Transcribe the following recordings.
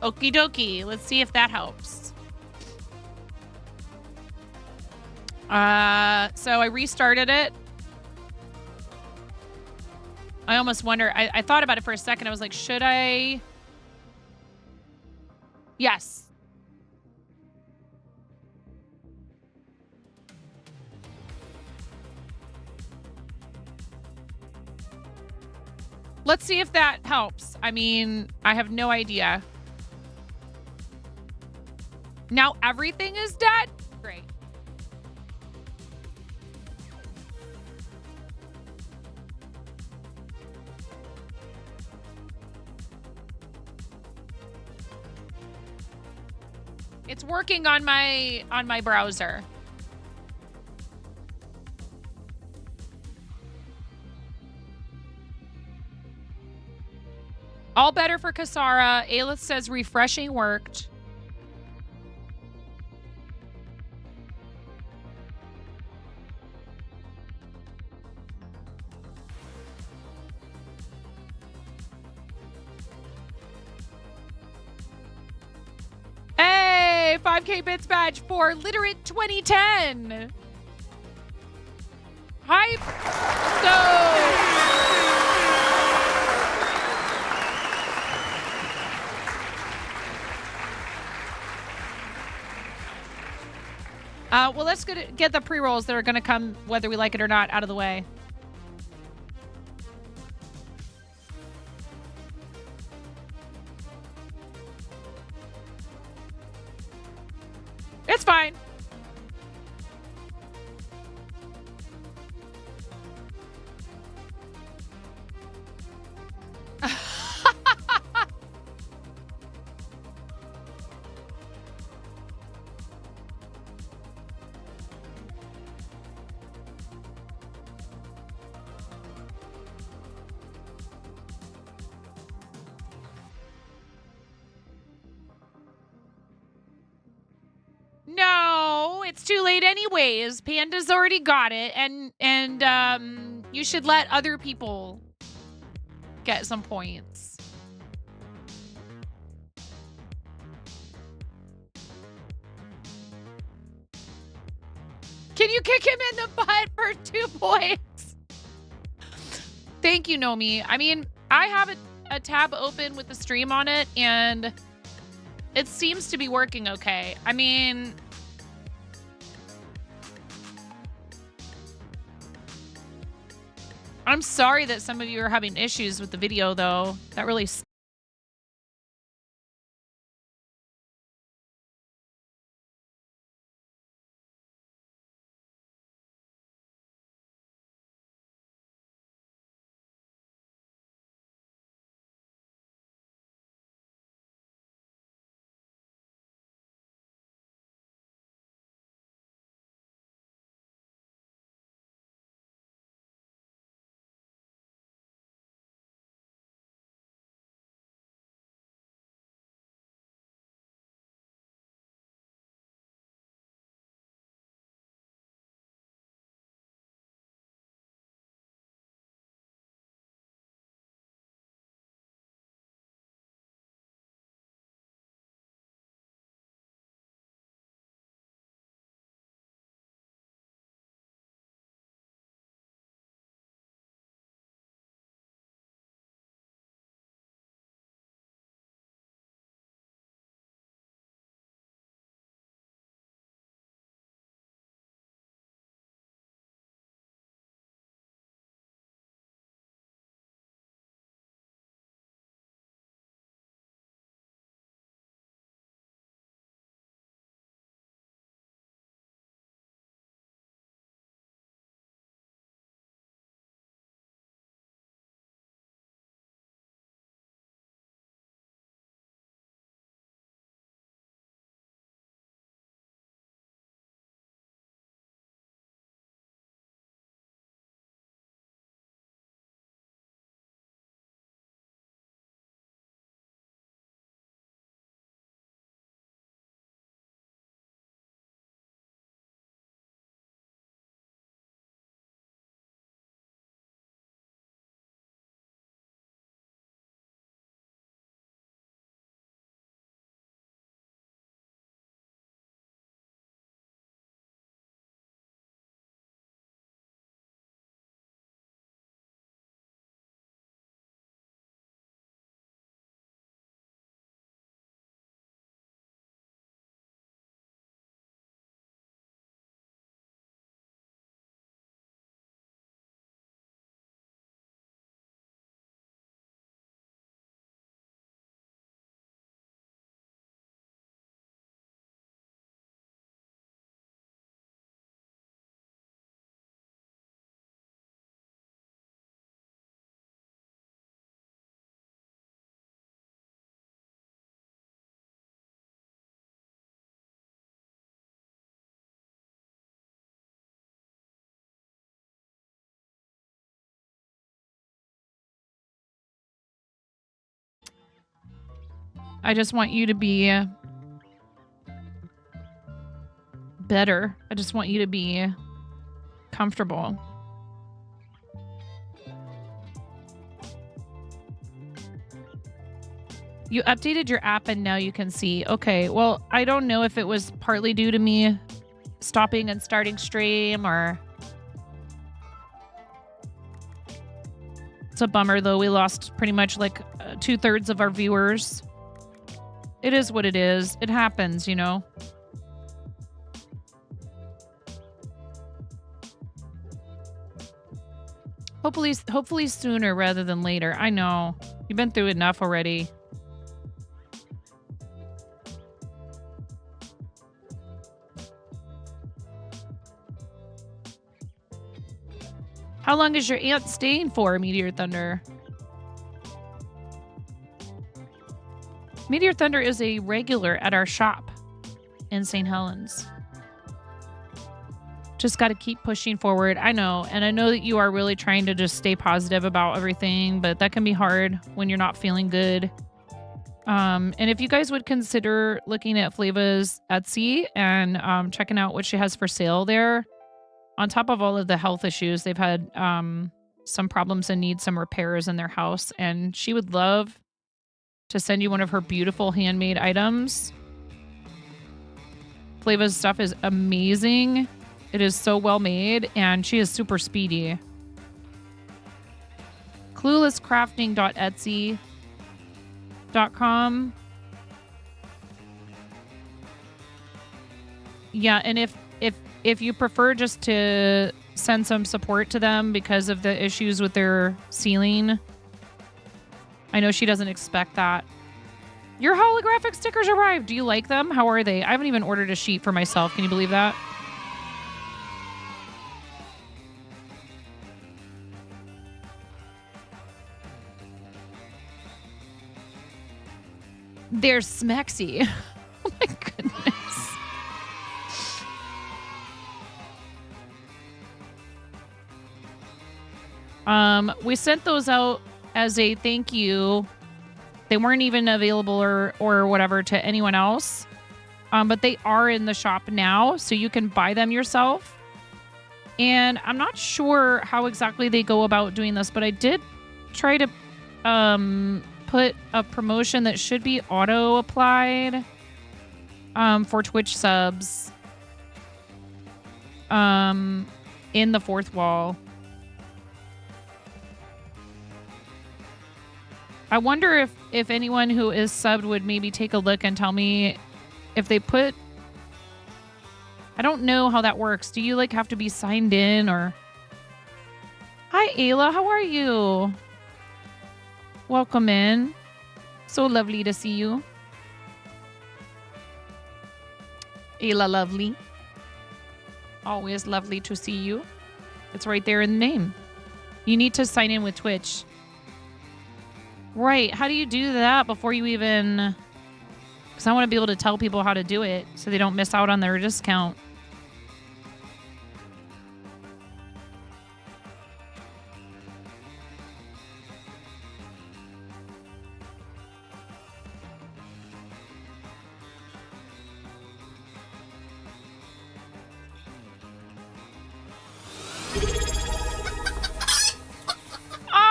Okie dokie. Let's see if that helps. So I restarted it. I almost wonder, I thought about it for a second. I was like, should I? Yes. Let's see if that helps. I mean, I have no idea. Now everything is dead? Great. It's working on my browser. All better for Kasara. Aelith says refreshing worked. Hey, 5K bits badge for Literate 2010. Hype. Let's go. Well, let's get the pre-rolls that are going to come, whether we like it or not, out of the way. It's fine. No, it's too late anyways. Panda's already got it, and you should let other people get some points. Can you kick him in the butt for 2 points? Thank you, Nomi. I mean, I have a tab open with the stream on it, and it seems to be working okay. I mean, I'm sorry that some of you are having issues with the video, though. That really I just want you to be better. I just want you to be comfortable. You updated your app and now you can see. Okay, well, I don't know if it was partly due to me stopping and starting stream or... It's a bummer, though. We lost pretty much like 2/3 of our viewers. It is what it is. It happens, you know. Hopefully sooner rather than later. I know. You've been through enough already. How long is your aunt staying for, Meteor Thunder? Meteor Thunder is a regular at our shop in St. Helens. Just got to keep pushing forward. I know. And I know that you are really trying to just stay positive about everything, but that can be hard when you're not feeling good. And if you guys would consider looking at Flava's Etsy and checking out what she has for sale there, on top of all of the health issues, they've had some problems and need some repairs in their house. And she would love to send you one of her beautiful handmade items. Flava's stuff is amazing. It is so well made, and she is super speedy. cluelesscrafting.etsy.com. Yeah, and if you prefer just to send some support to them because of the issues with their ceiling, I know she doesn't expect that. Your holographic stickers arrived. Do you like them? How are they? I haven't even ordered a sheet for myself. Can you believe that? They're smexy. Oh my goodness. We sent those out as a thank you. They weren't even available or whatever to anyone else. But they are in the shop now, so you can buy them yourself. And I'm not sure how exactly they go about doing this, but I did try to put a promotion that should be auto applied for Twitch subs in the fourth wall. I wonder if anyone who is subbed would maybe take a look and tell me if they put... I don't know how that works. Do you like have to be signed in or... Hi, Ayla. How are you? Welcome in. So lovely to see you. Ayla lovely. Always lovely to see you. It's right there in the name. You need to sign in with Twitch. Right. How do you do that before you even... Because I want to be able to tell people how to do it so they don't miss out on their discount.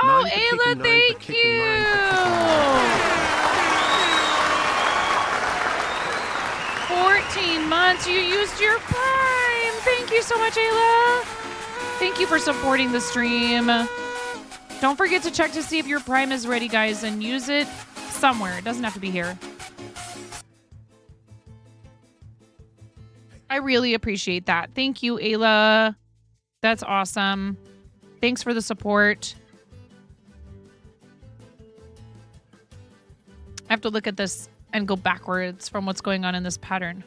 Oh, Ayla, thank you! 14 months. You used your Prime. Thank you so much, Ayla. Thank you for supporting the stream. Don't forget to check to see if your Prime is ready, guys, and use it somewhere. It doesn't have to be here. I really appreciate that. Thank you, Ayla. That's awesome. Thanks for the support. I have to look at this and go backwards from what's going on in this pattern.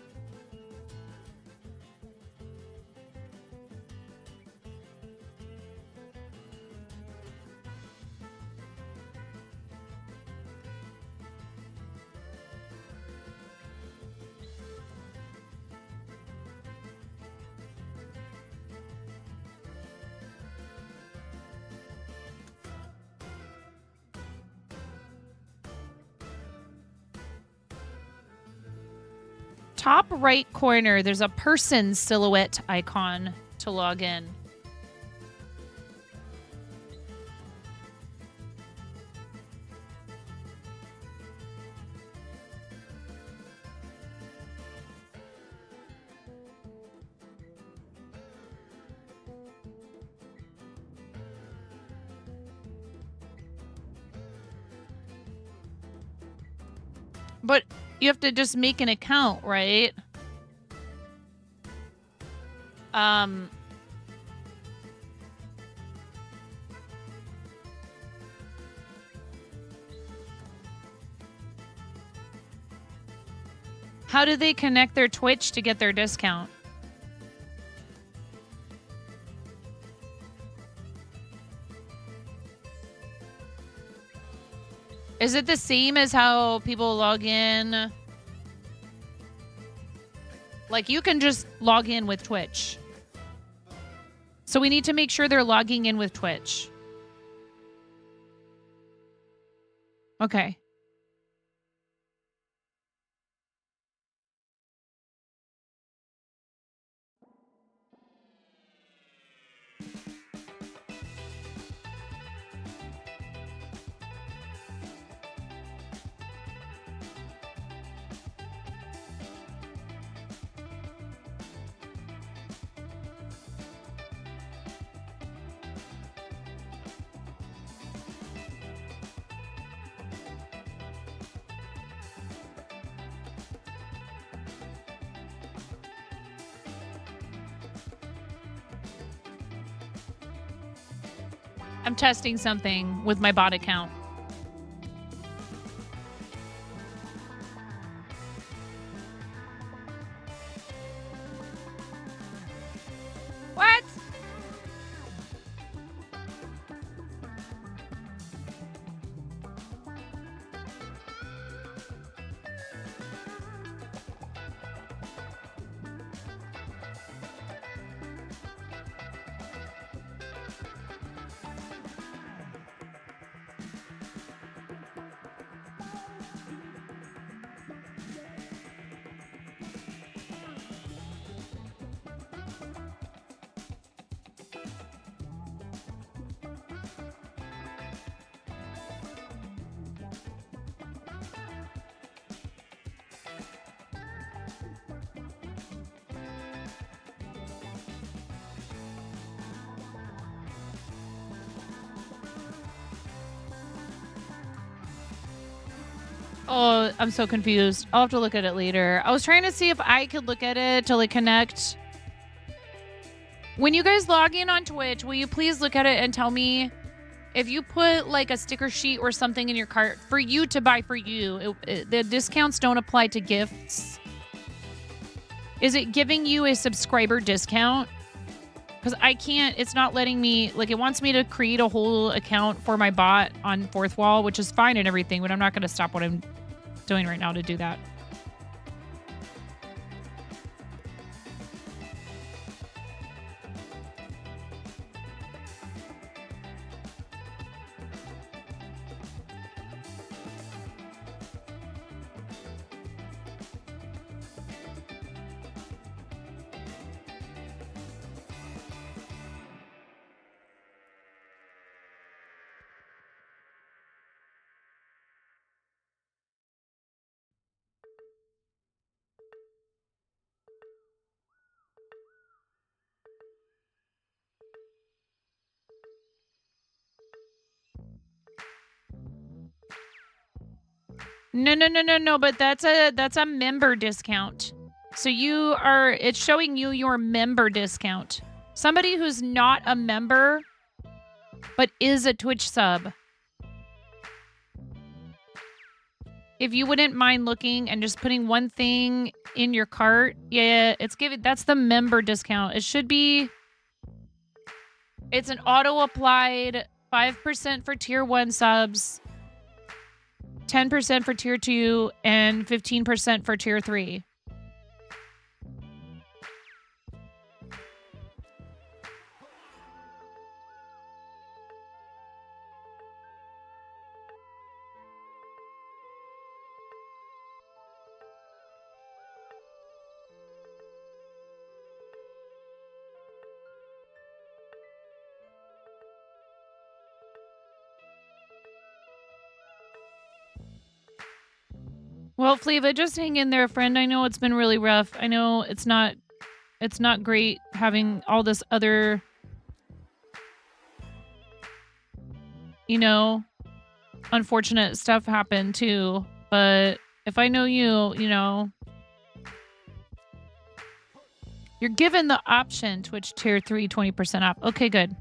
top right corner, there's a person silhouette icon to log in. But you have to just make an account, right? How do they connect their Twitch to get their discount? Is it the same as how people log in? Like, you can just log in with Twitch. So we need to make sure they're logging in with Twitch. Okay. I'm testing something with my bot account. What? Oh, I'm so confused. I'll have to look at it later. I was trying to see if I could look at it to like connect. When you guys log in on Twitch, will you please look at it and tell me if you put like a sticker sheet or something in your cart for you to buy for you, the discounts don't apply to gifts. Is it giving you a subscriber discount? Because I can't, it's not letting me, like it wants me to create a whole account for my bot on Fourth Wall, which is fine and everything, but I'm not going to stop what I'm doing right now to do that. No, but that's a member discount. So it's showing you your member discount. Somebody who's not a member but is a Twitch sub. If you wouldn't mind looking and just putting one thing in your cart, yeah, that's the member discount. It should be, it's an auto applied 5% for tier 1 subs, 10% for tier 2, and 15% for tier 3. Well, Flava, just hang in there, friend. I know it's been really rough. I know it's not great having all this other, you know, unfortunate stuff happen too. But if I know you, you know, you're given the option Twitch tier 3 20% off. Okay, good.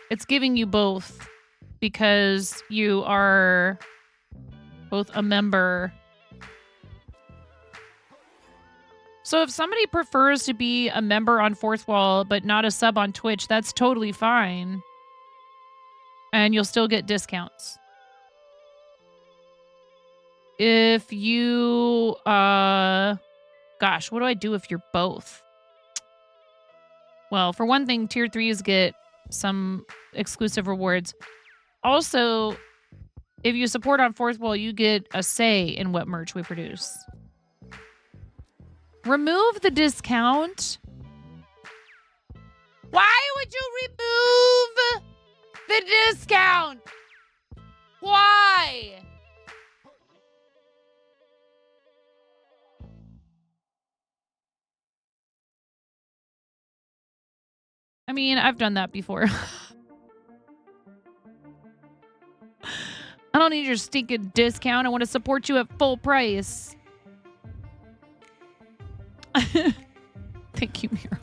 It's giving you both because you are both a member. So if somebody prefers to be a member on Fourth Wall but not a sub on Twitch, that's totally fine. And you'll still get discounts. If you, gosh, what do I do if you're both? Well, for one thing, tier 3s get some exclusive rewards. Also, if you support on Fourth Wall, you get a say in what merch we produce. Remove the discount. Why would you remove the discount? Why? I mean, I've done that before. I don't need your stinking discount. I want to support you at full price. Thank you, Miro.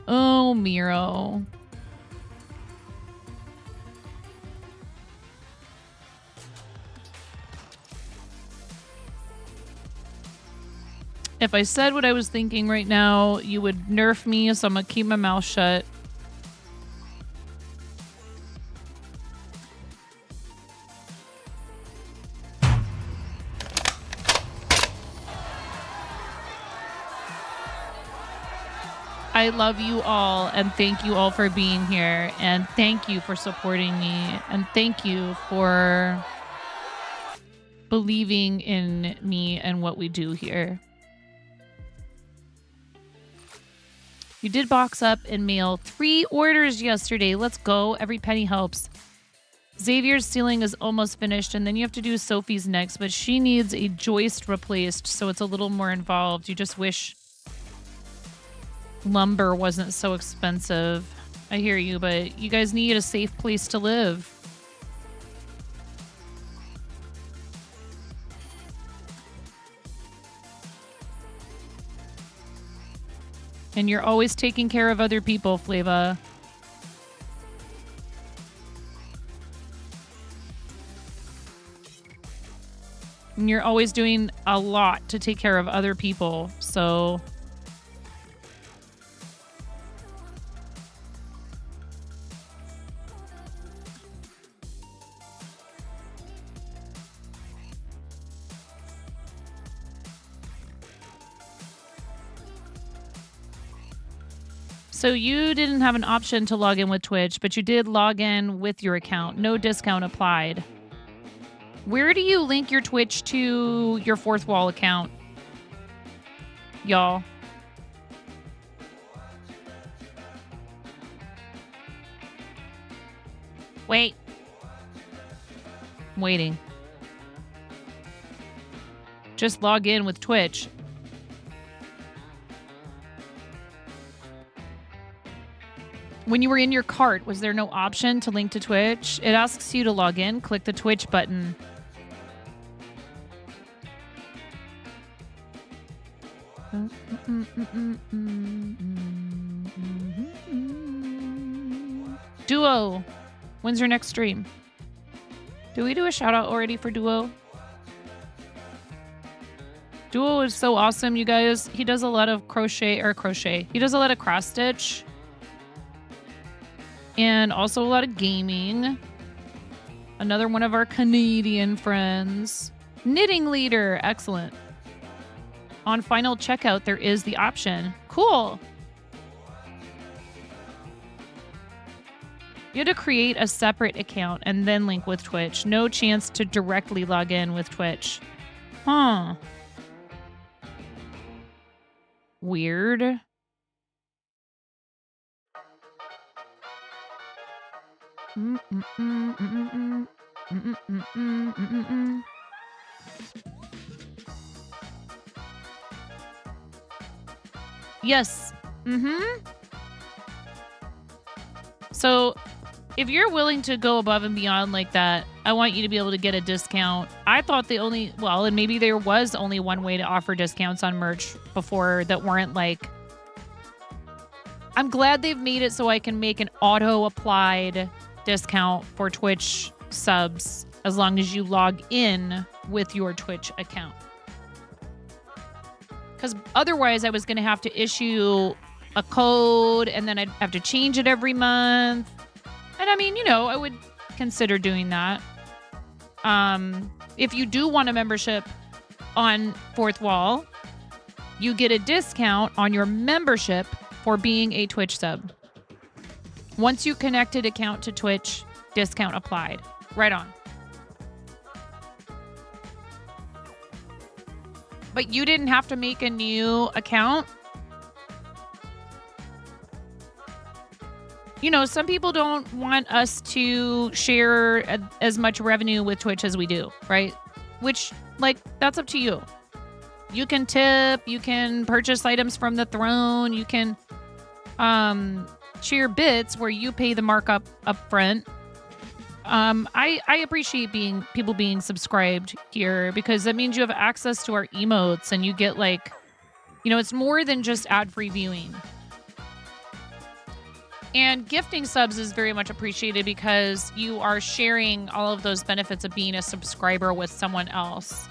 Oh, Miro. If I said what I was thinking right now, you would nerf me, so I'm gonna keep my mouth shut. I love you all, and thank you all for being here, and thank you for supporting me, and thank you for believing in me and what we do here. You did box up and mail 3 orders yesterday. Let's go. Every penny helps. Xavier's ceiling is almost finished, and then you have to do Sophie's next, but she needs a joist replaced, so it's a little more involved. You just wish lumber wasn't so expensive. I hear you, but you guys need a safe place to live. And you're always taking care of other people, Flava. And you're always doing a lot to take care of other people, so... So you didn't have an option to log in with Twitch, but you did log in with your account. No discount applied. Where do you link your Twitch to your Fourth Wall account? Y'all. Wait. I'm waiting. Just log in with Twitch. When you were in your cart, was there no option to link to Twitch? It asks you to log in. Click the Twitch button. Duo. When's your next stream? Do we do a shout out already for Duo? Duo is so awesome, you guys. He does a lot of crochet. He does a lot of cross stitch. And also a lot of gaming. Another one of our Canadian friends. Knitting leader. Excellent. On final checkout, there is the option. Cool. You had to create a separate account and then link with Twitch. No chance to directly log in with Twitch. Huh. Weird. Mm, mm, mm, mm, mm, mm. Mm, mm, mm, mm, mm, mm. Yes. Mm-hmm. So if you're willing to go above and beyond like that, I want you to be able to get a discount. I thought and maybe there was only one way to offer discounts on merch before that weren't like, I'm glad they've made it so I can make an auto applied discount for Twitch subs as long as you log in with your Twitch account. Because otherwise I was going to have to issue a code and then I'd have to change it every month. And I mean, I would consider doing that. If you do want a membership on Fourth Wall, you get a discount on your membership for being a Twitch sub. Once you connected account to Twitch, discount applied. Right on. But you didn't have to make a new account. Some people don't want us to share as much revenue with Twitch as we do, right? Which, that's up to you. You can tip, you can purchase items from the throne, you can share bits where you pay the markup up front. I appreciate people being subscribed here because that means you have access to our emotes and you get it's more than just ad-free viewing. And gifting subs is very much appreciated because you are sharing all of those benefits of being a subscriber with someone else.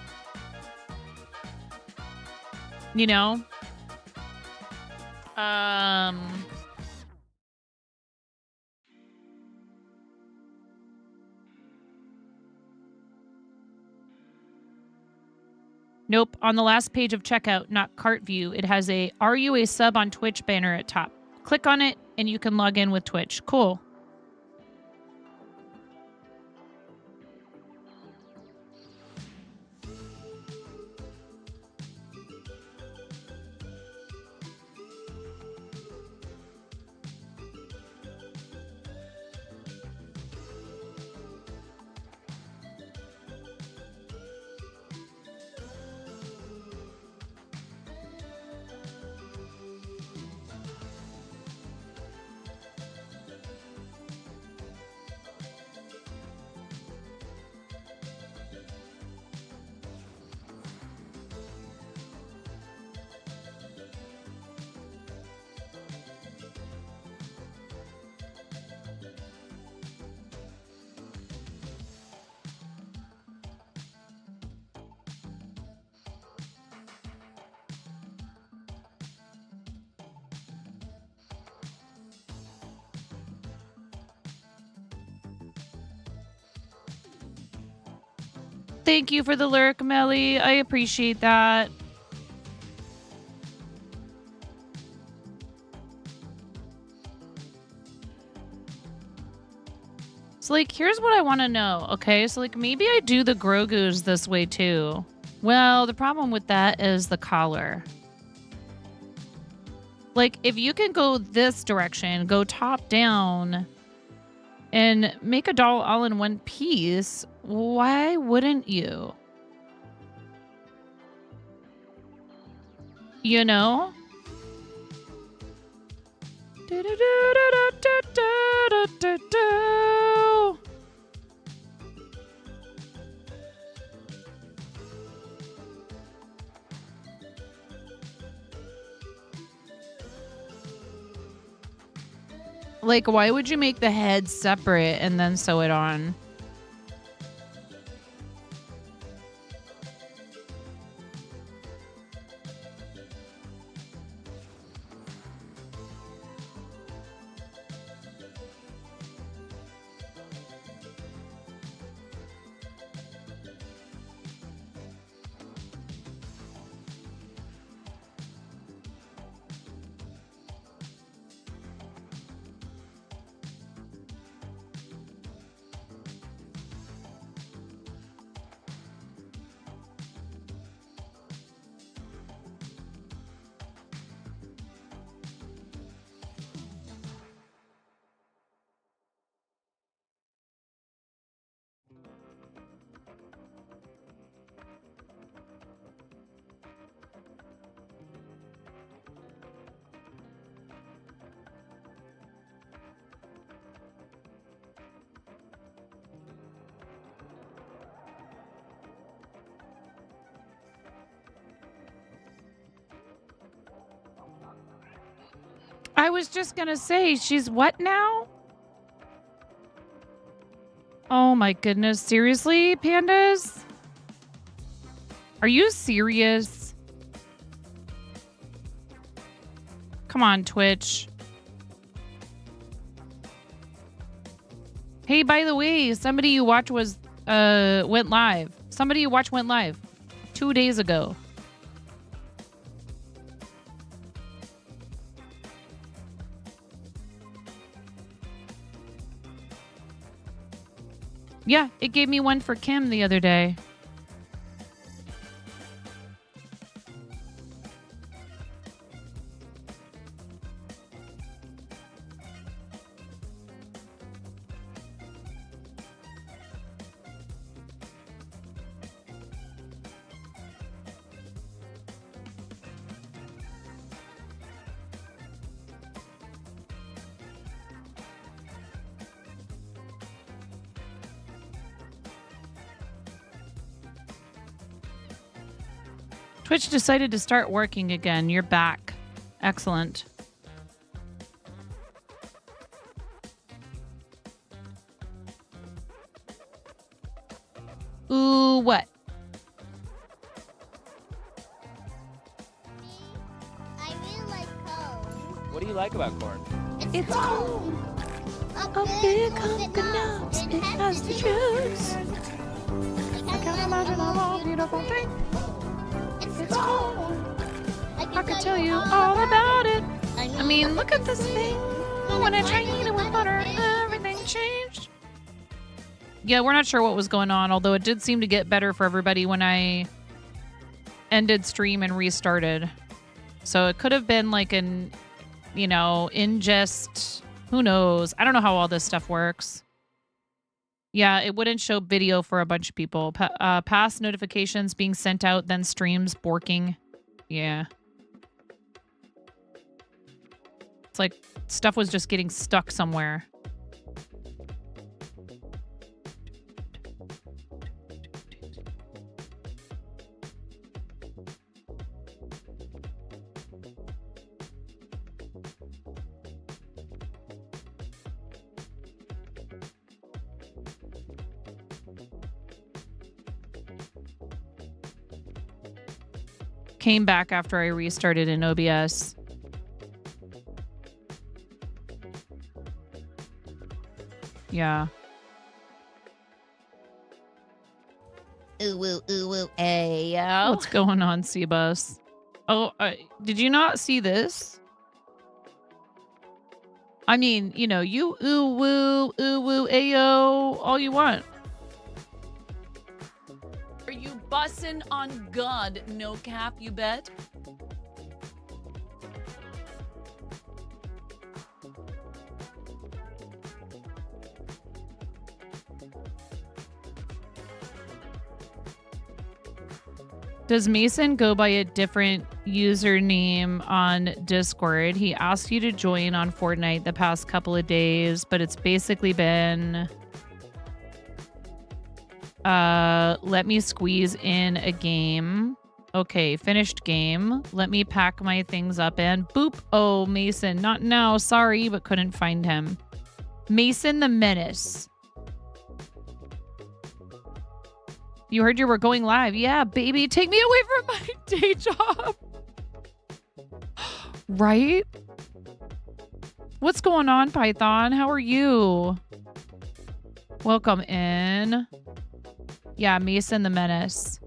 Nope. On the last page of checkout, not cart view, it has a "Are you a sub on Twitch" banner at top. Click on it and you can log in with Twitch. Cool. Thank you for the lurk, Melly. I appreciate that. So, here's what I want to know, okay? So, maybe I do the Grogu's this way, too. Well, the problem with that is the collar. If you can go this direction, go top down, and make a doll all in one piece, why wouldn't you? Why would you make the head separate and then sew it on? I was just gonna say, she's what now? Oh my goodness. Seriously, pandas? Are you serious? Come on, Twitch. Hey, by the way, somebody you watch was went live. Somebody you watch went live 2 days ago. Yeah, it gave me one for Kim the other day. Twitch decided to start working again. You're back. Excellent. Ooh, what? I really like corn. What do you like about corn? It's corn. A big coconut. It has the juice. I can't imagine a more beautiful thing. It's corn. I could tell you all about it. I mean, look at this thing. When I try to eat it with butter, everything changed. Yeah, we're not sure what was going on, although it did seem to get better for everybody when I ended stream and restarted. So it could have been like an, you know, ingest. Who knows? I don't know how all this stuff works. Yeah, it wouldn't show video for a bunch of people. Past notifications being sent out, then streams borking. Yeah. It's like stuff was just getting stuck somewhere. Came back after I restarted in OBS. Yeah. Ooh, ooh, ooh, ooh, ayo. What's going on, Cbus? Oh, did you not see this? I mean, you know, you ooh woo, ayo, all you want. Are you bussin' on God? No cap, you bet. Does Mason go by a different username on Discord? He asked you to join on Fortnite the past couple of days, but it's basically been... let me squeeze in a game. Okay, finished game. Let me pack my things up and boop. Oh, Mason, not now. Sorry, but couldn't find him. Mason the Menace. You heard you were going live. Yeah, baby, take me away from my day job. Right? What's going on, Python? How are you? Welcome in. Yeah, Mason the Menace.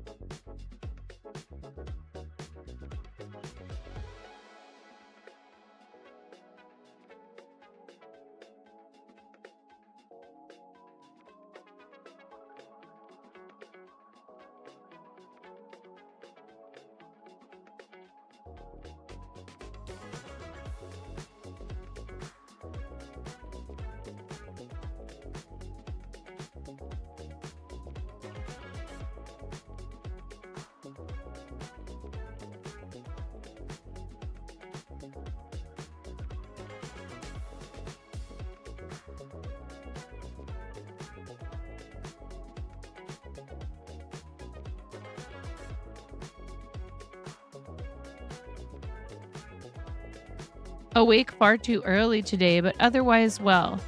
Awake far too early today, but otherwise well.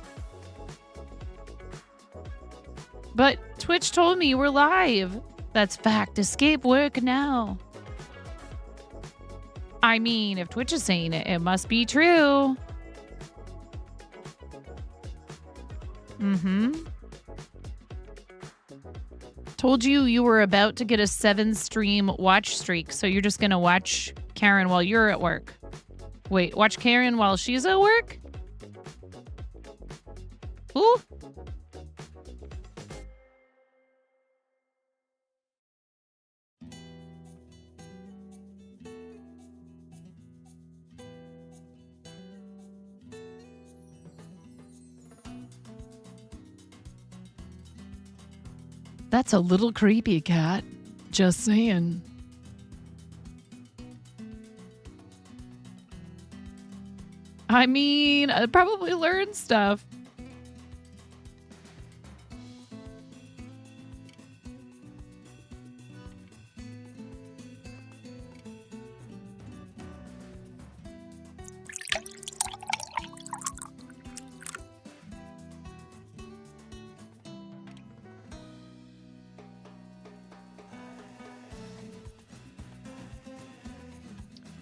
But Twitch told me you were live. That's fact. Escape work now. I mean, if Twitch is saying it, it must be true. Mm-hmm. Told you you were about to get a 7-stream watch streak, so you're just gonna watch Karen while you're at work. Wait, watch Karen while she's at work? Ooh. That's a little creepy, cat. Just saying. I mean, I'd probably learn stuff.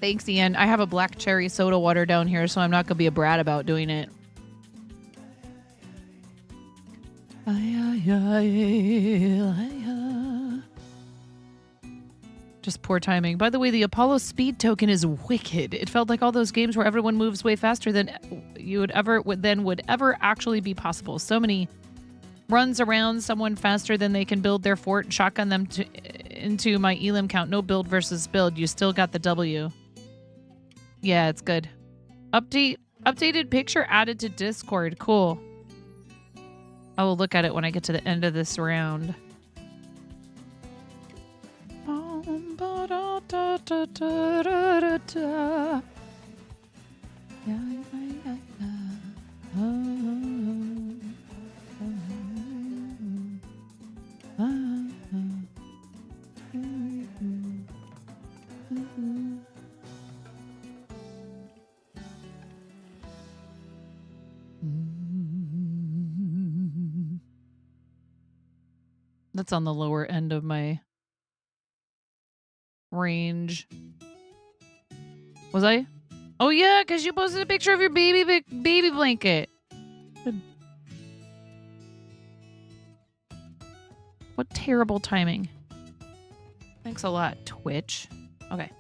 Thanks, Ian. I have a black cherry soda water down here, so I'm not going to be a brat about doing it. Just poor timing. By the way, the Apollo speed token is wicked. It felt like all those games where everyone moves way faster than you would ever actually be possible. So many runs around someone faster than they can build their fort and shotgun them into my elim count. No build versus build. You still got the W. Yeah, it's good. Updated picture added to Discord. Cool. I will look at it when I get to the end of this round. That's on the lower end of my range. Was I? Oh yeah, because you posted a picture of your baby blanket. What terrible timing. Thanks a lot, Twitch. Okay.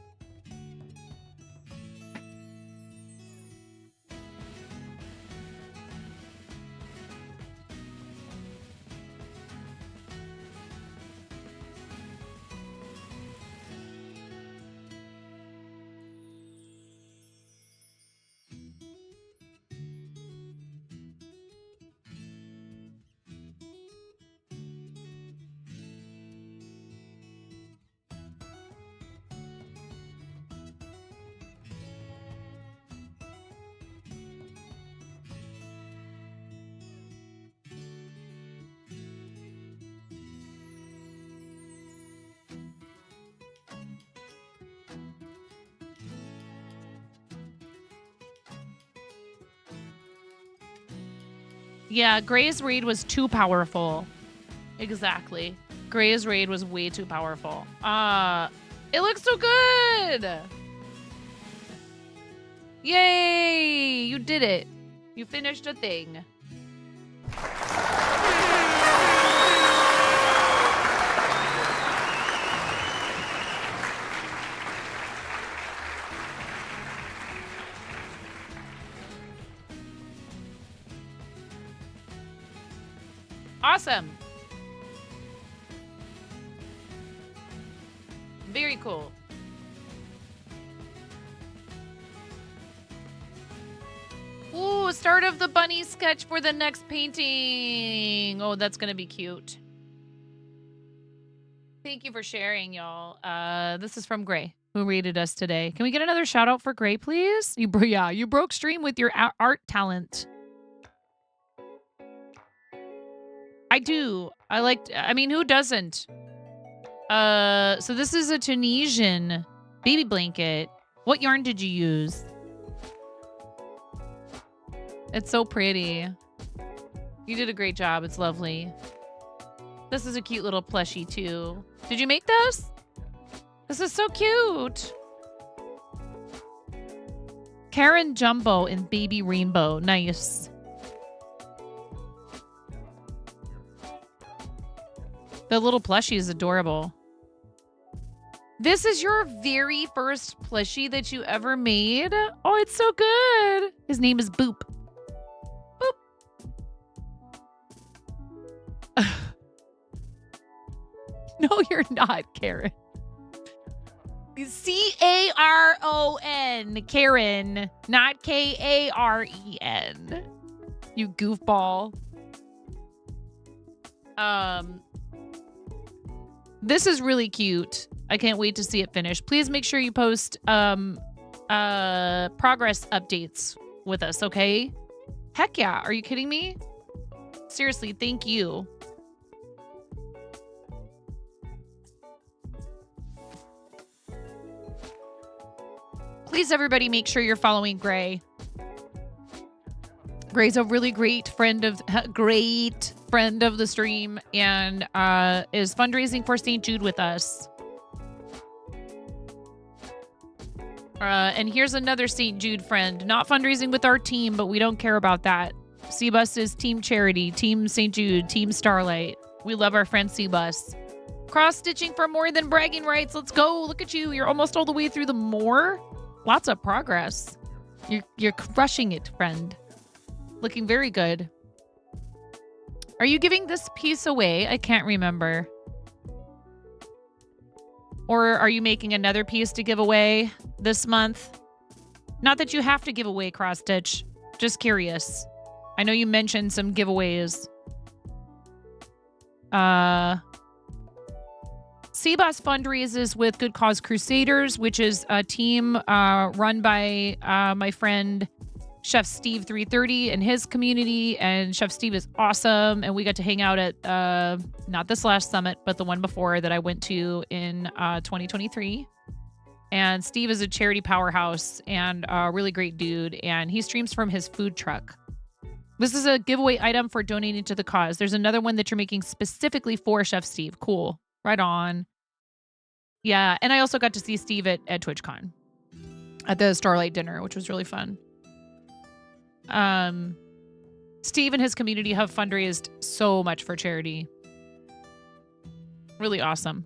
Yeah, Gray's raid was too powerful. Exactly. Gray's raid was way too powerful. It looks so good! Yay! You did it. You finished a thing. Awesome. Very cool. Ooh, start of the bunny sketch for the next painting. Oh, that's going to be cute. Thank you for sharing, y'all. This is from Gray, who rated us today. Can we get another shout out for Gray, please? You broke stream with your art talent. I do. I mean, who doesn't? So this is a Tunisian baby blanket. What yarn did you use? It's so pretty. You did a great job. It's lovely. This is a cute little plushie too. Did you make this? This is so cute. Karen Jumbo in Baby Rainbow. Nice. The little plushie is adorable. This is your very first plushie that you ever made? Oh, it's so good. His name is Boop. Boop. No, you're not, Karen. C-A-R-O-N. Karen, not K-A-R-E-N. You goofball. This is really cute. I can't wait to see it finished. Please make sure you post progress updates with us, okay? Heck yeah. Are you kidding me? Seriously, thank you. Please, everybody, make sure you're following Gray. Gray's a really great friend of the stream and is fundraising for St. Jude with us. And here's another St. Jude friend, not fundraising with our team, but we don't care about that. Cbus is Team Charity, Team St. Jude, Team Starlight. We love our friend Cbus. Cross-stitching for more than bragging rights. Let's go. Look at you. You're almost all the way through the more. Lots of progress. You're crushing it, friend. Looking very good. Are you giving this piece away? I can't remember. Or are you making another piece to give away this month? Not that you have to give away cross stitch. Just curious. I know you mentioned some giveaways. CBOS fundraises with Good Cause Crusaders, which is a team run by my friend Chef Steve 330 and his community. And Chef Steve is awesome. And we got to hang out at not this last summit, but the one before that I went to in 2023. And Steve is a charity powerhouse and a really great dude. And he streams from his food truck. This is a giveaway item for donating to the cause. There's another one that you're making specifically for Chef Steve. Cool. Right on. Yeah, and I also got to see Steve at TwitchCon at the Starlight dinner, which was really fun. Steve and his community have fundraised so much for charity. Really awesome.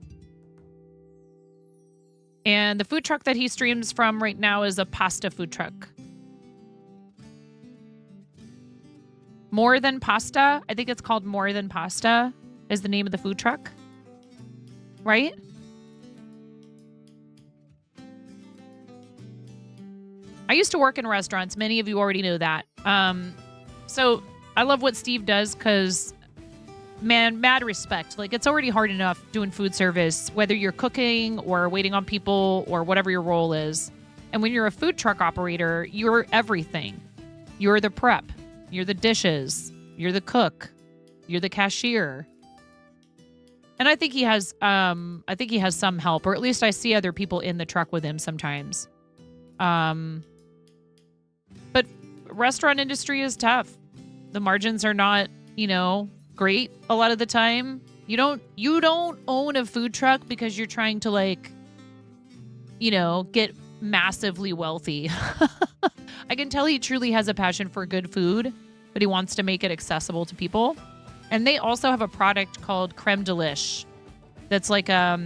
And the food truck that he streams from right now is a pasta food truck. More Than Pasta. I think it's called More Than Pasta is the name of the food truck. Right? I used to work in restaurants. Many of you already know that. So I love what Steve does because, man, mad respect. Like, it's already hard enough doing food service, whether you're cooking or waiting on people or whatever your role is. And when you're a food truck operator, you're everything. You're the prep. You're the dishes. You're the cook. You're the cashier. And I think he has some help, or at least I see other people in the truck with him sometimes. But restaurant industry is tough. The margins are not, great a lot of the time. You don't own a food truck because you're trying to get massively wealthy. I can tell he truly has a passion for good food, but he wants to make it accessible to people. And they also have a product called Creme Delish that's like a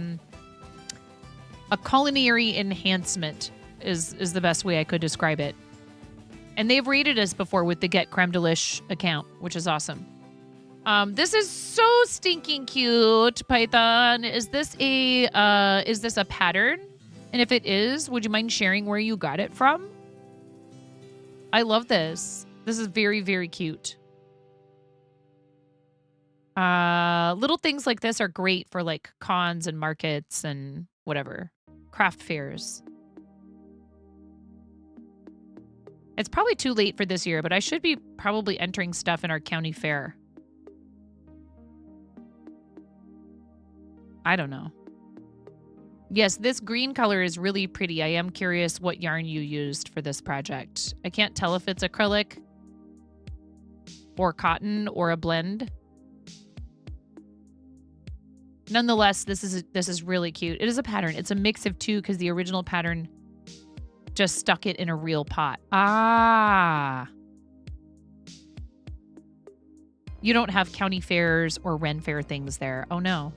culinary enhancement is the best way I could describe it. And they've rated us before with the Get Creme Delish account, which is awesome. This is so stinking cute, Python. Is this a pattern? And if it is, would you mind sharing where you got it from? I love this. This is very, very cute. Little things like this are great for like cons and markets and whatever. Craft fairs. It's probably too late for this year, but I should be probably entering stuff in our county fair. I don't know. Yes, this green color is really pretty. I am curious what yarn you used for this project. I can't tell if it's acrylic. or cotton or a blend. Nonetheless, this is really cute. It is a pattern. It's a mix of two because the original pattern just stuck it in a real pot. Ah. You don't have county fairs or Ren Fair things there. Oh, no.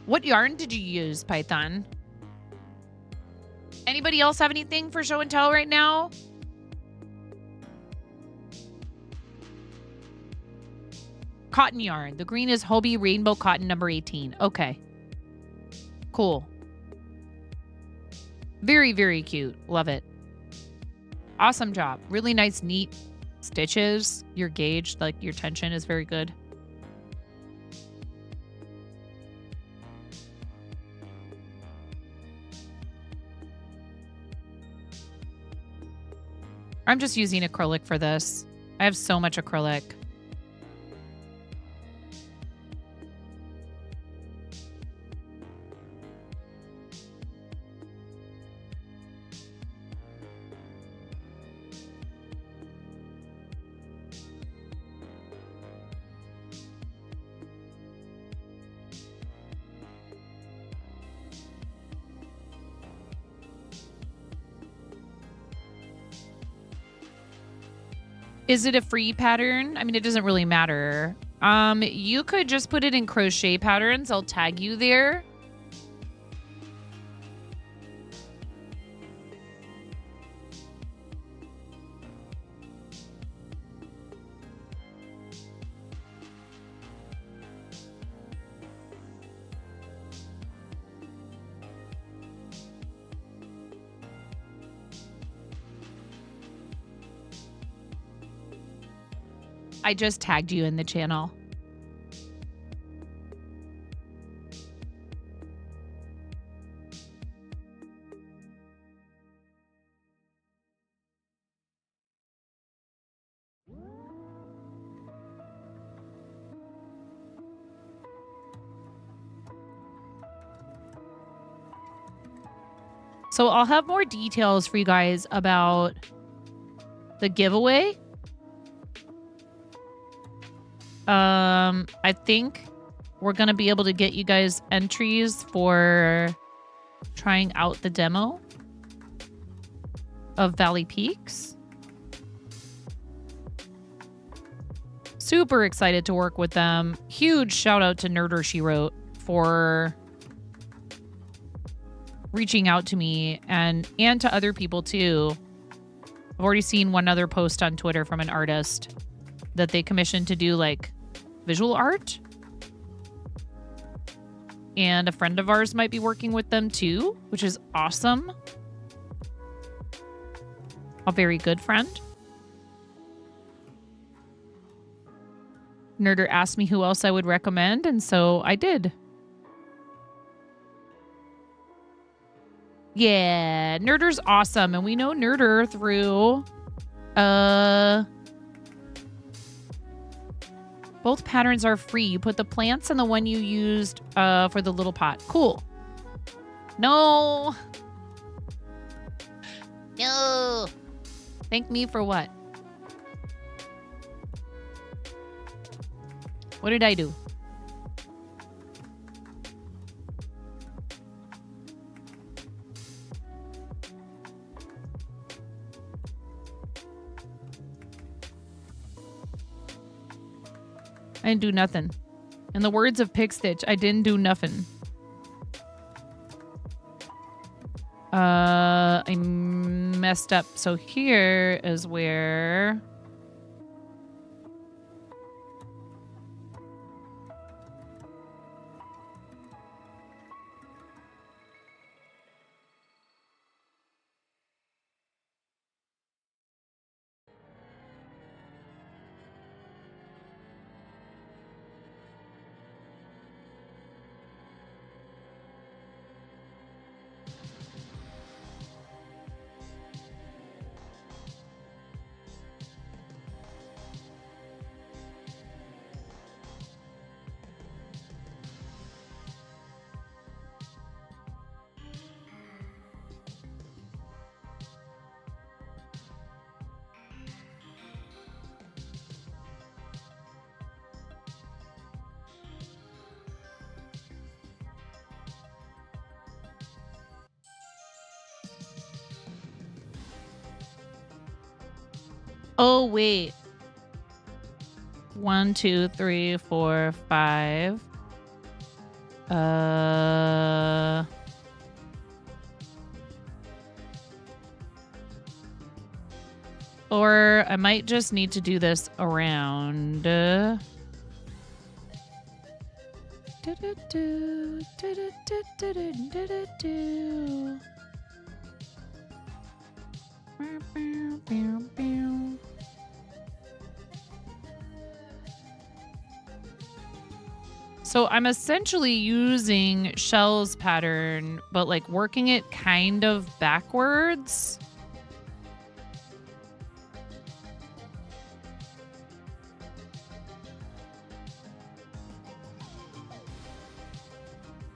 What yarn did you use, Python? Anybody else have anything for show and tell right now? Cotton yarn. The green is Hobie Rainbow Cotton number 18. Okay. Cool. Very, very cute. Love it. Awesome job. Really nice, neat stitches. Your gauge, like your tension is very good. I'm just using acrylic for this. I have so much acrylic. Is it a free pattern? I mean, it doesn't really matter. You could just put it in crochet patterns. I'll tag you there. I just tagged you in the channel. So I'll have more details for you guys about the giveaway. I think we're going to be able to get you guys entries for trying out the demo of Valley Peaks. Super excited to work with them. Huge shout out to Nerder She Wrote for reaching out to me and to other people too. I've already seen one other post on Twitter from an artist that they commissioned to do like visual art. And a friend of ours might be working with them too, which is awesome. A very good friend. Nerder asked me who else I would recommend, and so I did. Yeah, Nerder's awesome, and we know Nerder through both patterns are free. You put the plants and the one you used for the little pot. Cool. No. No. Thank me for what? What did I do? I didn't do nothing. In the words of Pig Stitch, I didn't do nothing. I messed up. So here is where... Oh, wait. 1, 2, 3, 4, 5. Or I might just need to do this around. So I'm essentially using Shell's pattern, but like working it kind of backwards.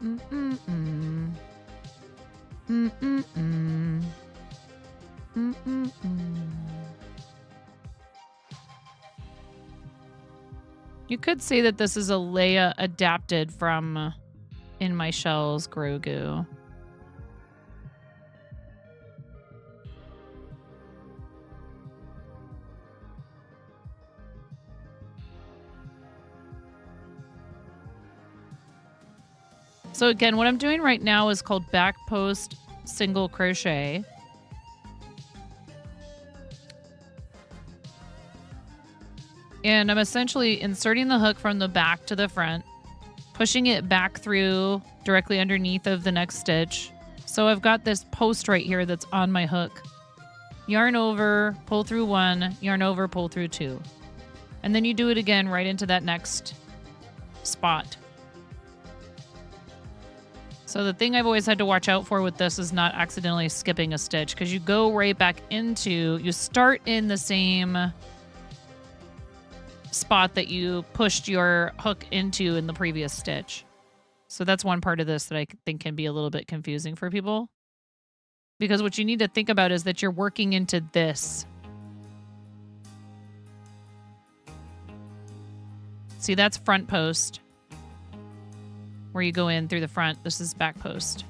Mm-mm-mm. Mm-mm-mm. Mm-mm-mm. You could say that this is a Leia adapted from In My Shells Grogu. So again, what I'm doing right now is called back post single crochet. And I'm essentially inserting the hook from the back to the front, pushing it back through directly underneath of the next stitch. So I've got this post right here that's on my hook. Yarn over, pull through 1, yarn over, pull through 2. And then you do it again right into that next spot. So the thing I've always had to watch out for with this is not accidentally skipping a stitch, because you go right back into, you start in the same spot that you pushed your hook into in the previous stitch. So that's one part of this that I think can be a little bit confusing for people. Because what you need to think about is that you're working into this. See, that's front post, where you go in through the front. This is back post.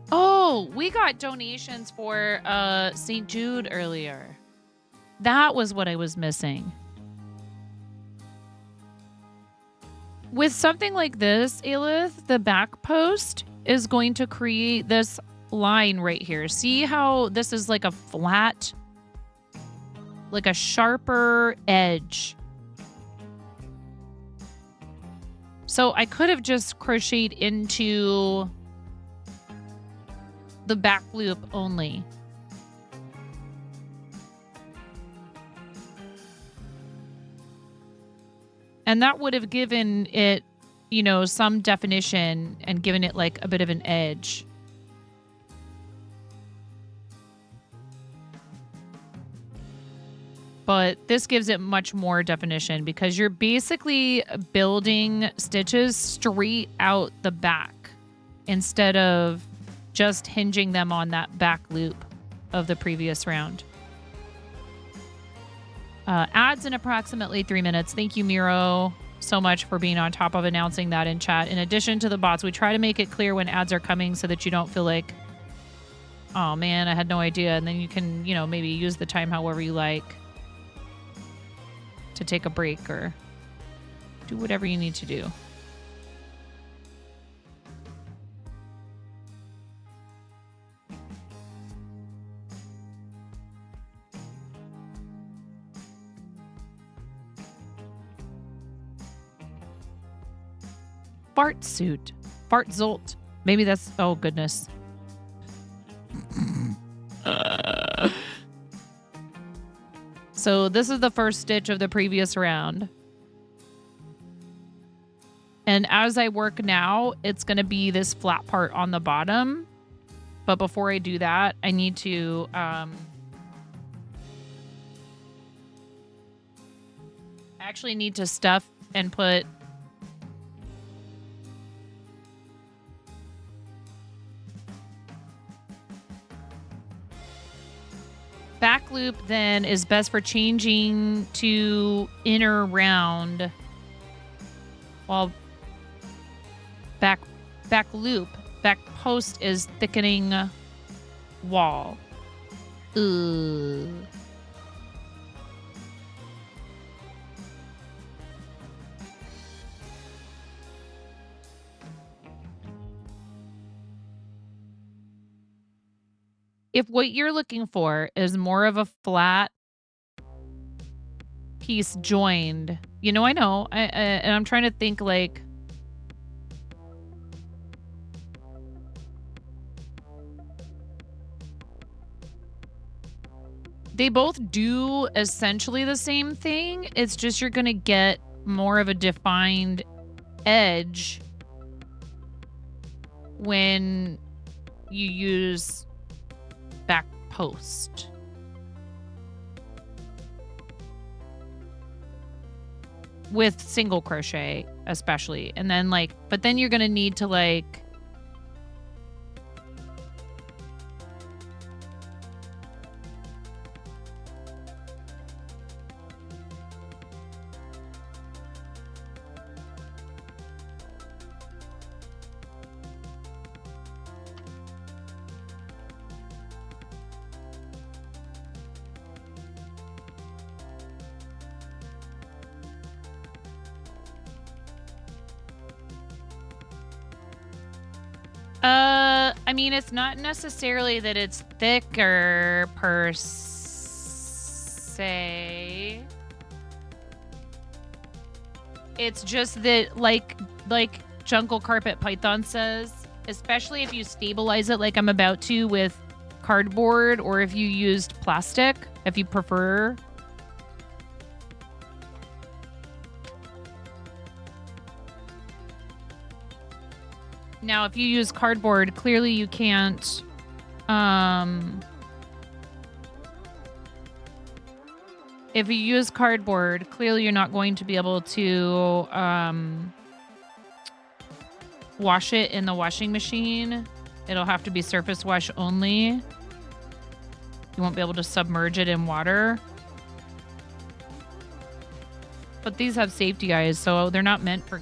Oh, we got donations for St. Jude earlier. That was what I was missing. With something like this, Aelith, the back post is going to create this line right here. See how this is like a flat, like a sharper edge. So I could have just crocheted into the back loop only. And that would have given it, you know, some definition and given it like a bit of an edge. But this gives it much more definition because you're basically building stitches straight out the back instead of just hinging them on that back loop of the previous round. Ads in approximately 3 minutes. Thank you, Miro, so much for being on top of announcing that in chat. In addition to the bots, we try to make it clear when ads are coming so that you don't feel like, oh man, I had no idea. And then you can, you know, maybe use the time however you like to take a break or do whatever you need to do. Fart suit. Fart Zolt. Maybe that's... Oh, goodness. So this is the first stitch of the previous round. And as I work now, it's going to be this flat part on the bottom. But before I do that, I need to... I actually need to stuff and put... Back loop then is best for changing to inner round, while back post is thickening wall. Ooh. If what you're looking for is more of a flat piece joined, I know, and I'm trying to think like, they both do essentially the same thing. It's just you're going to get more of a defined edge when you use back post. With single crochet, especially. And then but then you're going to need to I mean, it's not necessarily that it's thicker per se. It's just that like Jungle Carpet Python says, especially if you stabilize it like I'm about to with cardboard, or if you used plastic, if you prefer. Now, if you use cardboard, clearly you can't, if you use cardboard, clearly you're not going to be able to, wash it in the washing machine. It'll have to be surface wash only. You won't be able to submerge it in water. But these have safety eyes, so they're not meant for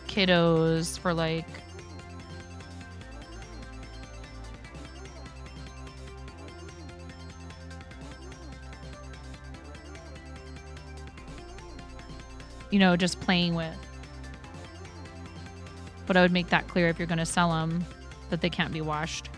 kiddos, for just playing with. But I would make that clear if you're going to sell them, that they can't be washed.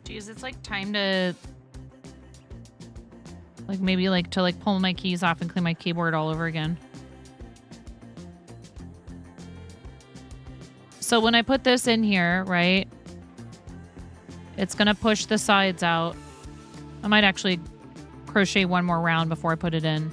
Geez, it's time to maybe to pull my keys off and clean my keyboard all over again. So when I put this in here, right, it's gonna push the sides out, I might actually crochet one more round before I put it in.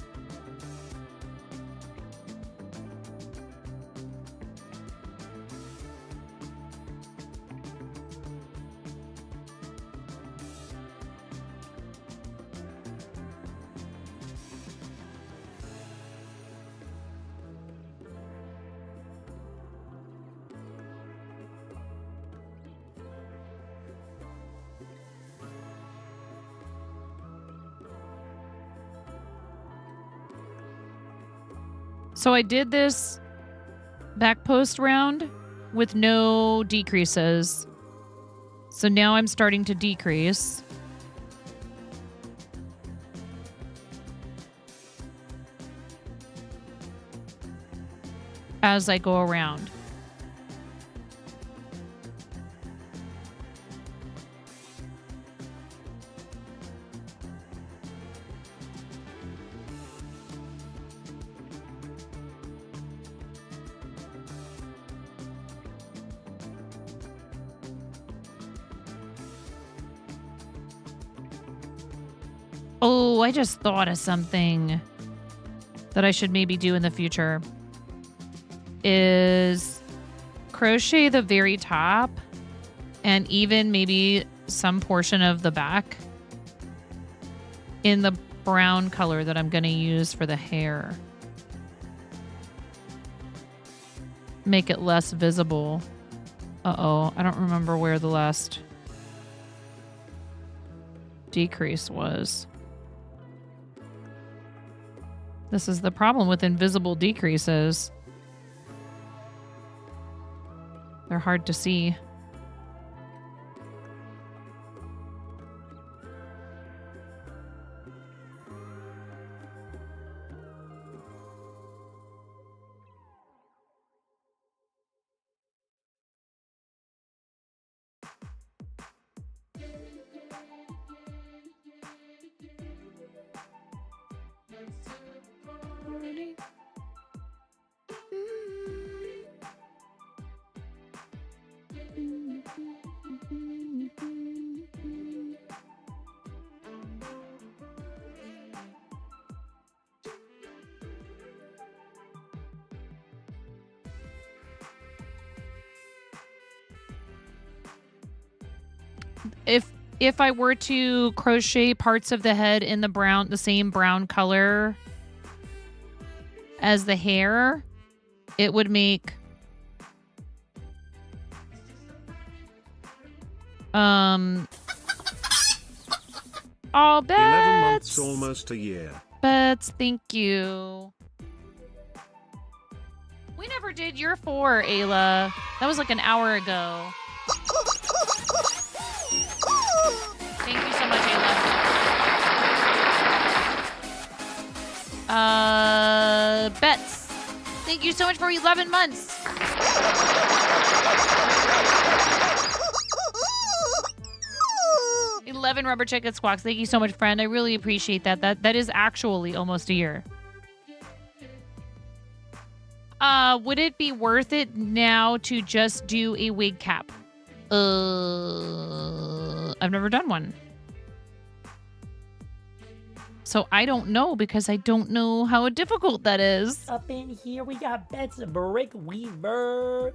So I did this back post round with no decreases. So now I'm starting to decrease. As I go around. Oh, I just thought of something that I should maybe do in the future. Is crochet the very top and even maybe some portion of the back in the brown color that I'm going to use for the hair. Make it less visible. Uh-oh, I don't remember where the last decrease was. This is the problem with invisible decreases. They're hard to see. If I were to crochet parts of the head in the same brown color as the hair, it would make oh, Bets. 11 months, almost a year. Bets, thank you. We never did your 4, Ayla. That was like an hour ago. Thank you so much, Ayla. Bets. Thank you so much for 11 months. Rubber chicken squawks. Thank you so much, friend. I really appreciate that. That is actually almost a year. Would it be worth it now to just do a wig cap? I've never done one. So I don't know because I don't know how difficult that is. Up in here, we got Bets Brick Weaver.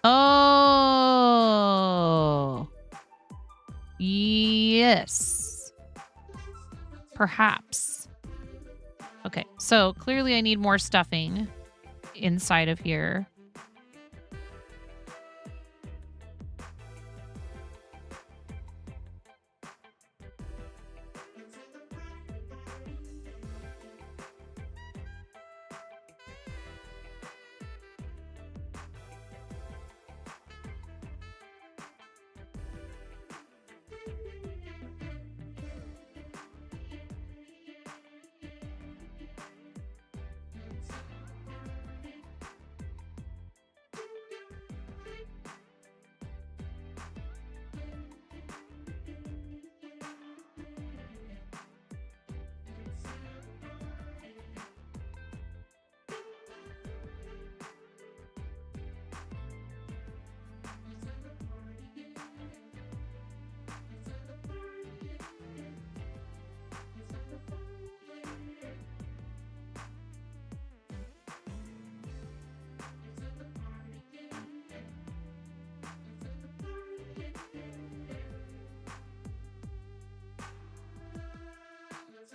Oh. Yes. Perhaps. Okay, so clearly I need more stuffing inside of here.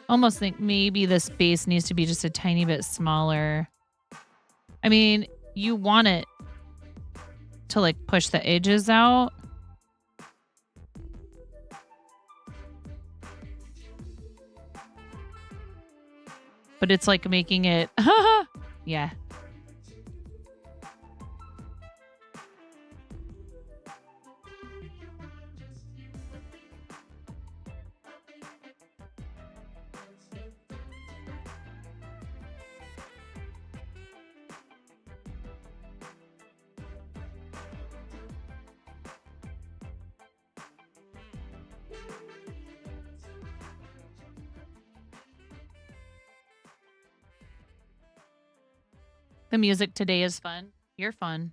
Almost think maybe the space needs to be just a tiny bit smaller. I mean, you want it to like push the edges out. But it's like making it, yeah. The music today is fun. You're fun.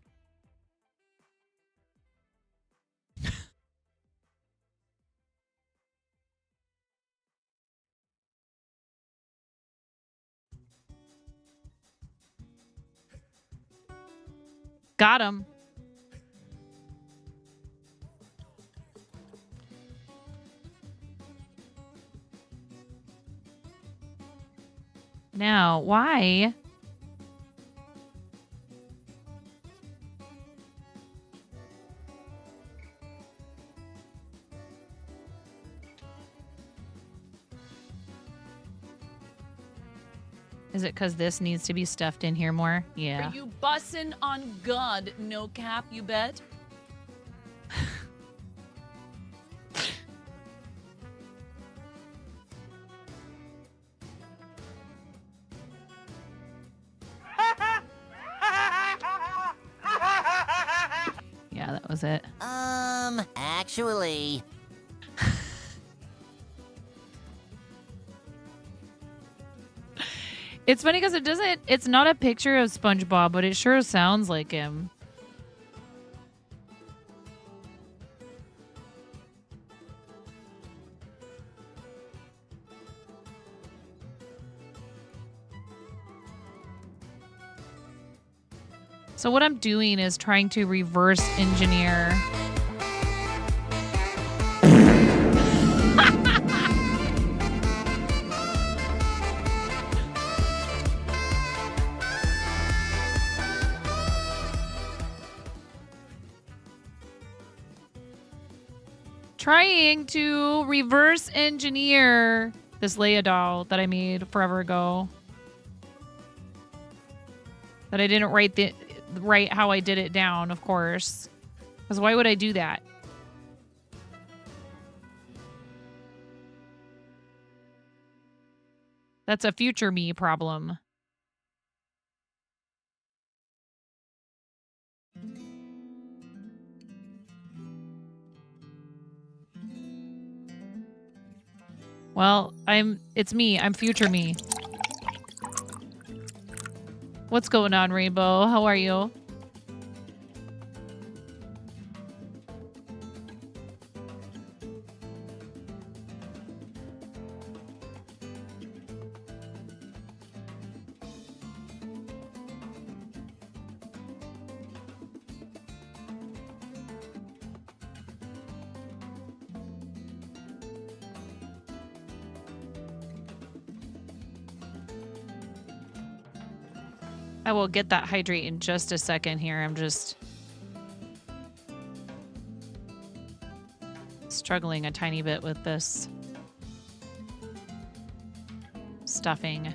Got him. Now, why? Is it because this needs to be stuffed in here more? Yeah. Are you bussin' on God? No cap, you bet. Yeah, that was it. Actually. It's funny because it's not a picture of SpongeBob, but it sure sounds like him. So what I'm doing is trying to reverse engineer. Trying to reverse engineer this Leia doll that I made forever ago. That I didn't write how I did it down, of course. Because why would I do that? That's a future me problem. Well, it's me. I'm future me. What's going on, Rainbow? How are you? I will get that hydrate in just a second here. I'm just struggling a tiny bit with this stuffing.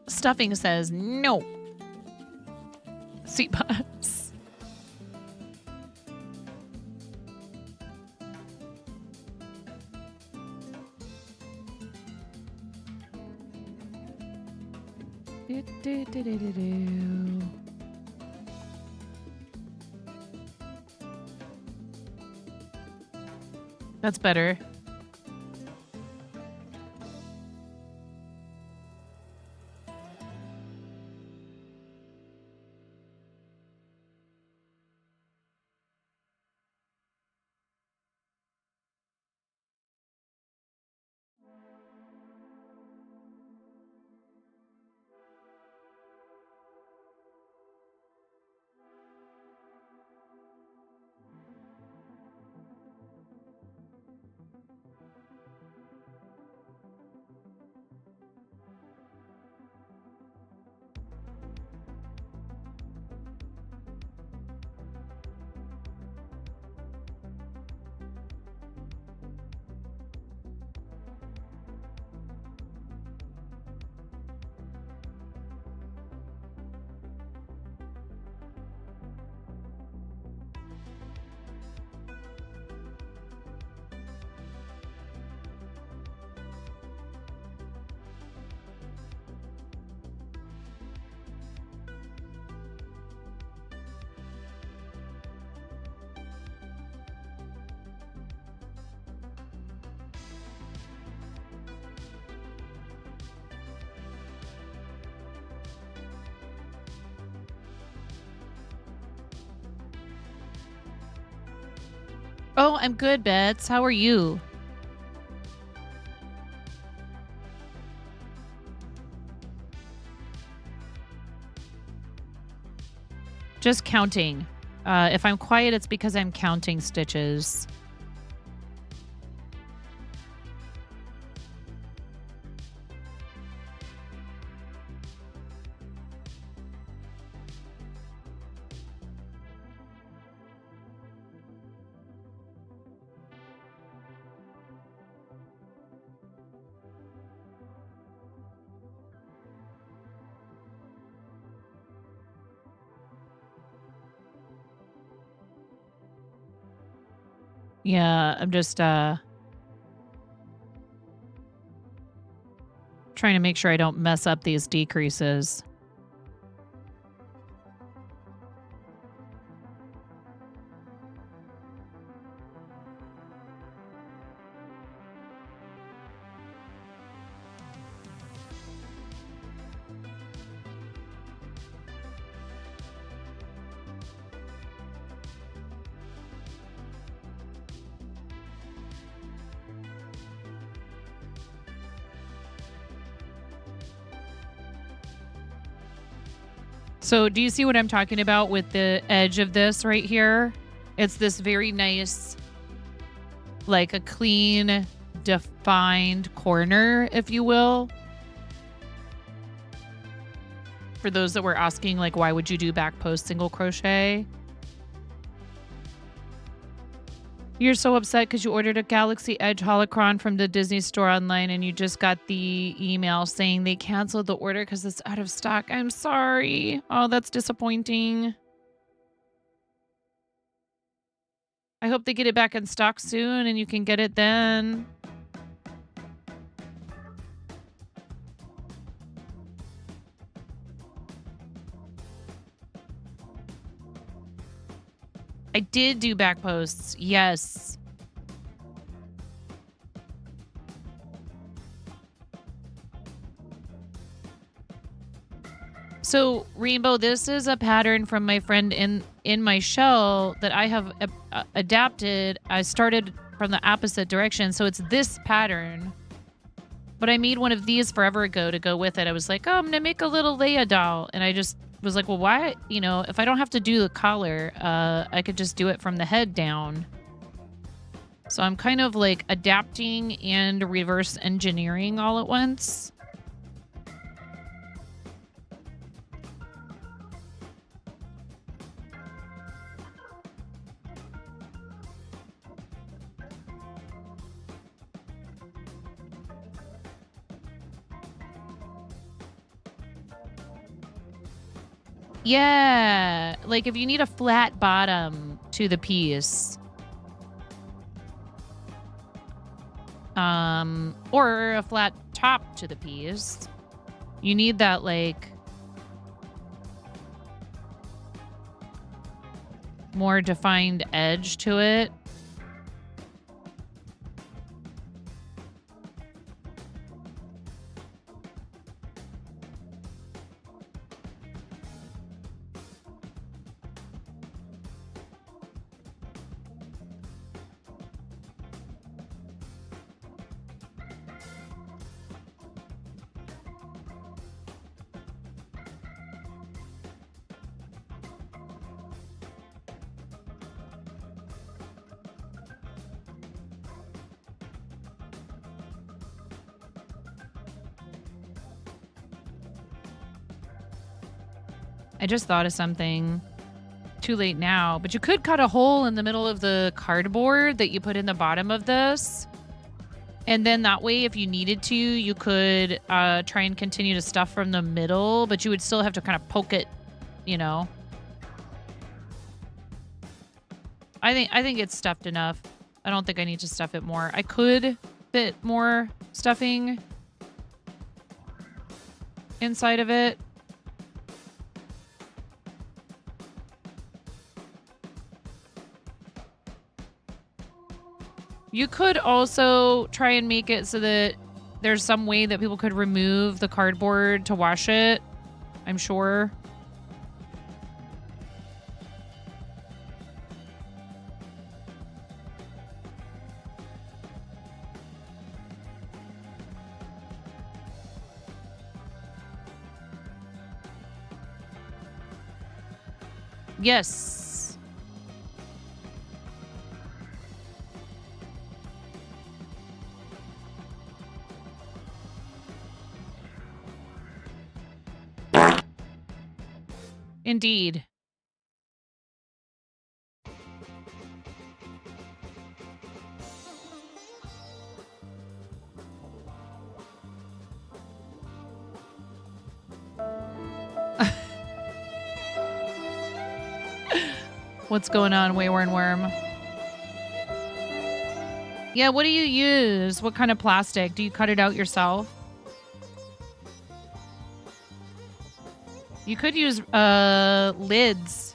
Stuffing says no. Seat bus. That's better. Oh, I'm good, Bets. How are you? Just counting. If I'm quiet, it's because I'm counting stitches. Yeah, I'm just trying to make sure I don't mess up these decreases. So do you see what I'm talking about with the edge of this right here? It's this very nice, like a clean, defined corner, if you will. For those that were asking, like, why would you do back post single crochet? You're so upset because you ordered a Galaxy Edge holocron from the Disney store online and you just got the email saying they canceled the order because it's out of stock. I'm sorry. Oh, that's disappointing. I hope they get it back in stock soon and you can get it then. I did do back posts. Yes. So, Rainbow, this is a pattern from my friend in my shell that I have adapted. I started from the opposite direction. So it's this pattern. But I made one of these forever ago to go with it. I was like, oh, I'm going to make a little Leia doll. And I just was like, well, why? You know, if I don't have to do the collar, I could just do it from the head down. So I'm kind of like adapting and reverse engineering all at once. Yeah, like if you need a flat bottom to the piece, or a flat top to the piece, you need that like more defined edge to it. I just thought of something. Too late now, but you could cut a hole in the middle of the cardboard that you put in the bottom of this. And then that way, if you needed to, you could try and continue to stuff from the middle, but you would still have to kind of poke it, you know. I think it's stuffed enough. I don't think I need to stuff it more. I could fit more stuffing inside of it. You could also try and make it so that there's some way that people could remove the cardboard to wash it, I'm sure. Yes. Indeed. What's going on, Wayward Worm? Yeah, what do you use? What kind of plastic? Do you cut it out yourself? You could use lids.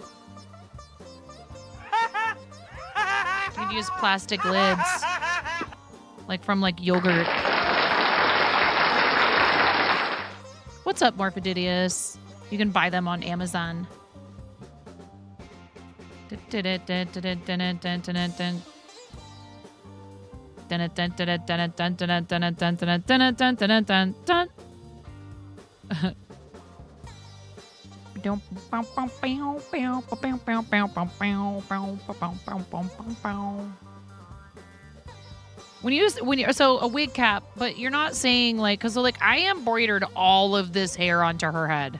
You could use plastic lids. Like from like yogurt. What's up, Morphididius? You can buy them on Amazon. So a wig cap, but you're not saying like, because like I embroidered all of this hair onto her head.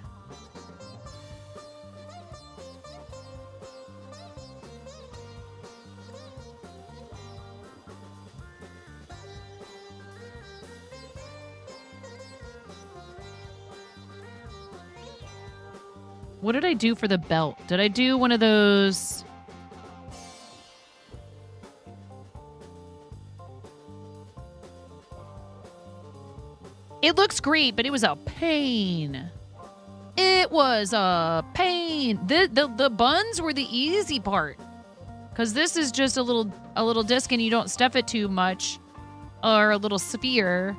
What did I do for the belt? Did I do one of those? It looks great, but it was a pain. It was a pain. The buns were the easy part. Because this is just a little disc and you don't stuff it too much. Or a little sphere.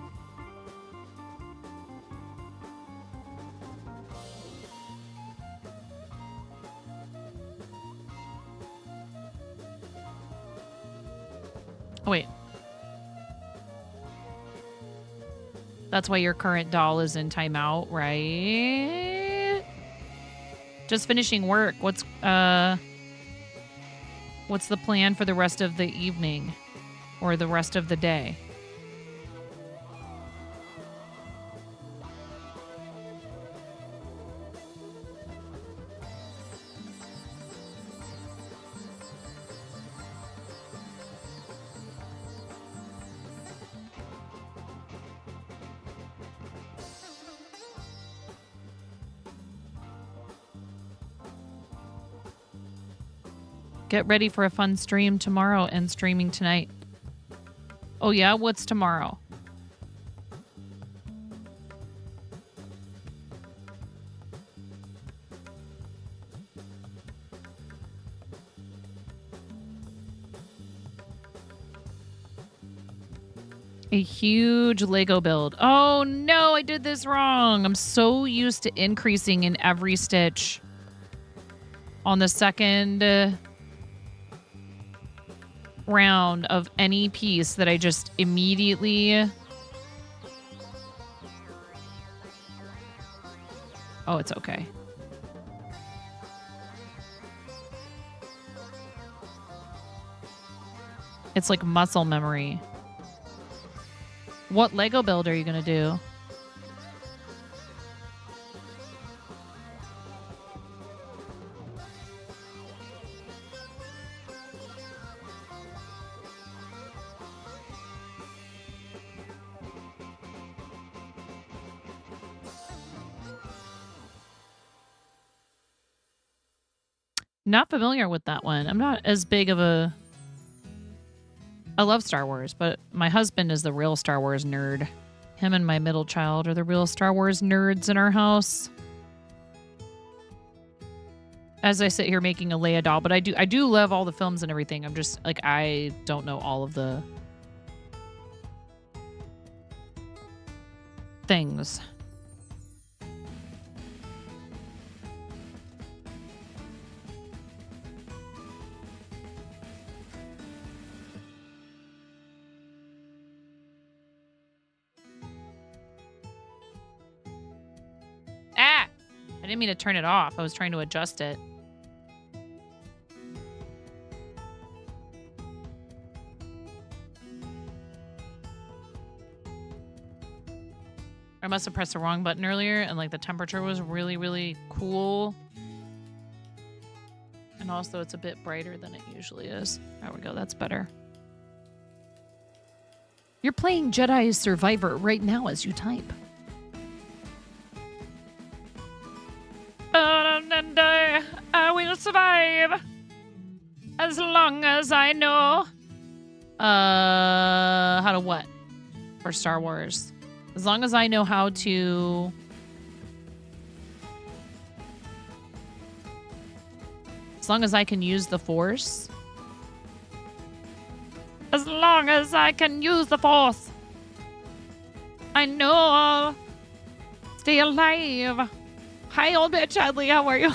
Oh, wait. That's why your current doll is in timeout, right? Just finishing work. What's the plan for the rest of the evening or the rest of the day? Get ready for a fun stream tomorrow and streaming tonight. Oh yeah? What's tomorrow? A huge Lego build. Oh no, I did this wrong. I'm so used to increasing in every stitch. On the second round of any piece that I just immediately... Oh, it's okay. It's like muscle memory. What Lego build are you gonna do? Not familiar with that one. I'm not as big of a... I love Star Wars, but my husband is the real Star Wars nerd. Him and my middle child are the real Star Wars nerds in our house. As I sit here making a Leia doll, but I do love all the films and everything. I'm just like, I don't know all of the things. Ah! I didn't mean to turn it off. I was trying to adjust it. I must have pressed the wrong button earlier, and like the temperature was really, really cool. And also it's a bit brighter than it usually is. There we go, that's better. You're playing Jedi Survivor right now as you type. I will survive as long as I know. How to what? For Star Wars. As long as I know how to... As long as I can use the Force. As long as I can use the Force. I know I'll stay alive. Hi, old bitch Chadley. How are you?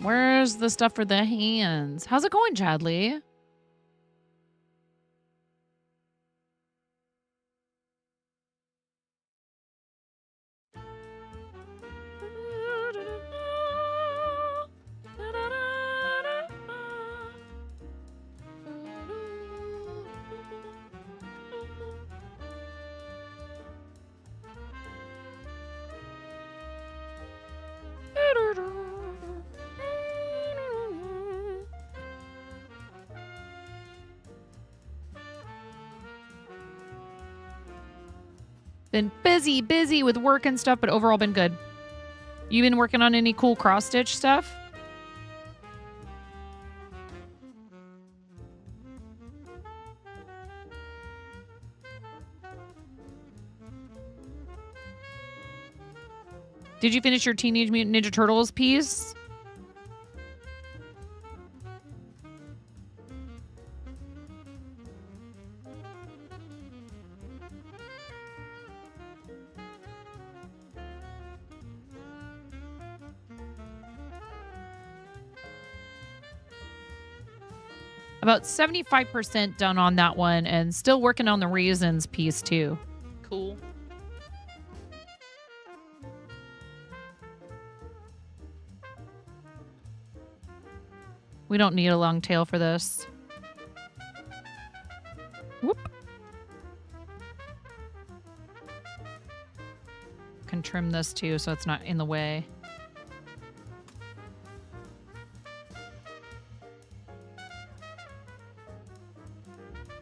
Where's the stuff for the hands? How's it going, Chadley? Been busy with work and stuff, but overall been good. You been working on any cool cross-stitch stuff? Did you finish your Teenage Mutant Ninja Turtles piece? About 75% done on that one and still working on the raisins piece too. Cool. We don't need a long tail for this. Whoop. Can trim this too so it's not in the way.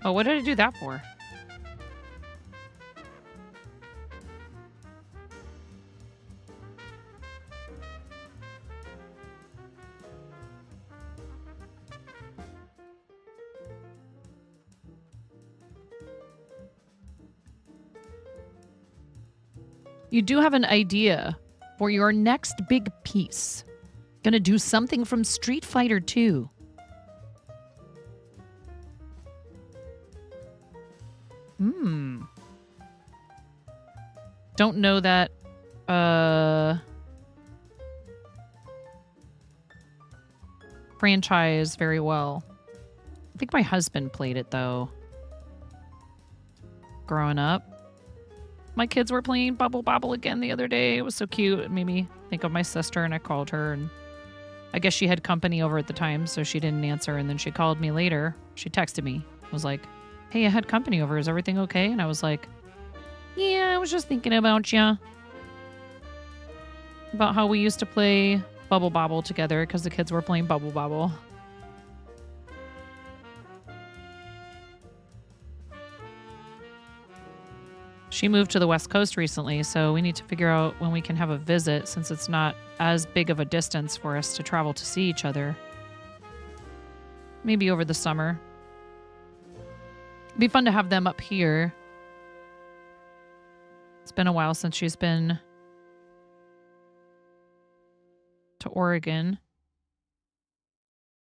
Oh, what did I do that for? You do have an idea for your next big piece. Gonna do something from Street Fighter 2. Don't know that franchise very well. I think my husband played it though. Growing up. My kids were playing Bubble Bobble again the other day. It was so cute. It made me think of my sister, and I called her, and I guess she had company over at the time, so she didn't answer, and then she called me later. She texted me. Was like, hey, I had company over. Is everything okay? And I was like, yeah, I was just thinking about you. About how we used to play Bubble Bobble together because the kids were playing Bubble Bobble. She moved to the West Coast recently, so we need to figure out when we can have a visit since it's not as big of a distance for us to travel to see each other. Maybe over the summer. It'd be fun to have them up here. It's been a while since she's been to Oregon.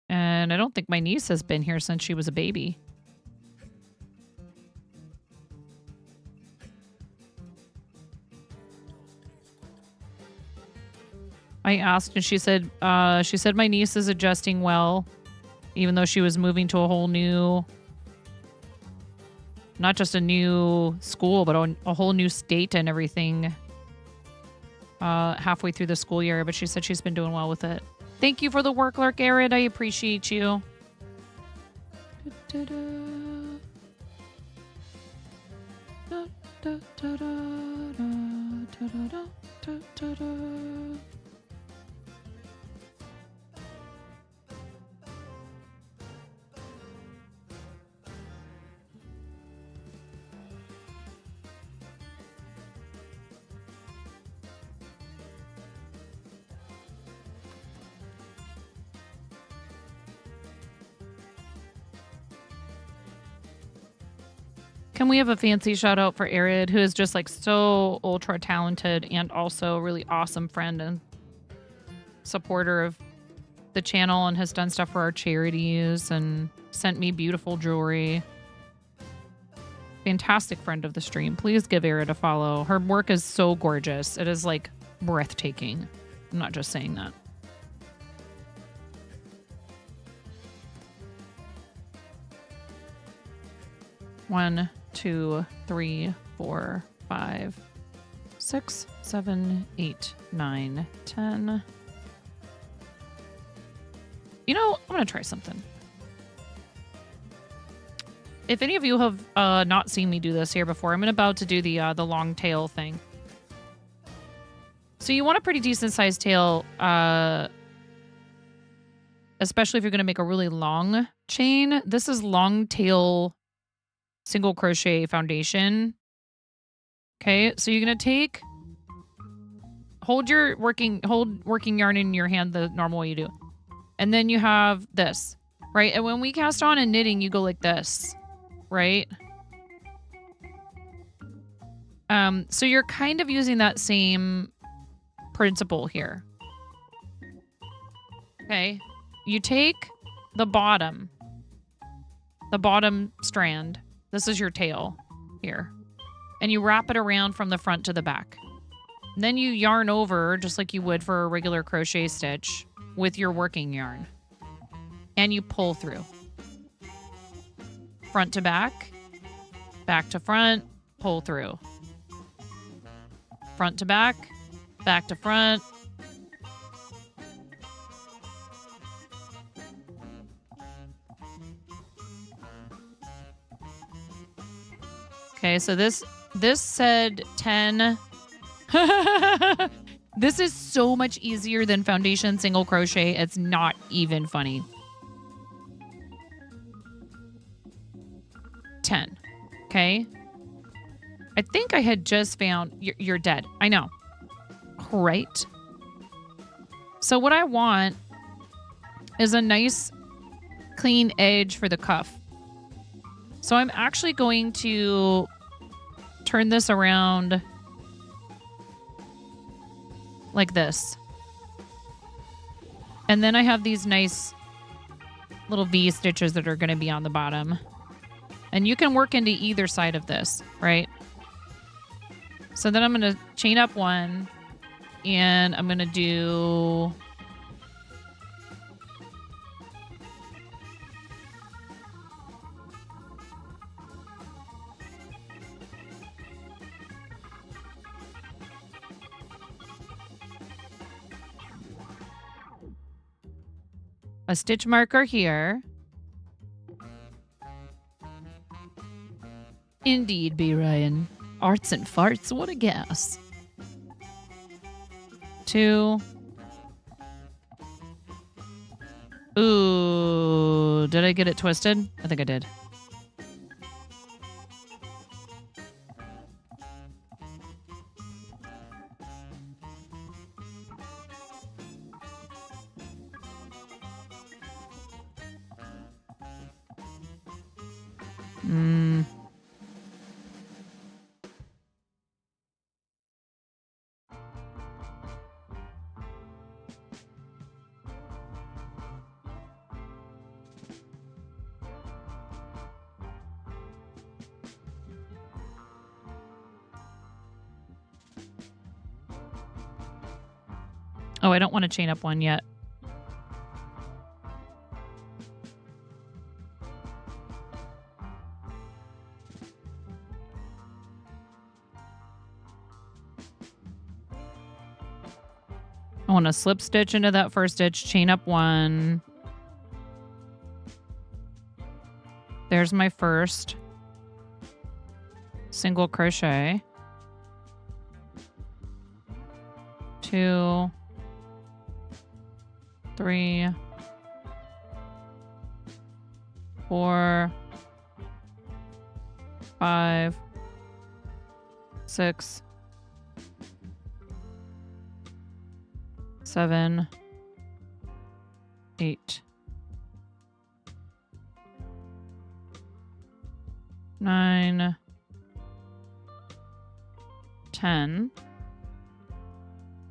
And I don't think my niece has been here since she was a baby. I asked and she said my niece is adjusting well, even though she was moving to a whole new, not just a new school, but a whole new state and everything halfway through the school year. But she said she's been doing well with it. Thank you for the work, Lurk Arid. I appreciate you. Can we have a fancy shout out for Arid, who is just like so ultra talented and also a really awesome friend and supporter of the channel and has done stuff for our charities and sent me beautiful jewelry. Fantastic friend of the stream. Please give Arid a follow. Her work is so gorgeous. It is like breathtaking. I'm not just saying that. One, 2, 3, 4, 5, 6, 7, 8, 9, 10. You know, I'm going to try something. If any of you have not seen me do this here before, I'm about to do the long tail thing. So you want a pretty decent sized tail, especially if you're going to make a really long chain. This is long tail single crochet foundation. Okay, so you're gonna hold working yarn in your hand the normal way you do, and then you have this, right? And when we cast on and knitting, you go like this, right? So you're kind of using that same principle here. Okay, you take the bottom strand. This is your tail here. And you wrap it around from the front to the back. And then you yarn over just like you would for a regular crochet stitch with your working yarn. And you pull through. Front to back, back to front, pull through. Front to back to front. Okay, so this said 10. This is so much easier than foundation single crochet. It's not even funny. 10. Okay. I think I had just found... You're dead. I know. Right. So what I want is a nice clean edge for the cuff. So I'm actually going to turn this around like this. And then I have these nice little V stitches that are going to be on the bottom. And you can work into either side of this, right? So then I'm going to chain up one and I'm going to do... a stitch marker here. Indeed, B. Ryan. Arts and farts, what a guess. 2. Ooh, did I get it twisted? I think I did. Oh, I don't want to chain up one yet. I want to slip stitch into that first stitch, chain up one. There's my first single crochet. 2, 3, 4, 5, 6, 7, 8, 9, 10.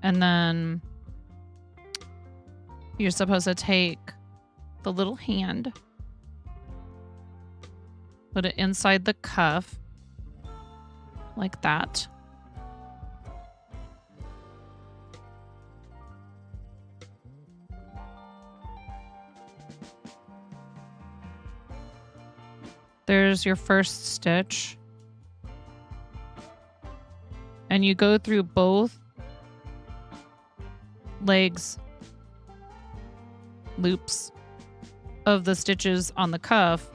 And then you're supposed to take the little hand, put it inside the cuff, like that. There's your first stitch. And you go through both legs loops of the stitches on the cuff,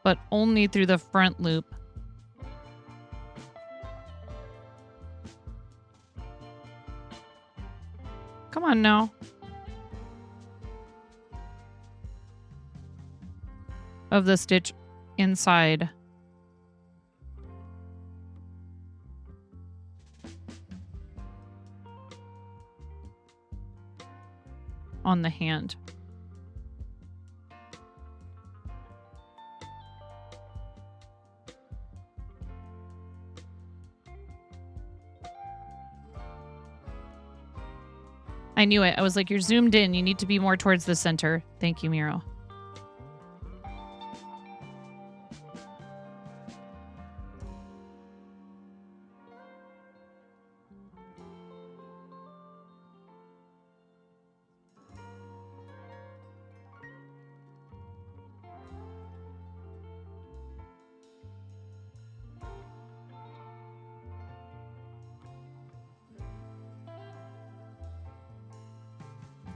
but only through the front loop. Come on now. Of the stitch inside. On the hand. I knew it. I was like, you're zoomed in. You need to be more towards the center. Thank you, Miro.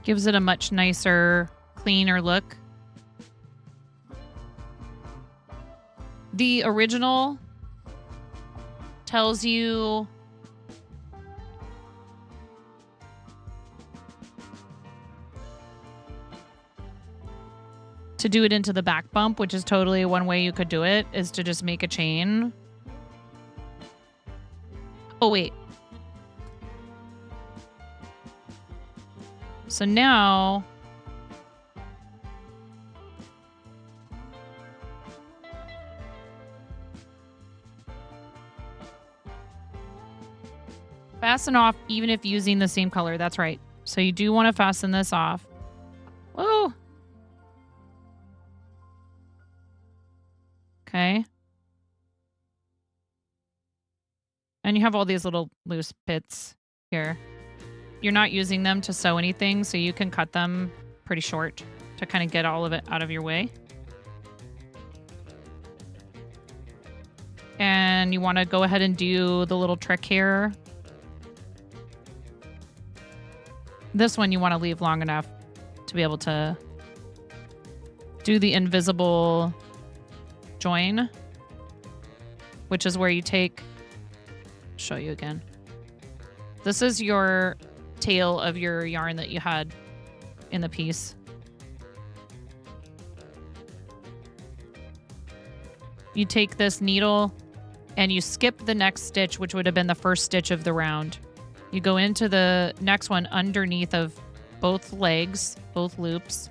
Gives it a much nicer, cleaner look. The original tells you to do it into the back bump, which is totally one way you could do it, is to just make a chain. Oh, wait. So now fasten off even if using the same color. That's right. So you do want to fasten this off. Whoa. Okay. And you have all these little loose bits here. You're not using them to sew anything, so you can cut them pretty short to kind of get all of it out of your way. And you want to go ahead and do the little trick here. This one you want to leave long enough to be able to do the invisible join, which is where you take, show you again. This is your tail of your yarn that you had in the piece. You take this needle and you skip the next stitch, which would have been the first stitch of the round. You go into the next one underneath of both legs, both loops.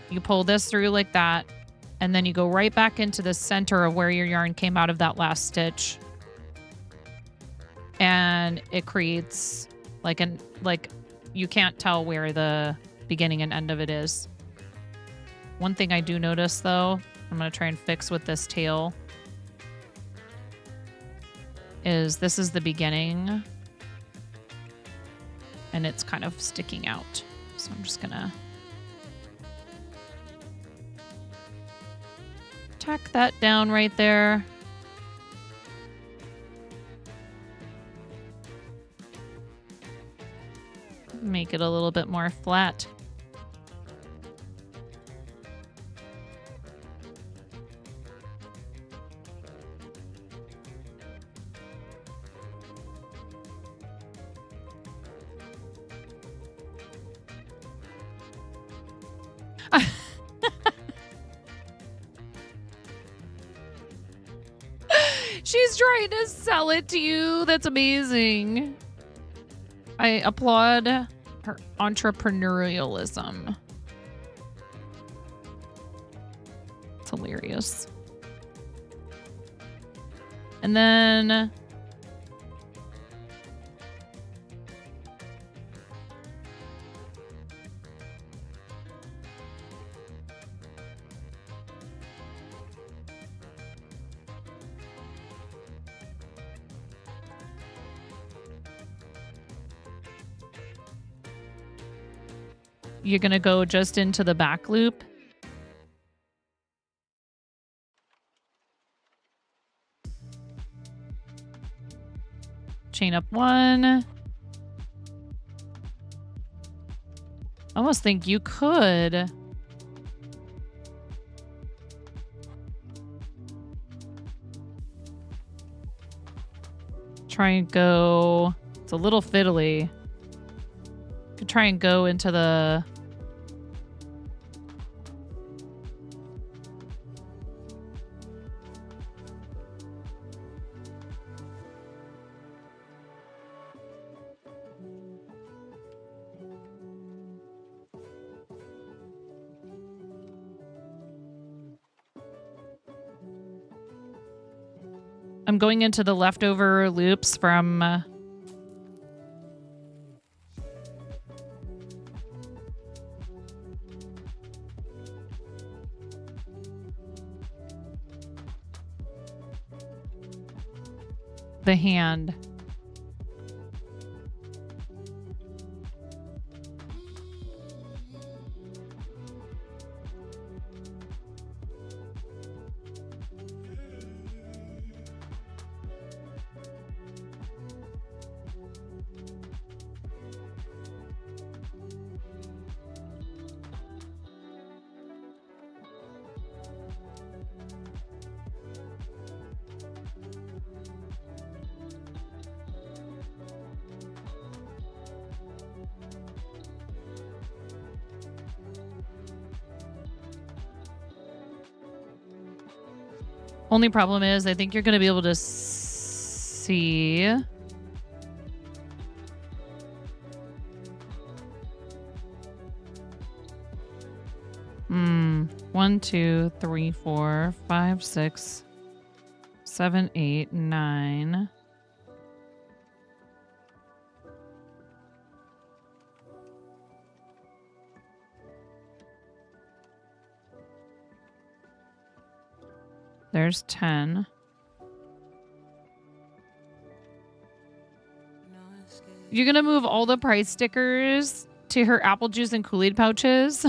You pull this through like that, And then you go right back into the center of where your yarn came out of that last stitch. And it creates like you can't tell where the beginning and end of it is. One thing I do notice though, I'm going to try and fix with this tail, is this is the beginning and it's kind of sticking out. So I'm just going to tack that down right there. Make it a little bit more flat. She's trying to sell it to you. That's amazing. I applaud her entrepreneurialism. It's hilarious. And then you're going to go just into the back loop. Chain up 1. I almost think you could try and go, it's a little fiddly. Could try and go into the I'm going into the leftover loops from the hand. Only problem is I think you're going to be able to see. One, 2, 3, 4, 5, 6, 7, 8, 9. There's 10. You're going to move all the price stickers to her apple juice and Kool-Aid pouches?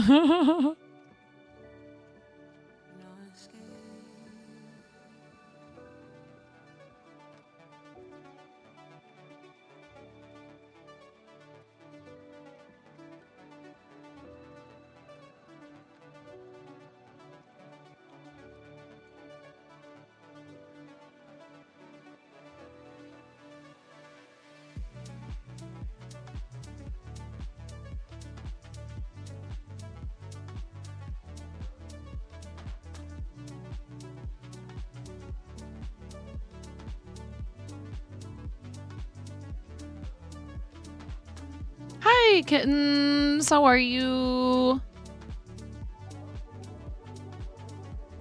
Hi, kittens. How are you?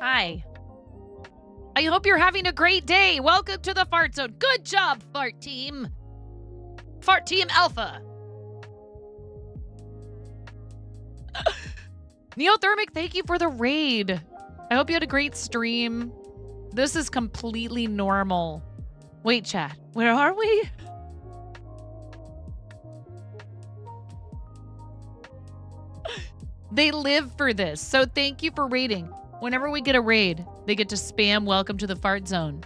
Hi. I hope you're having a great day. Welcome to the Fart Zone. Good job, Fart Team. Fart Team Alpha. Neothermic, thank you for the raid. I hope you had a great stream. This is completely normal. Wait, chat. Where are we? They live for this. So thank you for raiding. Whenever we get a raid, they get to spam welcome to the Fart Zone.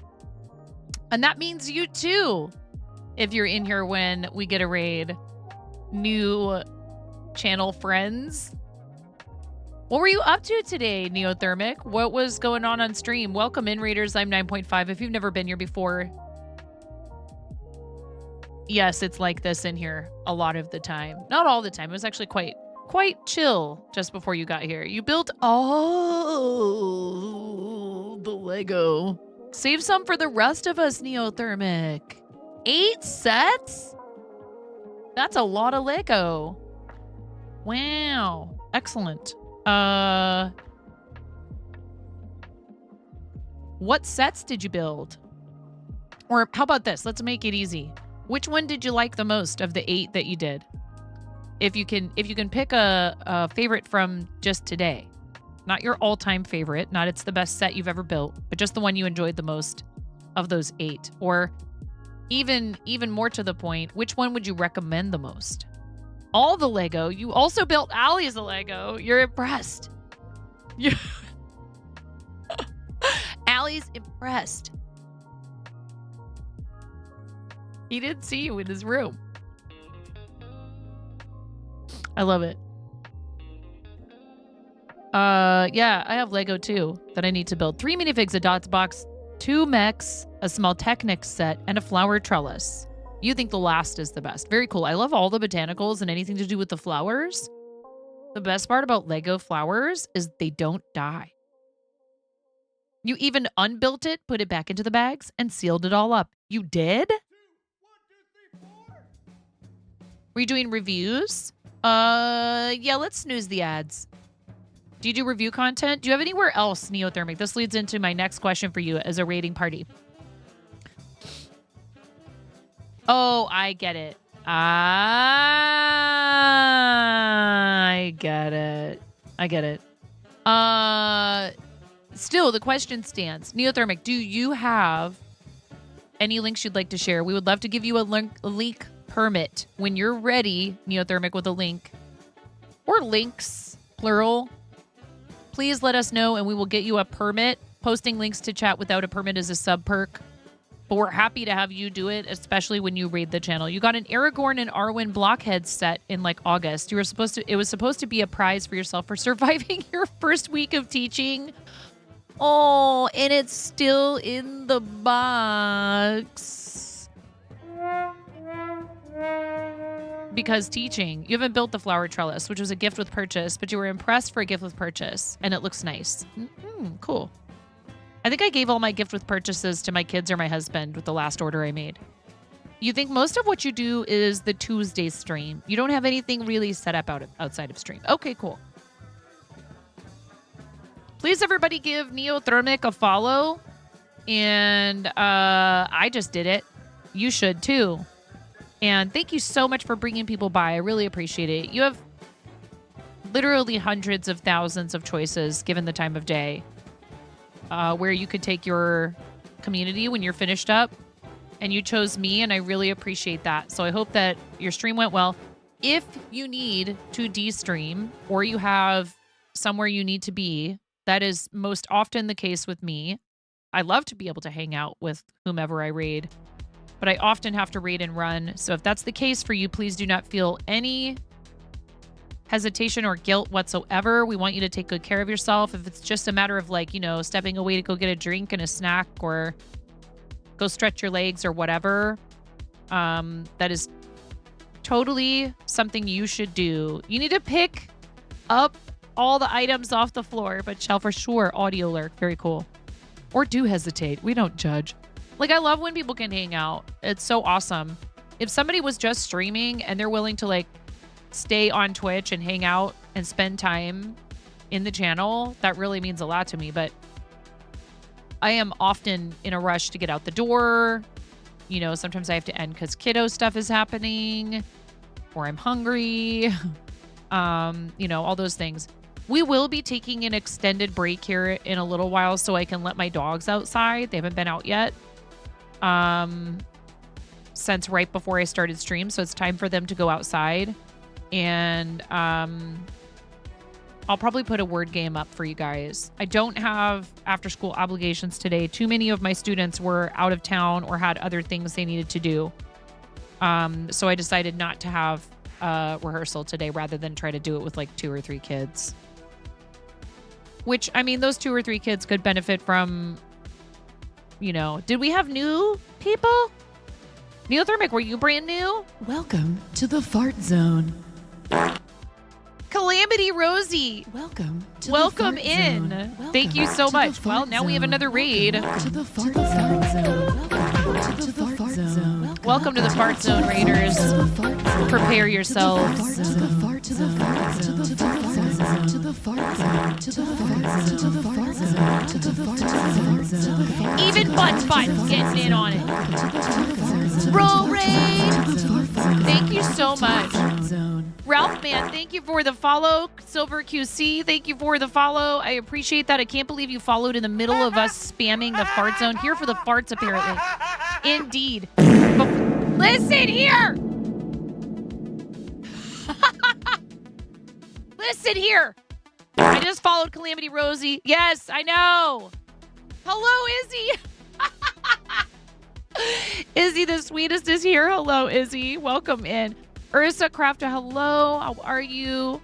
And that means you too. If you're in here when we get a raid. New channel friends. What were you up to today, Neothermic? What was going on stream? Welcome in, Raiders. I'm 9.5. If you've never been here before. Yes, it's like this in here a lot of the time. Not all the time. It was actually quite chill just before you got here. You built all the Lego. Save some for the rest of us, Neothermic. 8 sets? That's a lot of Lego. Wow. Excellent. What sets did you build? Or how about this? Let's make it easy. Which one did you like the most of the 8 that you did? If you can pick a favorite from just today. Not your all-time favorite, not it's the best set you've ever built, but just the one you enjoyed the most of those 8. Or even more to the point, which one would you recommend the most? All the Lego. You also built Allie's Lego. You're impressed. Allie's impressed. He didn't see you in his room. I love it. Yeah, I have Lego too that I need to build. 3 minifigs, a dots box, 2 mechs, a small Technic set, and a flower trellis. You think the last is the best. Very cool. I love all the botanicals and anything to do with the flowers. The best part about Lego flowers is they don't die. You even unbuilt it, put it back into the bags, and sealed it all up. You did? 2, 1, 2, 3, 4. Were you doing reviews? Yeah, let's snooze the ads. Do you do review content? Do you have anywhere else, Neothermic? This leads into my next question for you as a raiding party. Oh, I get it. I get it. Still, the question stands. Neothermic, do you have any links you'd like to share? We would love to give you a link permit when you're ready, Neothermic, with a link. Or links, plural. Please let us know and we will get you a permit. Posting links to chat without a permit is a sub perk. But we're happy to have you do it, especially when you raid the channel. You got an Aragorn and Arwen blockhead set in like August. It was supposed to be a prize for yourself for surviving your first week of teaching. Oh, and it's still in the box. Because teaching. You haven't built the flower trellis, which was a gift with purchase, but you were impressed for a gift with purchase, and it looks nice. Cool. I think I gave all my gift with purchases to my kids or my husband with the last order I made. You think most of what you do is the Tuesday stream. You don't have anything really set up outside of stream. Okay, cool. Please, everybody, give Neothermic a follow. And I just did it. You should, too. And thank you so much for bringing people by. I really appreciate it. You have literally hundreds of thousands of choices given the time of day. Where you could take your community when you're finished up. And you chose me, and I really appreciate that. So I hope that your stream went well. if you need to de-stream or you have somewhere you need to be, that is most often the case with me. I love to be able to hang out with whomever I raid, but I often have to raid and run. So if that's the case for you, please do not feel any hesitation or guilt whatsoever. We want you to take good care of yourself. If it's just a matter of like, you know, stepping away to go get a drink and a snack or go stretch your legs or whatever, that is totally something you should do. You need to pick up all the items off the floor, but shall for sure audio lurk. Very cool. Or do hesitate. We don't judge. Like, I love when people can hang out. It's so awesome. If somebody was just streaming and they're willing to like stay on Twitch and hang out and spend time in the channel, that really means a lot to me. But I am often in a rush to get out the door. You know, sometimes I have to end because kiddo stuff is happening or I'm hungry. You know, all those things. We will be taking an extended break here in a little while so I can let my dogs outside. They haven't been out yet since right before I started stream. So it's time for them to go outside. And I'll probably put a word game up for you guys. I don't have after school obligations today. Too many of my students were out of town or had other things they needed to do. So I decided not to have a rehearsal today rather than try to do it with like 2 or 3 kids. Which, I mean, those 2 or 3 kids could benefit from, you know, did we have new people? Neothermic, were you brand new? Welcome to the fart zone. Calamity Rosie. Welcome to the Welcome fart in. zone. Thank you Welcome so to the much. fart Well, now we have zone. another raid. Welcome to the fart zone. Welcome to the fart zone. Welcome to the Fart Zone, Raiders. Prepare yourselves. To the fart zone. To the fart zone. To the fart zone. To the fart zone. To the fart zone. To the fart zone. To the fart zone. Even Butt's getting in on it. Roll raid. Thank you so much. Ralph Man, thank you for the follow. Silver QC, thank you for the follow. I appreciate that. I can't believe you followed in the middle of us spamming the fart zone. Here for the farts, apparently. Indeed. Listen here. Listen here. I just followed Calamity Rosie. Yes, I know. Hello, Izzy. Izzy the sweetest is here. Hello, Izzy. Welcome in. Ursa Crafter, hello. How are you?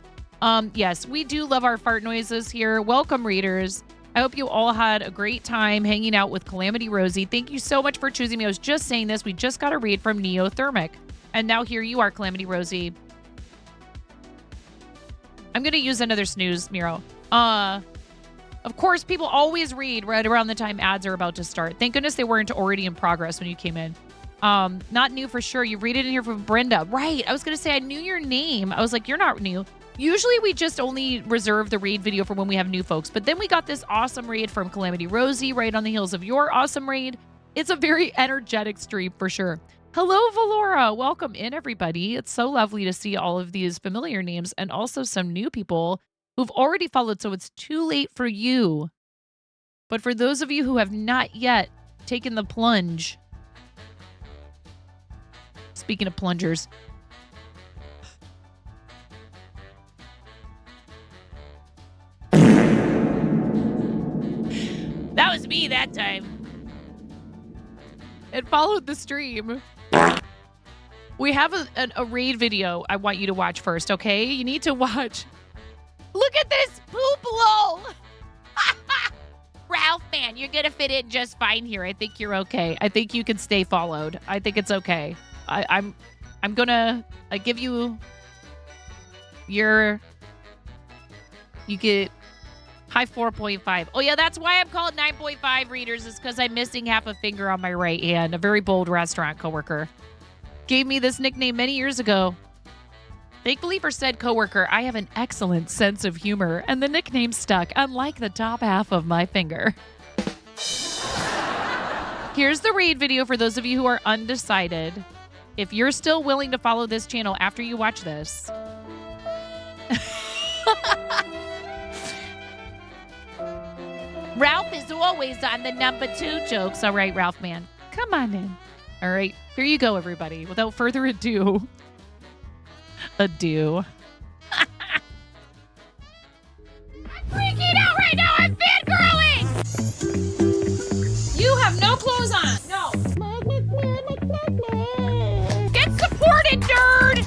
Yes, we do love our fart noises here. Welcome, readers. I hope you all had a great time hanging out with Calamity Rosie. Thank you so much for choosing me. I was just saying this. We just got a read from Neothermic. And now here you are, Calamity Rosie. I'm going to use another snooze, Miro. Of course, people always read right around the time ads are about to start. Thank goodness they weren't already in progress when you came in. Not new for sure. You read it in here from Brenda. Right. I was going to say I knew your name. I was like, you're not new. Usually we just only reserve the raid video for when we have new folks. But then we got this awesome raid from Calamity Rosie right on the heels of your awesome raid. It's a very energetic stream for sure. Hello, Valora. Welcome in, everybody. It's so lovely to see all of these familiar names and also some new people who've already followed. So it's too late for you. But for those of you who have not yet taken the plunge, speaking of plungers, that was me that time. It followed the stream. We have a raid video I want you to watch first, okay? You need to watch. Look at this poop lol. Ralph, man, you're going to fit in just fine here. I think you're okay. I think you can stay followed. I think it's okay. I'm going to give you your... You get high 4.5. Oh, yeah, that's why I'm called 9.5 readers, is because I'm missing half a finger on my right hand. A very bold restaurant coworker gave me this nickname many years ago. Thankfully for said coworker, I have an excellent sense of humor, and the nickname stuck, unlike the top half of my finger. Here's the raid video for those of you who are undecided. If you're still willing to follow this channel after you watch this... Ralph is always on the number 2 jokes. All right, Ralph, man. Come on in. All right, here you go, everybody. Without further ado, Adieu. I'm freaking out right now. I'm fangirling. You have no clothes on. No. Get supported, nerd.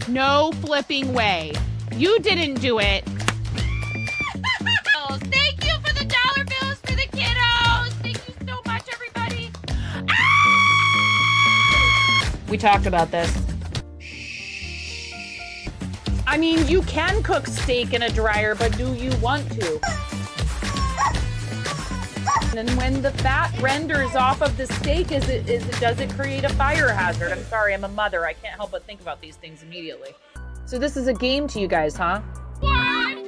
No flipping way. You didn't do it. Thank you for the dollar bills for the kiddos. Thank you so much, everybody. Ah! We talked about this. I mean, you can cook steak in a dryer, but do you want to? And when the fat renders off of the steak, does it create a fire hazard? I'm sorry, I'm a mother. I can't help but think about these things immediately. So this is a game to you guys, huh? What?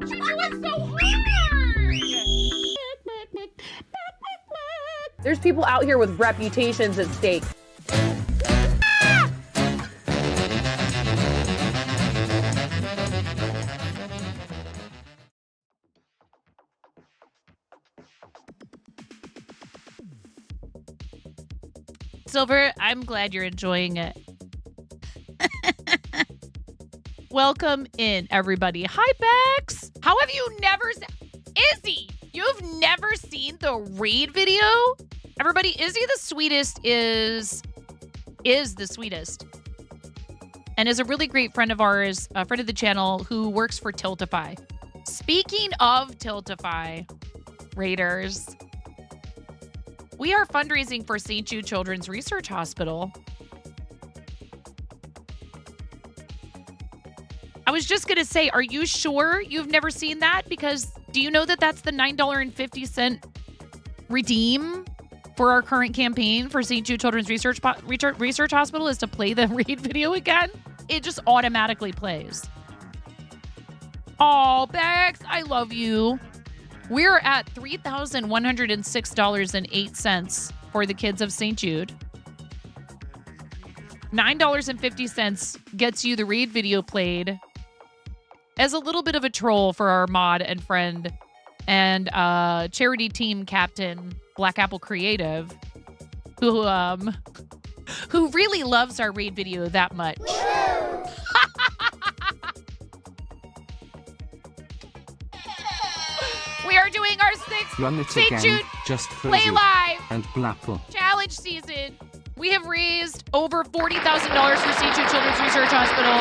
She do it so hard. There's people out here with reputations at stake. Silver, I'm glad you're enjoying it. Welcome in, everybody. Hi, Bex. How have you never Izzy, you've never seen the raid video? Everybody, Izzy the Sweetest is the sweetest. And is a really great friend of ours, a friend of the channel who works for Tiltify. Speaking of Tiltify, Raiders, we are fundraising for St. Jude Children's Research Hospital. I was just going to say, are you sure you've never seen that? Because do you know that that's the $9.50 redeem for our current campaign for St. Jude Children's Research Hospital is to play the raid video again? It just automatically plays. Oh, Bex, I love you. We're at $3,106.08 for the kids of St. Jude. $9.50 gets you the raid video played as a little bit of a troll for our mod and friend and charity team captain, Black Apple Creative, who really loves our raid video that much. We are doing our sixth Run it St. again, Jude just for Play you Live and Blapple. challenge season. We have raised over $40,000 for St. Jude Children's Research Hospital.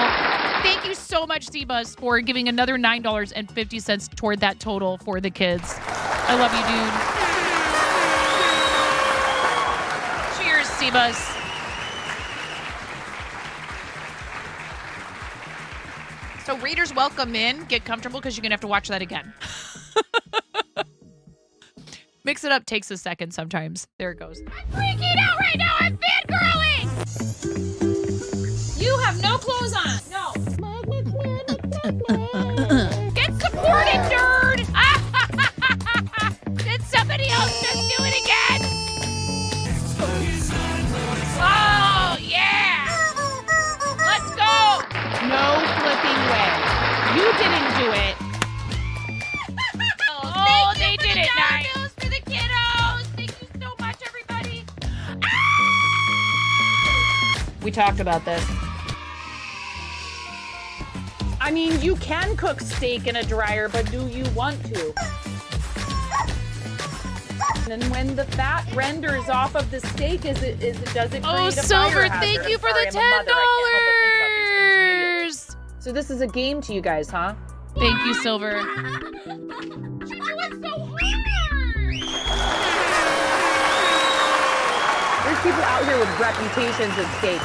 Thank you so much, Sebus, for giving another $9.50 toward that total for the kids. I love you, dude. Cheers, Sebus. So Raiders, welcome in. Get comfortable because you're going to have to watch that again. Mix it up takes a second sometimes. There it goes. I'm freaking out right now. I'm fangirling. You have no clothes on. No. Get supported, nerd. Did somebody else just do it again? Oh, yeah. Let's go. No flipping way. You didn't do it. Oh, they did it nice. For the kiddos. Thank you so much, everybody. We talked about this. I mean, you can cook steak in a dryer, but do you want to? And when the fat renders off of the steak, does it create a fire Silver, hazard? thank you I'm for sorry, the I'm a mother. I can't help but think about these things immediately. $10. So this is a game to you guys, huh? Thank you, Silver. She do it so hard. There's people out here with reputations at stake.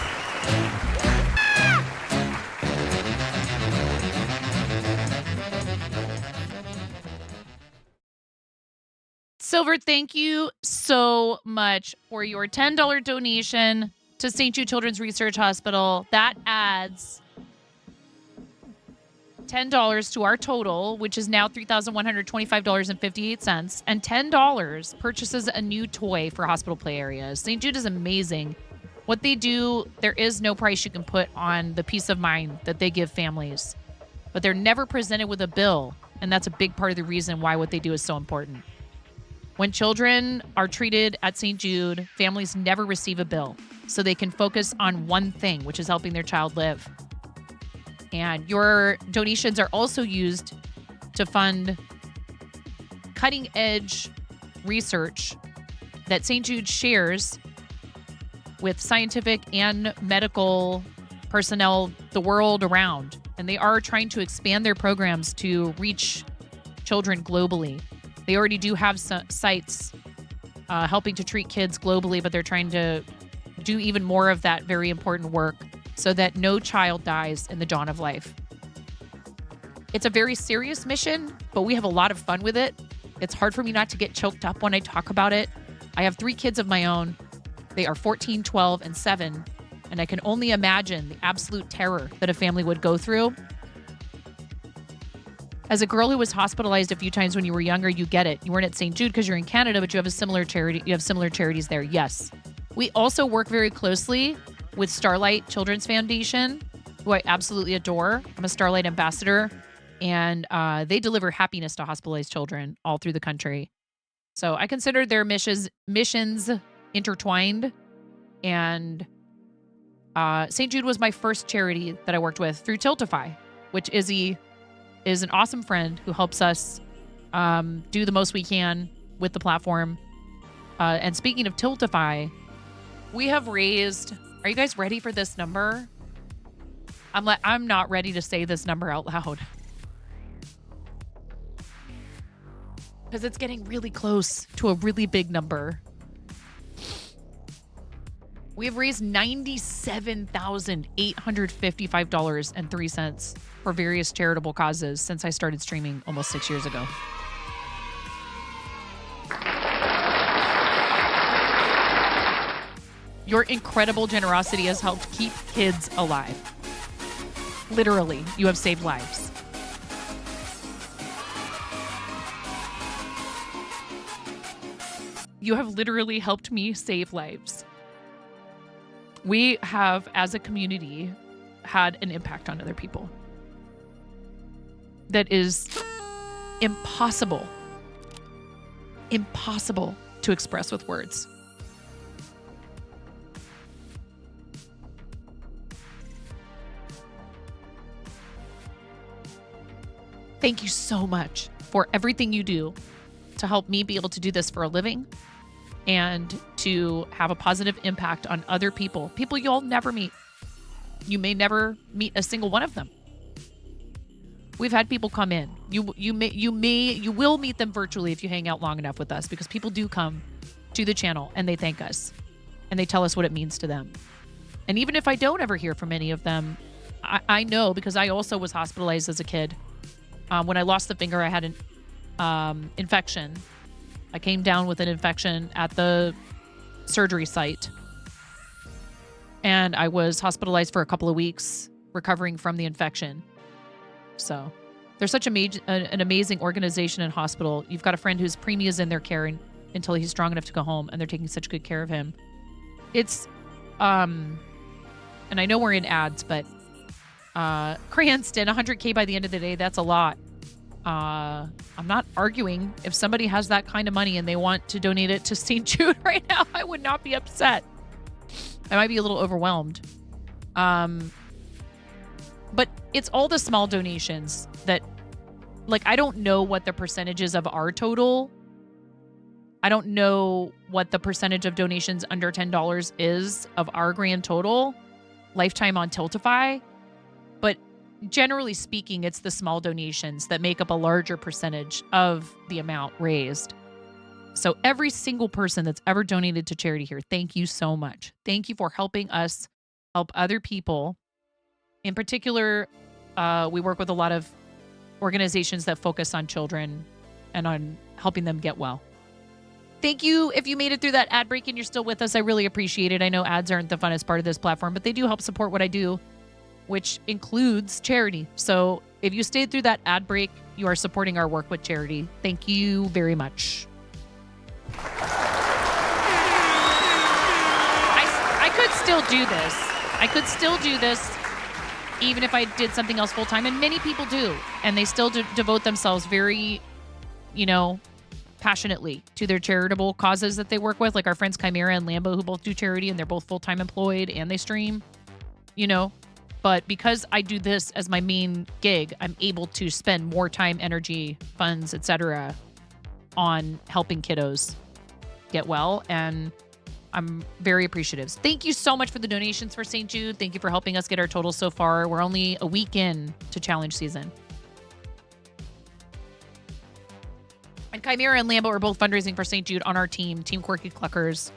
Silver, thank you so much for your $10 donation to St. Jude Children's Research Hospital. That adds $10 to our total, which is now $3,125.58. And $10 purchases a new toy for hospital play areas. St. Jude is amazing. What they do, there is no price you can put on the peace of mind that they give families. But they're never presented with a bill And that's a big part of the reason why what they do is so important. When children are treated at St. Jude, families never receive a bill, so they can focus on one thing, which is helping their child live. And your donations are also used to fund cutting-edge research that St. Jude shares with scientific and medical personnel the world around. And they are trying to expand their programs to reach children globally. They already do have sites helping to treat kids globally, but they're trying to do even more of that very important work so that no child dies in the dawn of life. It's a very serious mission, but we have a lot of fun with it. It's hard for me not to get choked up when I talk about it. I have 3 kids of my own. They are 14, 12, and 7, and I can only imagine the absolute terror that a family would go through. As a girl who was hospitalized a few times when you were younger, you get it. You weren't at St. Jude because you're in Canada, but you have a similar charity. You have similar charities there. Yes. We also work very closely with Starlight Children's Foundation, who I absolutely adore. I'm a Starlight ambassador, and they deliver happiness to hospitalized children all through the country. So I consider their missions intertwined, and St. Jude was my first charity that I worked with through Tiltify, which Izzy is an awesome friend who helps us do the most we can with the platform. And speaking of Tiltify, we have raised, are you guys ready for this number? I'm not ready to say this number out loud because it's getting really close to a really big number. We have raised $97,855.03 for various charitable causes since I started streaming almost 6 years ago. Your incredible generosity has helped keep kids alive. Literally, you have saved lives. You have literally helped me save lives. We have, as a community, had an impact on other people that is impossible to express with words. Thank you so much for everything you do to help me be able to do this for a living and to have a positive impact on other people you'll never meet. You may never meet a single one of them. We've had people come in. You will meet them virtually if you hang out long enough with us, because people do come to the channel and they thank us and they tell us what it means to them. And even if I don't ever hear from any of them, I know, because I also was hospitalized as a kid. When I lost the finger, I had an infection. I came down with an infection at the surgery site, and I was hospitalized for a couple of weeks recovering from the infection. So there's such an amazing organization and hospital. You've got a friend whose preemie is in their care until he's strong enough to go home, and they're taking such good care of him. It's, and I know we're in ads, but Cranston, 100K by the end of the day, that's a lot. I'm not arguing. If somebody has that kind of money and they want to donate it to St. Jude right now, I would not be upset. I might be a little overwhelmed. But it's all the small donations that, like, I don't know what the percentages of our total. I don't know what the percentage of donations under $10 is of our grand total lifetime on Tiltify. But generally speaking, it's the small donations that make up a larger percentage of the amount raised. So every single person that's ever donated to charity here, thank you so much. Thank you for helping us help other people. In particular, we work with a lot of organizations that focus on children and on helping them get well. Thank you. If you made it through that ad break and you're still with us, I really appreciate it. I know ads aren't the funnest part of this platform, but they do help support what I do, which includes charity. So if you stayed through that ad break, you are supporting our work with charity. Thank you very much. I could still do this. even if I did something else full time, and many people do, and they still devote themselves very, passionately to their charitable causes that they work with, like our friends Chimera and Lambo, who both do charity, and they're both full-time employed and they stream, But because I do this as my main gig, I'm able to spend more time, energy, funds, etc. on helping kiddos get well, and I'm very appreciative. Thank you so much for the donations for St. Jude. Thank you for helping us get our totals so far. We're only a week in to challenge season. And Chimera and Lambo are both fundraising for St. Jude on our team, Team Quirky Cluckers.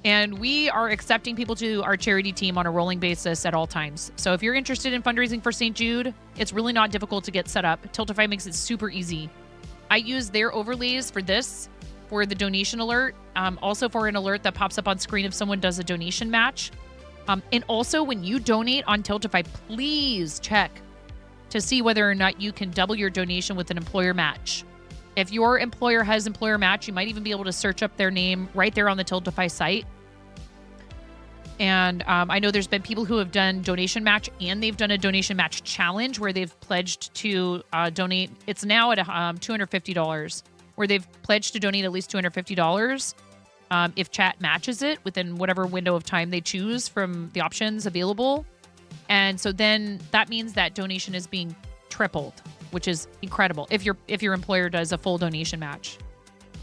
And we are accepting people to our charity team on a rolling basis at all times. So if you're interested in fundraising for St. Jude, it's really not difficult to get set up. Tiltify makes it super easy. I use their overlays for this, for the donation alert, also for an alert that pops up on screen if someone does a donation match. And also when you donate on Tiltify, please check to see whether or not you can double your donation with an employer match. If your employer has employer match, you might even be able to search up their name right there on the Tiltify site. And I know there's been people who have done donation match, and they've done a donation match challenge where they've pledged to donate. It's now at $250, where they've pledged to donate at least $250 if chat matches it within whatever window of time they choose from the options available. And so then that means that donation is being tripled, which is incredible if your employer does a full donation match.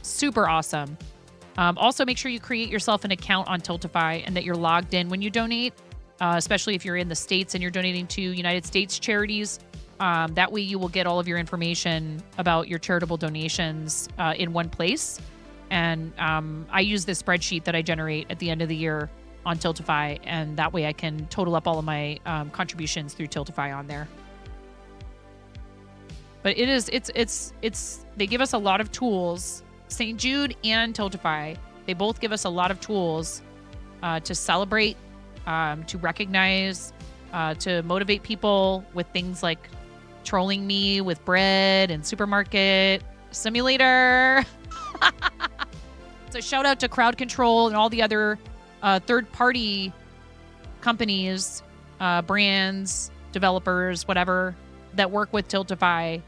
Super awesome. Also, make sure you create yourself an account on Tiltify and that you're logged in when you donate, especially if you're in the States and you're donating to United States charities. That way you will get all of your information about your charitable donations in one place. And I use this spreadsheet that I generate at the end of the year on Tiltify, and that way I can total up all of my contributions through Tiltify on there. But they give us a lot of tools. St. Jude and Tiltify, they both give us a lot of tools to celebrate, to recognize, to motivate people with things like trolling me with bread and supermarket simulator. So shout out to Crowd Control and all the other third-party companies, brands, developers, whatever, that work with Tiltify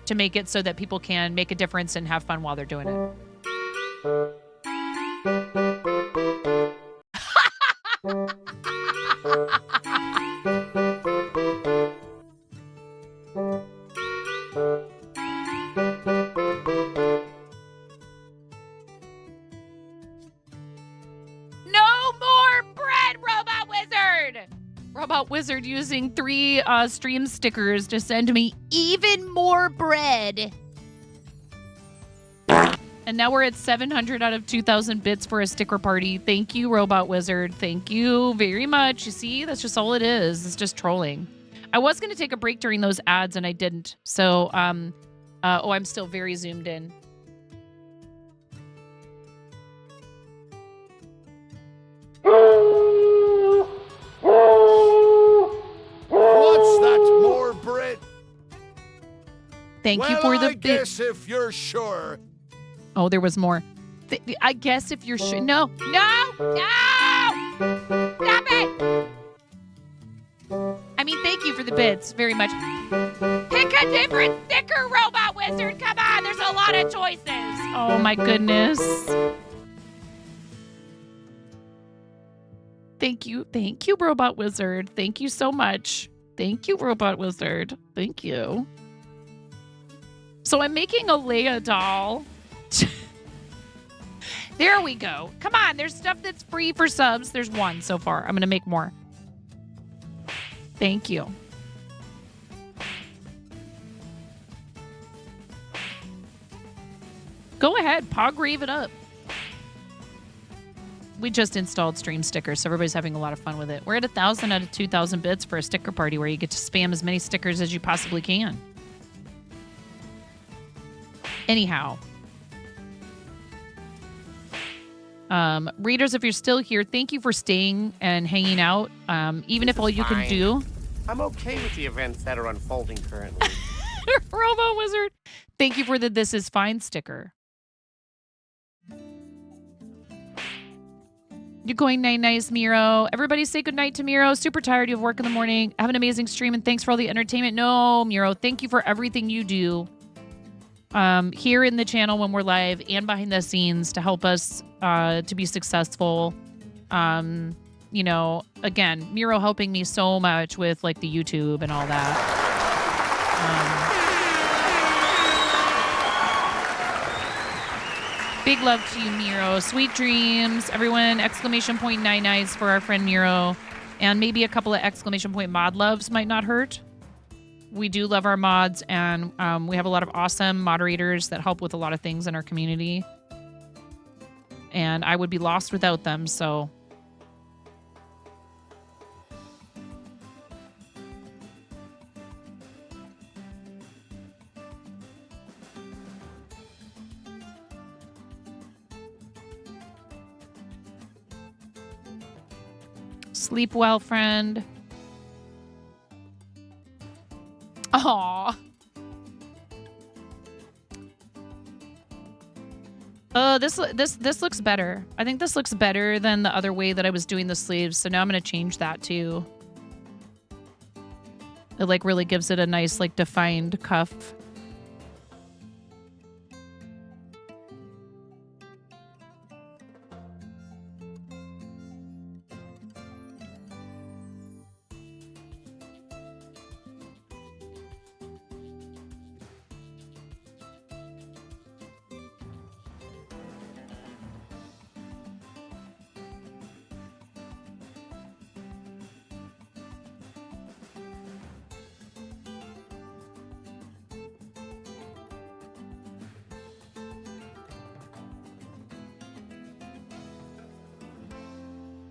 to make it so that people can make a difference and have fun while they're doing it. No more bread, Robot Wizard! Robot Wizard using 3 stream stickers to send me even more bread. And now we're at 700 out of 2,000 bits for a sticker party. Thank you, Robot Wizard. Thank you very much. You see, that's just all it is. It's just trolling. I was going to take a break during those ads, and I didn't. So, I'm still very zoomed in. What's that, more bread? Thank you for the I guess if you're sure. Oh, there was more. I guess if you're sure. No! Stop it! I mean, thank you for the bits very much. Pick a different sticker, Robot Wizard. Come on, there's a lot of choices. Oh my goodness. Thank you, Robot Wizard. Thank you so much. Thank you, Robot Wizard. Thank you. So I'm making a Leia doll. There we go. Come on, there's stuff that's free for subs. There's one so far. I'm going to make more. Thank you. Go ahead, pograve it up. We just installed stream stickers, so everybody's having a lot of fun with it. We're at 1,000 out of 2,000 bits for a sticker party where you get to spam as many stickers as you possibly can. Anyhow. Readers, if you're still here, thank you for staying and hanging out. Even if all you can do... I'm okay with the events that are unfolding currently. Robo Wizard, thank you for the This Is Fine sticker. You're going nice, Miro. Everybody say goodnight to Miro. Super tired. You have work in the morning. Have an amazing stream, and thanks for all the entertainment. No, Miro, thank you for everything you do here in the channel when we're live and behind the scenes to help us to be successful. You know, again, Miro helping me so much with like the YouTube and all that. Big love to you, Miro. Sweet dreams, everyone. Exclamation point nice for our friend Miro. And maybe a couple of exclamation point mod loves might not hurt. We do love our mods, and we have a lot of awesome moderators that help with a lot of things in our community. And I would be lost without them, so... Sleep well, friend. Aww. This looks better. I think this looks better than the other way that I was doing the sleeves. So now I'm gonna change that too. It like really gives it a nice like defined cuff.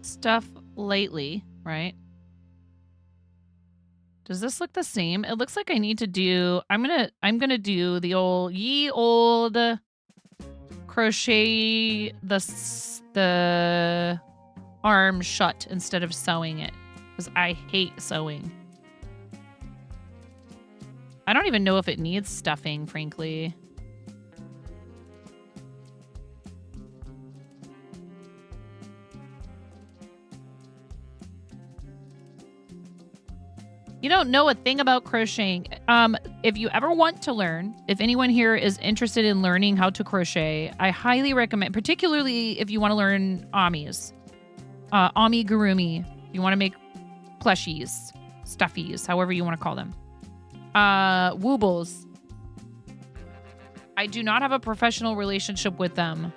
Stuff lately, right? Does this look the same? It looks like I need to do, I'm gonna do the old crochet the arm shut instead of sewing it, because I hate sewing. I don't even know if it needs stuffing, frankly. You don't know a thing about crocheting. If you ever want to learn, if anyone here is interested in learning how to crochet, I highly recommend, particularly if you want to learn amis, amigurumi. If you want to make plushies, stuffies, however you want to call them. Woobles. I do not have a professional relationship with them.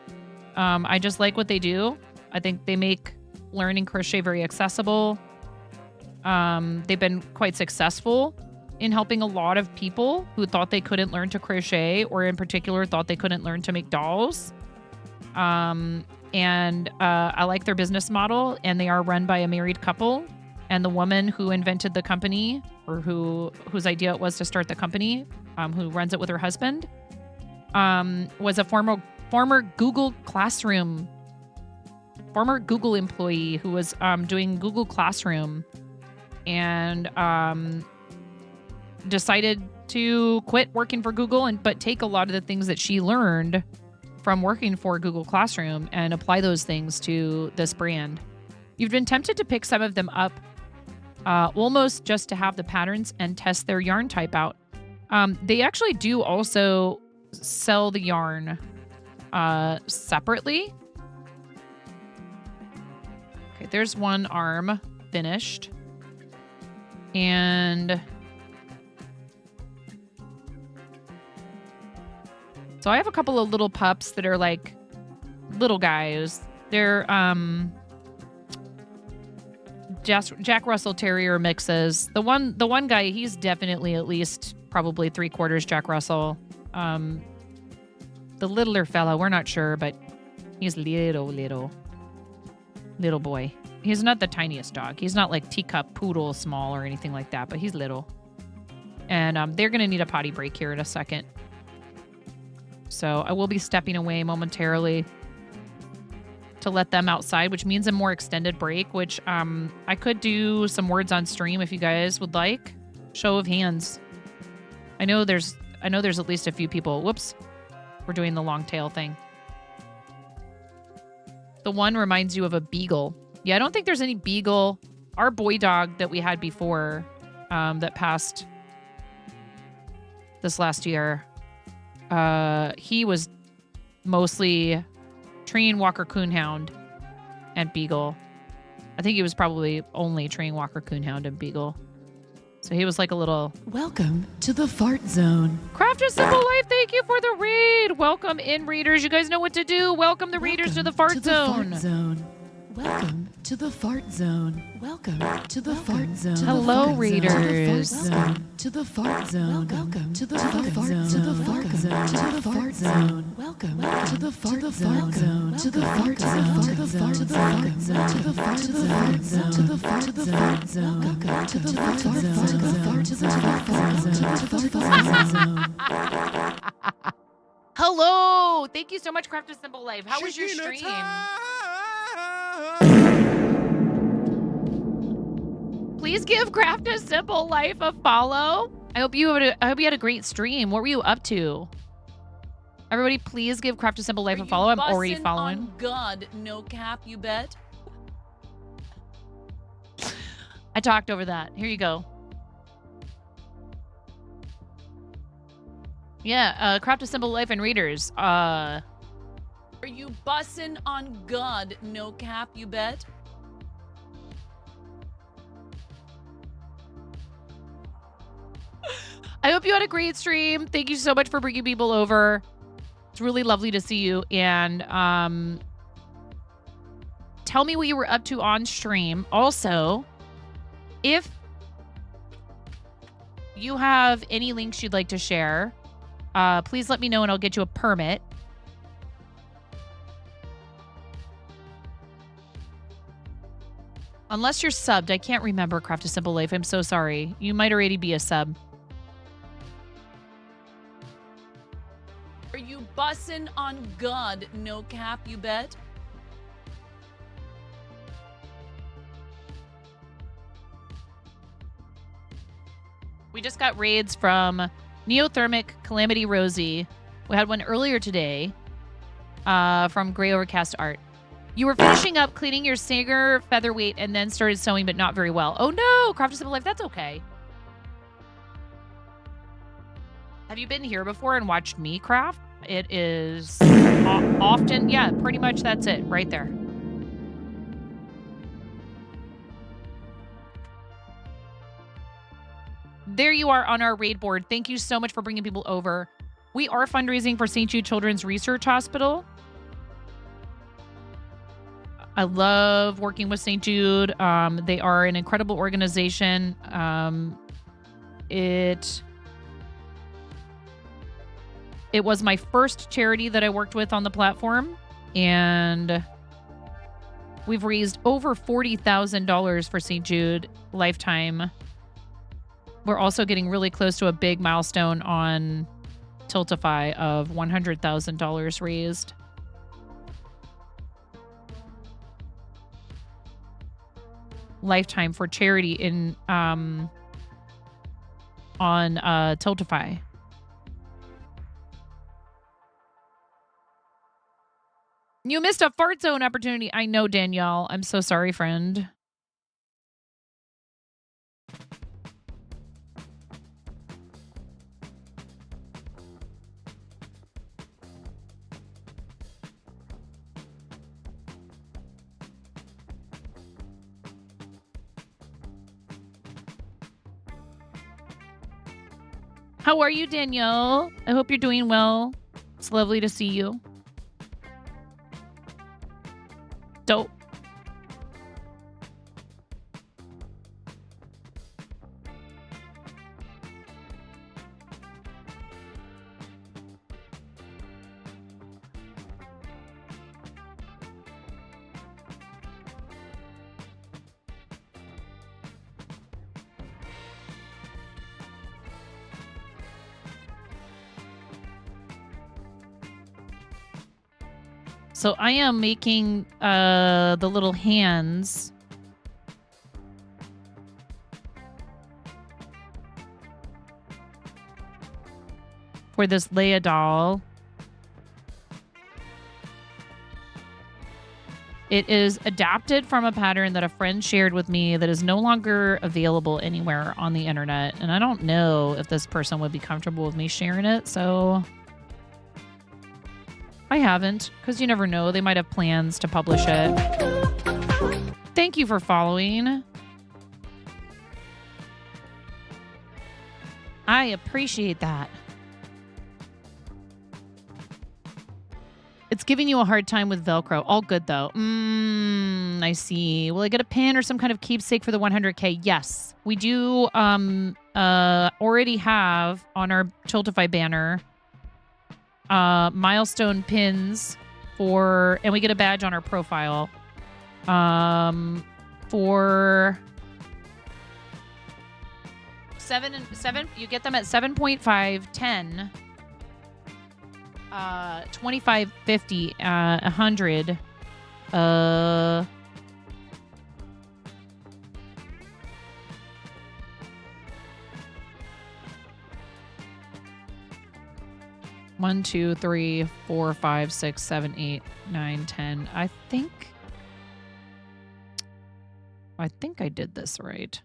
I just like what they do. I think they make learning crochet very accessible. They've been quite successful in helping a lot of people who thought they couldn't learn to crochet, or in particular thought they couldn't learn to make dolls. I like their business model, and they are run by a married couple. And the woman who invented the company, or whose idea it was to start the company, who runs it with her husband, was a former Google Classroom, former Google employee who was doing Google Classroom, and decided to quit working for Google but take a lot of the things that she learned from working for Google Classroom and apply those things to this brand. You've been tempted to pick some of them up almost just to have the patterns and test their yarn type out. They actually do also sell the yarn separately. Okay, there's one arm finished. And so I have a couple of little pups that are like little guys. They're Jack Russell Terrier mixes. The one guy, he's definitely at least probably 3/4 Jack Russell. The littler fella, we're not sure, but he's little boy. He's not the tiniest dog. He's not like teacup poodle small or anything like that, but he's little. And they're going to need a potty break here in a second. So I will be stepping away momentarily to let them outside, which means a more extended break, which I could do some words on stream if you guys would like. Show of hands. I know there's at least a few people. Whoops. We're doing the long tail thing. The one reminds you of a beagle. Yeah, I don't think there's any beagle. Our boy dog that we had before that passed this last year, he was mostly Treeing Walker Coonhound and beagle. I think he was probably only Treeing Walker Coonhound and beagle. So he was like a little... Welcome to the Fart Zone. Craft a Simple Life, thank you for the raid. Welcome in, readers. You guys know what to do. Welcome the readers to the Fart Zone. Welcome to the Fart Zone. Welcome to the Fart Zone. Hello, readers. Welcome to the Fart Zone. Welcome to the Fart Zone. To the Fart Zone. To the Fart Zone. Welcome to the Fart Zone. To the Fart Zone. To the Fart Zone. To the Fart Zone. To the Fart Zone. To the Fart Zone. Welcome to the Fart Zone. To the Fart Zone. To the Fart Zone. Hello. Thank you so much, Craft a Simple Life. How was your stream? Please give Craft a Simple Life a follow. I hope you had a great stream. What were you up to? Everybody, please give Craft a Simple Life a follow. I'm already following. On God, no cap, you bet. I talked over that. Here you go. Yeah, Craft a Simple Life and readers. Are you bussin' on God, no cap, you bet? I hope you had a great stream. Thank you so much for bringing people over. It's really lovely to see you. And tell me what you were up to on stream. Also, if you have any links you'd like to share, please let me know and I'll get you a permit. Unless you're subbed. I can't remember, Craft a Simple Life. I'm so sorry. You might already be a sub. Are you bussin' on God, no cap, you bet? We just got raids from Neothermic Calamity Rosie. We had one earlier today from Gray Overcast Art. You were finishing up cleaning your Sanger featherweight and then started sewing, but not very well. Oh no, Craft a Simple Life, that's okay. Have you been here before and watched me craft? It is often, yeah, pretty much that's it right there. There you are on our raid board. Thank you so much for bringing people over. We are fundraising for St. Jude Children's Research Hospital. I love working with St. Jude. They are an incredible organization. It was my first charity that I worked with on the platform, and we've raised over $40,000 for St. Jude lifetime. We're also getting really close to a big milestone on Tiltify of $100,000 raised. Lifetime for charity in on Tiltify. You missed a fart zone opportunity. I know, Danielle. I'm so sorry, friend. How are you, Danielle? I hope you're doing well. It's lovely to see you. Dope. So I am making the little hands. For this Leia doll. It is adapted from a pattern that a friend shared with me that is no longer available anywhere on the internet. And I don't know if this person would be comfortable with me sharing it, so I haven't, because you never know. They might have plans to publish it. Thank you for following. I appreciate that. It's giving you a hard time with Velcro. All good, though. I see. Will I get a pin or some kind of keepsake for the 100K? Yes. We do already have on our Tiltify banner milestone pins for... And we get a badge on our profile for... 7. You get them at 7.5, 10... 25, 50, 100, 1, 2, 3, 4, 5, 6, 7, 8, 9, 10. I think I did this right.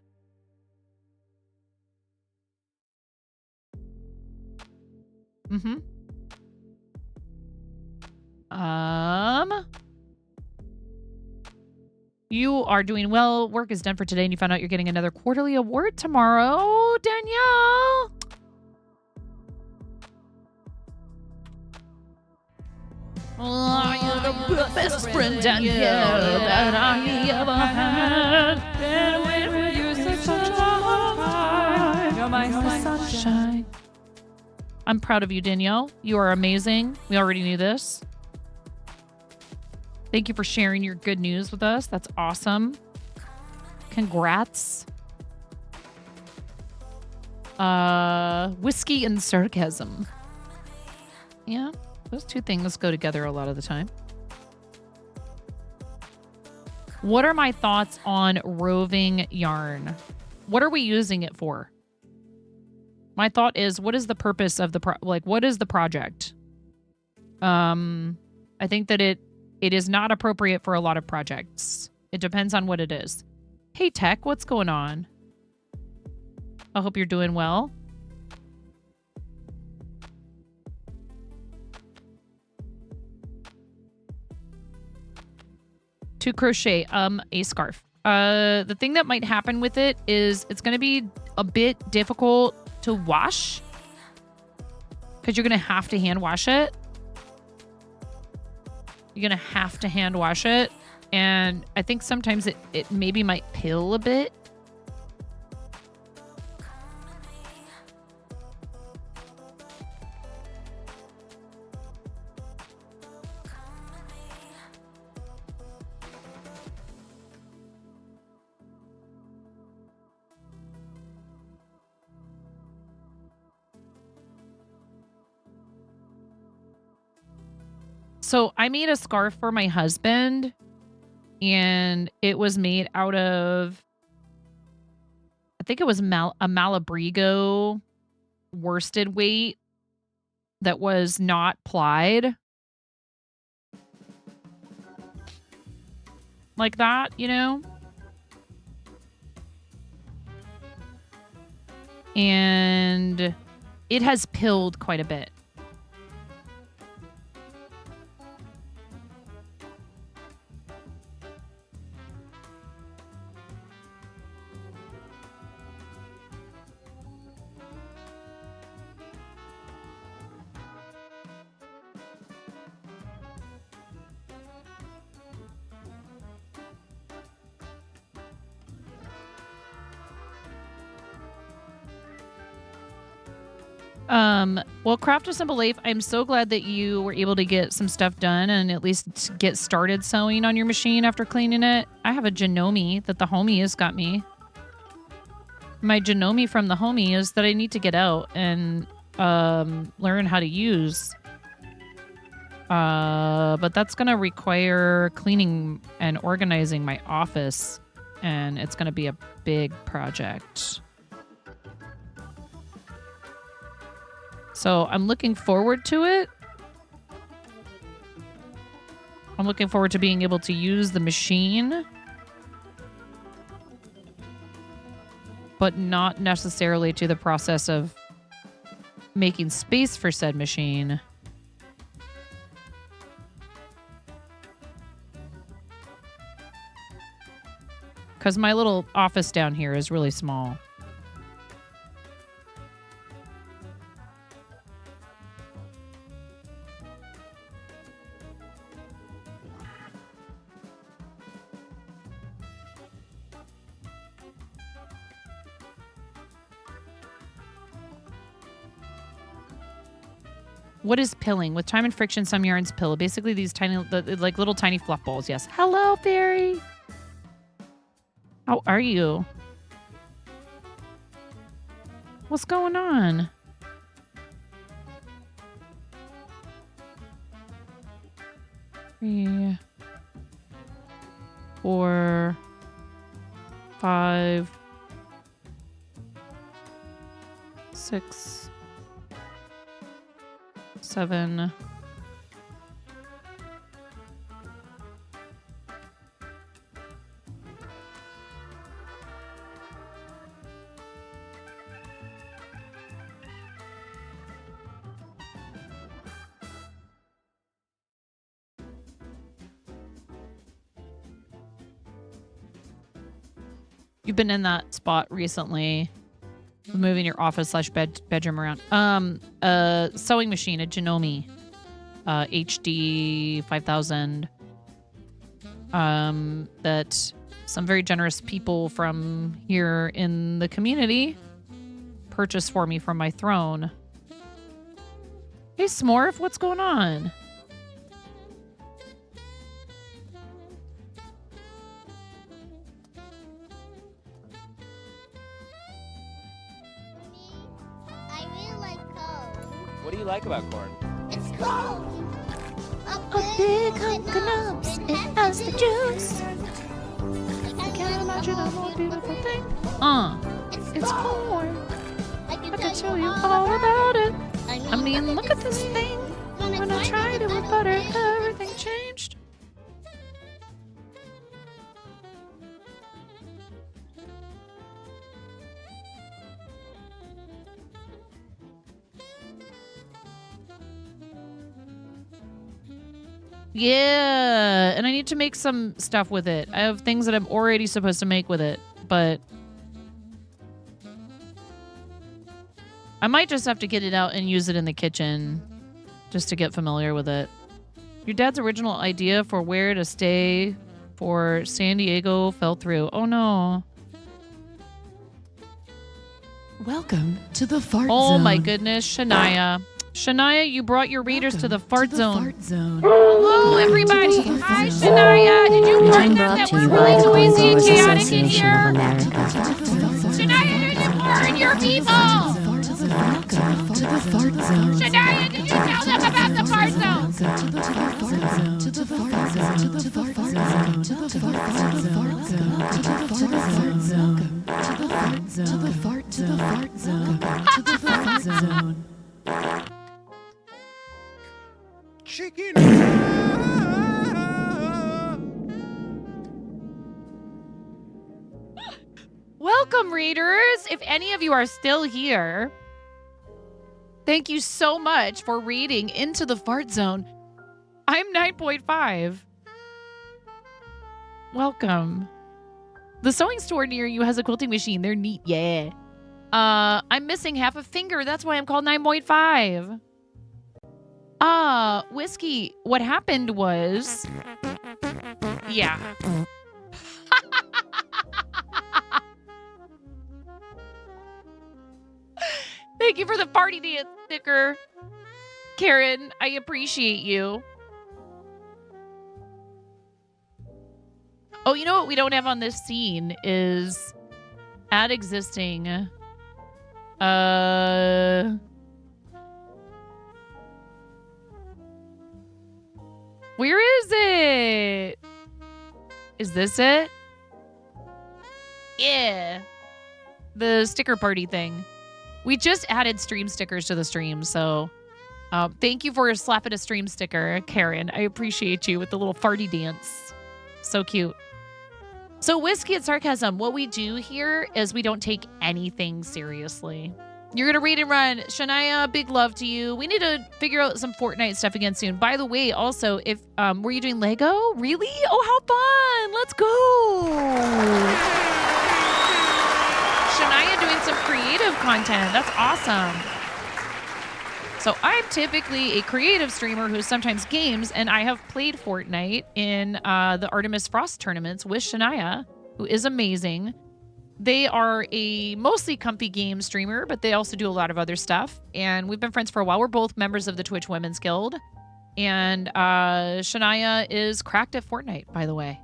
You are doing well. Work is done for today, and you found out you're getting another quarterly award tomorrow, Danielle. Oh, you're the best friend, Danielle, that I ever had. Been waiting for you such a long time. You're my sunshine. I'm proud of you, Danielle. You are amazing. We already knew this. Thank you for sharing your good news with us. That's awesome. Congrats. Whiskey and sarcasm. Yeah, those two things go together a lot of the time. What are my thoughts on roving yarn? What are we using it for? My thought is, what is the purpose of the what is the project? I think that it is not appropriate for a lot of projects. It depends on what it is. Hey, Tech, what's going on? I hope you're doing well. To crochet a scarf. The thing that might happen with it is it's going to be a bit difficult to wash because you're going to have to hand wash it. You're going to have to hand wash it. And I think sometimes it maybe might pill a bit. So I made a scarf for my husband, and it was made out of, I think it was a Malabrigo worsted weight that was not plied. Like that, you know? And it has pilled quite a bit. Well, Craft a Simple Life, I'm so glad that you were able to get some stuff done and at least get started sewing on your machine after cleaning it. I have a Janome that the homie has got me. My Janome from the homie is that I need to get out and learn how to use. But that's going to require cleaning and organizing my office, and it's going to be a big project. So I'm looking forward to it. I'm looking forward to being able to use the machine, but not necessarily to the process of making space for said machine. Because my little office down here is really small. What is pilling? With time and friction, some yarns pill. Basically, these tiny, like little tiny fluff balls. Yes. Hello, Fairy. How are you? What's going on? 3, 4, 5, 6, 7. You've been in that spot recently, moving your office / bedroom around. A sewing machine, a Janome, HD 5000. That some very generous people from here in the community purchased for me from my throne. Hey, Smorf, what's going on? I really like corn. What do you like about corn? It's cold. A big hunk of nuts, it has the juice. I can't Imagine a more beautiful thing. It's It's corn. I I can tell you all about it. I mean, look at this thing. When When I tried it with butter, everything changed. Yeah, and I need to make some stuff with it. I have things that I'm already supposed to make with it, but I might just have to get it out and use it in the kitchen just to get familiar with it. Your dad's original idea for where to stay for San Diego fell through. Oh no. Welcome to the fart Oh zone. my goodness, Shania. Shania, you brought your readers to the fart zone. Fart zone. Hello, everybody. Hi, Shania. Did you warn them that we're really noisy and chaotic in here? Shania, did you warn your people? Welcome to the fart zone. Shania, did you tell them about the fart zone? To the fart zone. To the fart zone. To the fart zone. To the fart zone. To the fart zone. To the fart zone. To the fart zone. To the fart zone. To the fart zone. Chicken. Welcome, readers. If any of you are still here, thank you so much for reading Into the Fart Zone. I'm 9.5. Welcome. The sewing store near you has a quilting machine. They're neat. Yeah. I'm missing half a finger. That's why I'm called 9.5. Whiskey, what happened was... Yeah. Thank you for the party dance sticker, Karen. I appreciate you. Oh, you know what we don't have on this scene is add existing. Where is it? Is this it? Yeah. The sticker party thing. We just added stream stickers to the stream, so Thank you for slapping a stream sticker, Karen. I appreciate you with the little farty dance. So cute. So Whiskey and Sarcasm, what we do here is we don't take anything seriously. You're going to read and run. Shania, big love to you. We need to figure out some Fortnite stuff again soon. By the way, also, if were you doing Lego? Really? Oh, how fun. Let's go. Shania doing some creative content. That's awesome. So I'm typically a creative streamer who sometimes games, and I have played Fortnite in the Artemis Frost tournaments with Shania, who is amazing. They are a mostly comfy game streamer, but they also do a lot of other stuff. And we've been friends for a while. We're both members of the Twitch Women's Guild. And Shania is cracked at Fortnite, by the way.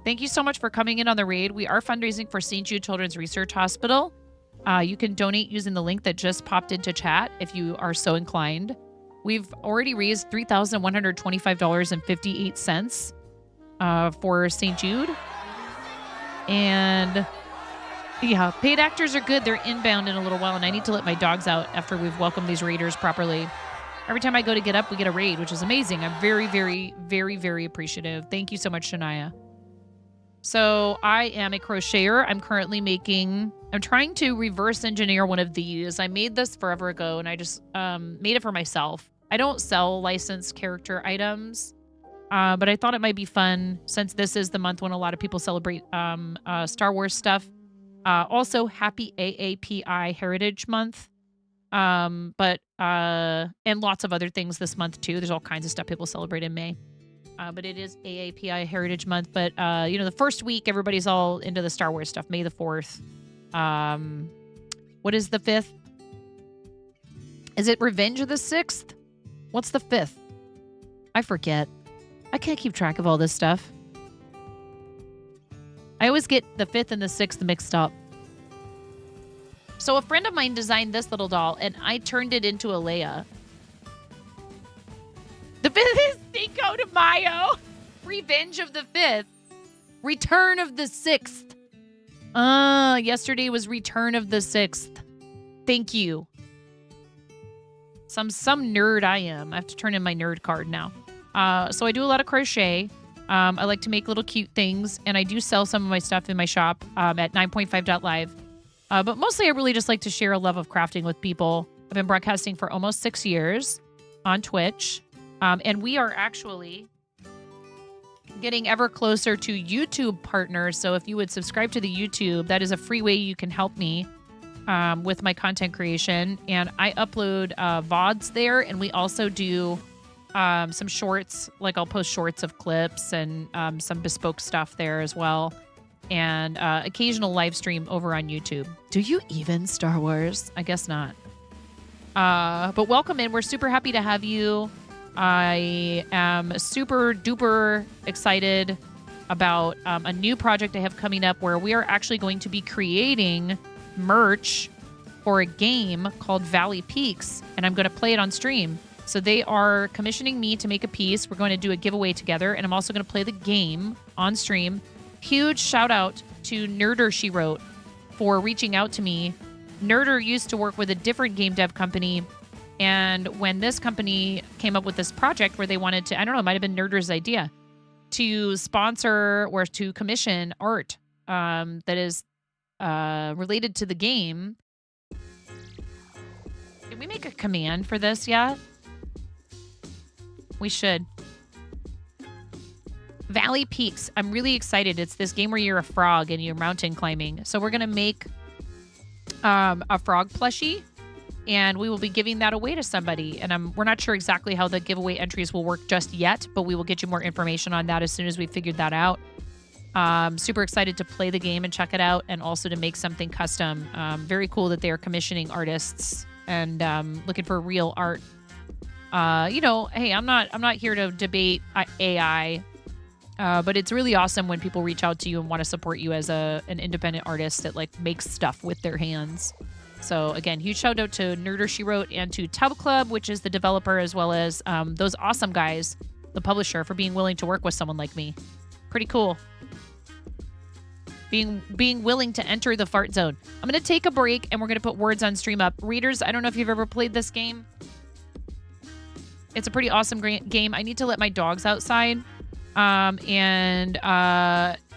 Thank you so much for coming in on the raid. We are fundraising for St. Jude Children's Research Hospital. You can donate using the link that just popped into chat if you are so inclined. We've already raised $3,125.58 for St. Jude. And yeah, paid actors are good. They're inbound in a little while, and I need to let my dogs out after we've welcomed these raiders properly. Every time I go to get up, we get a raid, which is amazing. I'm very, very, very, very appreciative. Thank you so much, Shania. So I am a crocheter. I'm currently I'm trying to reverse engineer one of these. I made this forever ago, and I just made it for myself. I don't sell licensed character items, but I thought it might be fun since this is the month when a lot of people celebrate Star Wars stuff. Also, happy AAPI Heritage Month. And lots of other things this month, too. There's all kinds of stuff people celebrate in May. But it is AAPI Heritage Month. But, the first week, everybody's all into the Star Wars stuff. May the 4th. What is the 5th? Is it Revenge of the 6th? What's the 5th? I forget. I can't keep track of all this stuff. I always get the 5th and the 6th mixed up. So a friend of mine designed this little doll, and I turned it into a Leia. The 5th is Cinco de Mayo. Revenge of the 5th. Return of the 6th. Yesterday was Return of the 6th. Thank you. Some nerd I am. I have to turn in my nerd card now. So I do a lot of crochet. I like to make little cute things, and I do sell some of my stuff in my shop at 9.5.live. But mostly I really just like to share a love of crafting with people. I've been broadcasting for almost 6 years on Twitch. And we are actually getting ever closer to YouTube partners. So if you would subscribe to the YouTube, that is a free way you can help me with my content creation. And I upload VODs there. And we also do some shorts. Like I'll post shorts of clips and some bespoke stuff there as well. And occasional live stream over on YouTube. Do you even Star Wars? I guess not. But welcome in. We're super happy to have you. I am super duper excited about a new project I have coming up where we are actually going to be creating merch for a game called Valley Peaks, and I'm going to play it on stream. So they are commissioning me to make a piece. We're going to do a giveaway together, and I'm also going to play the game on stream. Huge shout out to Nerder She Wrote for reaching out to me. Nerder used to work with a different game dev company. And when this company came up with this project where they wanted to, I don't know, it might have been Nerder's idea, to sponsor or to commission art that is related to the game. Did we make a command for this yet? We should. Valley Peaks. I'm really excited. It's this game where you're a frog and you're mountain climbing. So we're going to make a frog plushie. And we will be giving that away to somebody. And we're not sure exactly how the giveaway entries will work just yet, but we will get you more information on that as soon as we figured that out. Super excited to play the game and check it out, and also to make something custom. Very cool that they are commissioning artists and looking for real art. Hey, I'm not here to debate AI, but it's really awesome when people reach out to you and want to support you as an independent artist that makes stuff with their hands. So again, huge shout out to Nerder She Wrote and to Tub Club, which is the developer, as well as those awesome guys, the publisher, for being willing to work with someone like me. Pretty cool. Being willing to enter the fart zone. I'm going to take a break and we're going to put words on stream up. Readers, I don't know if you've ever played this game. It's a pretty awesome game. I need to let my dogs outside and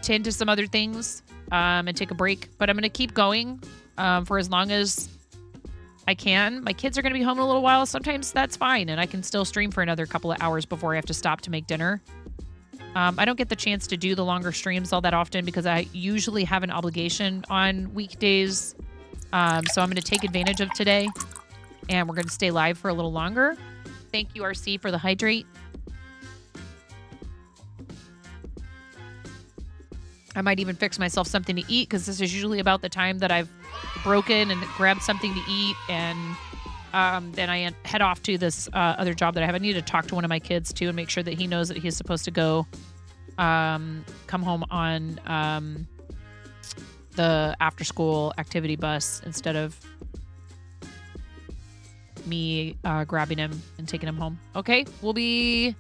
tend to some other things and take a break. But I'm going to keep going for as long as I can. My kids are going to be home in a little while. Sometimes that's fine, and I can still stream for another couple of hours before I have to stop to make dinner. I don't get the chance to do the longer streams all that often because I usually have an obligation on weekdays. So I'm going to take advantage of today, and we're going to stay live for a little longer. Thank you, RC, for the hydrate. I might even fix myself something to eat because this is usually about the time that I've broken and grabbed something to eat, and then I head off to this other job that I have. I need to talk to one of my kids too and make sure that he knows that he's supposed to go come home on the after school activity bus instead of me grabbing him and taking him home. Okay, we'll be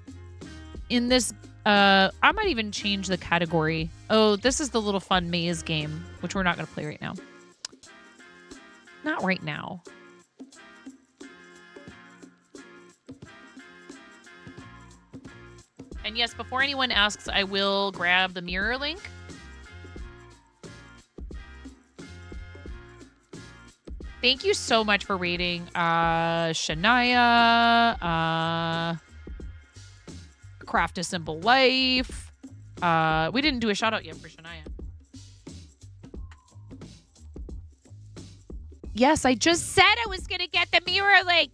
in this. I might even change the category. Oh, this is the little fun maze game, which we're not going to play right now. Not right now. And yes, before anyone asks, I will grab the mirror link. Thank you so much for rating Shania, Craft a Simple Life. We didn't do a shout out yet for Shania. Yes, I just said I was going to get the mirror link.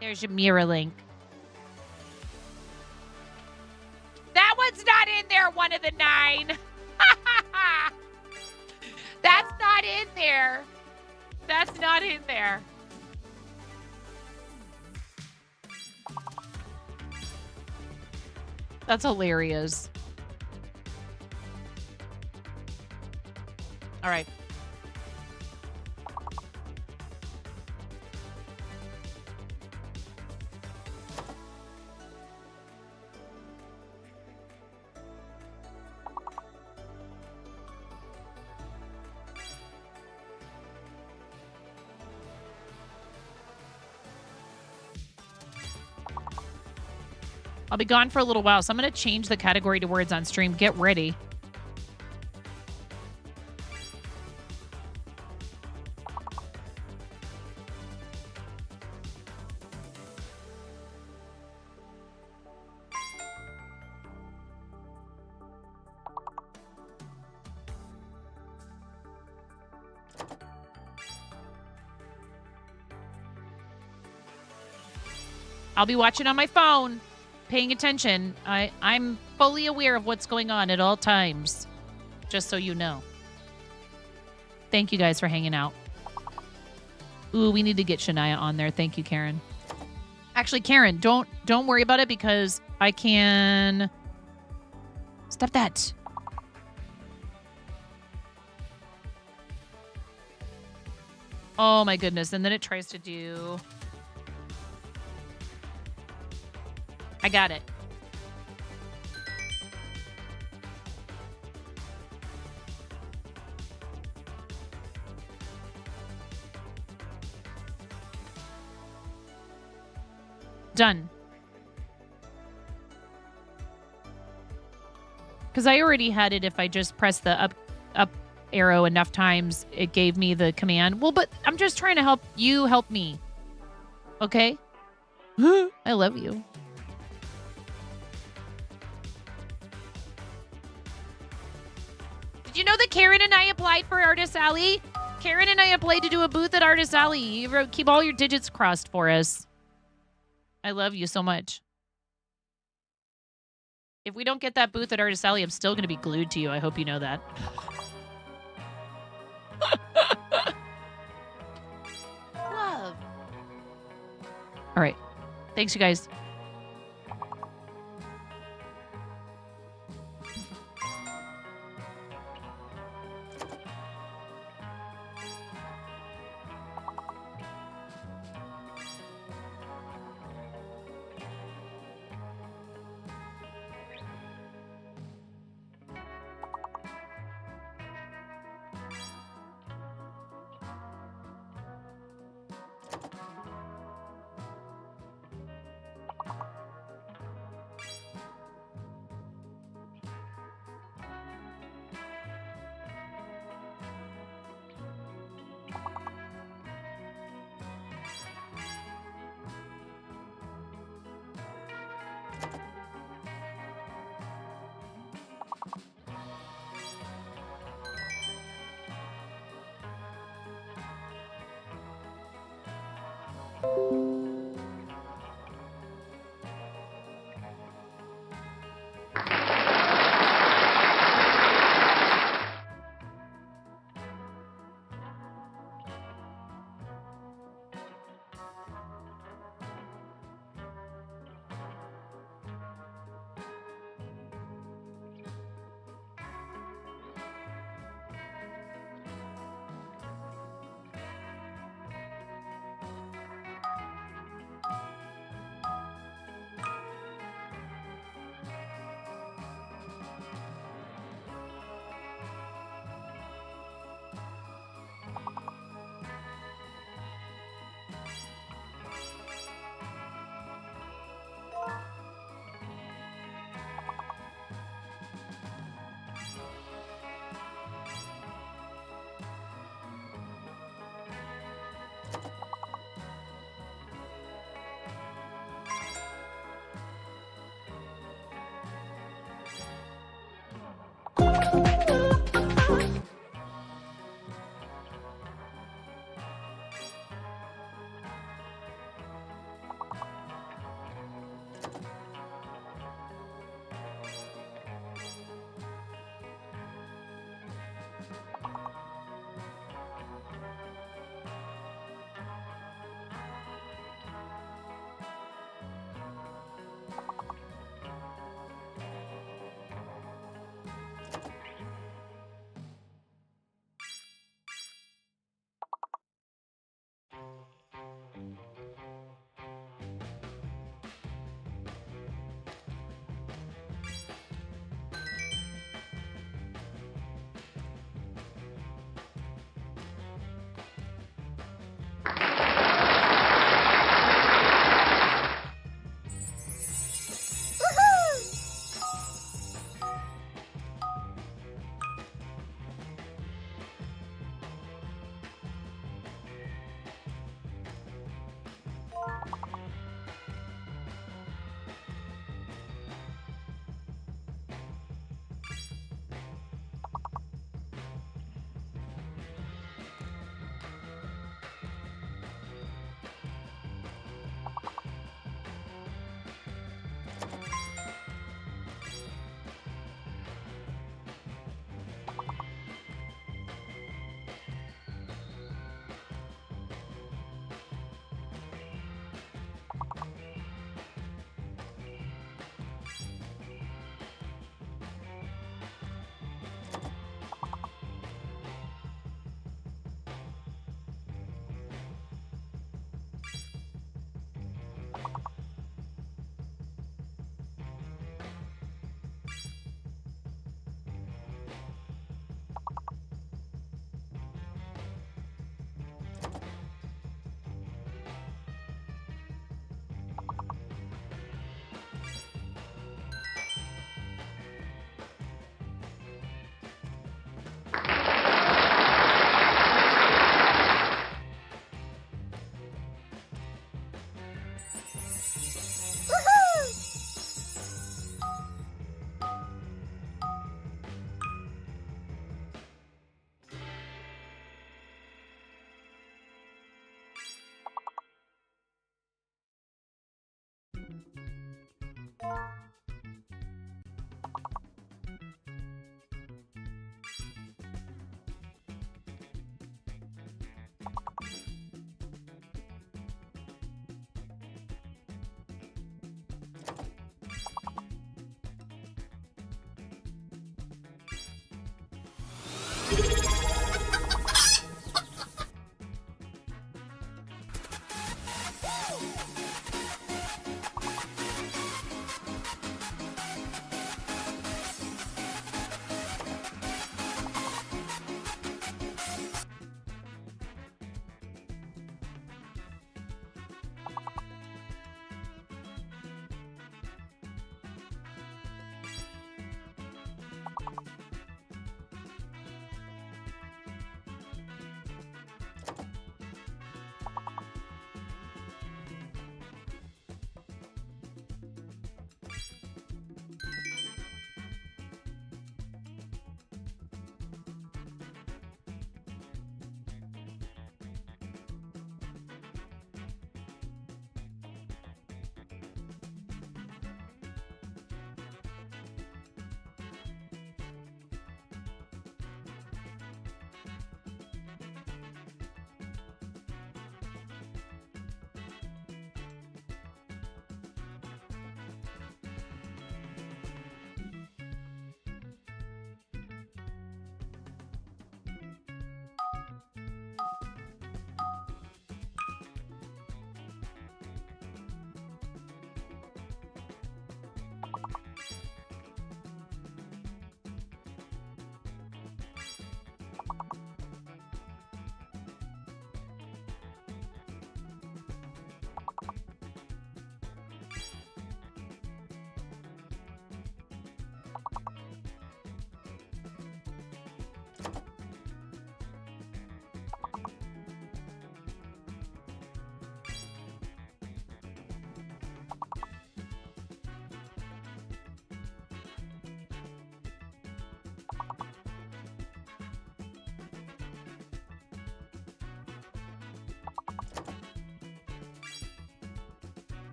There's your mirror link. That one's not in there, one of the 9. That's not in there. That's not in there. That's hilarious. All right. I'll be gone for a little while, so I'm going to change the category to words on stream. Get ready. I'll be watching on my phone. Paying attention. I'm fully aware of what's going on at all times, just so you know. Thank you guys for hanging out. Ooh, we need to get Shania on there. Thank you, Karen. Actually, Karen, don't worry about it because I can... Stop that. Oh my goodness. And then it tries to do... I got it. Done. Because I already had it if I just pressed the up arrow enough times, it gave me the command. Well, but I'm just trying to help you help me. Okay? I love you. Did you know that Karen and I applied for Artist Alley? Karen and I applied to do a booth at Artist Alley. You keep all your digits crossed for us. I love you so much. If we don't get that booth at Artist Alley, I'm still going to be glued to you. I hope you know that. Love. All right. Thanks, you guys.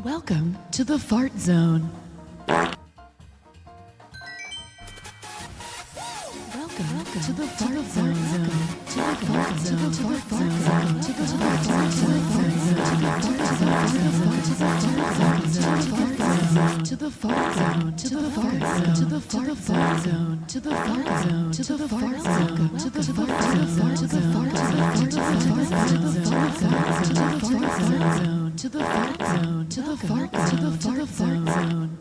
Welcome to the fart zone. Welcome to the fart zone. To the fart zone. To the fart zone. To the fart zone. To the fart zone. To the fart zone. To the fart zone. To the fart zone. To the fart zone. To the fart zone. To the fart zone. To the fart zone. To the fart zone. To the fart zone. To the fart zone. To the fart zone.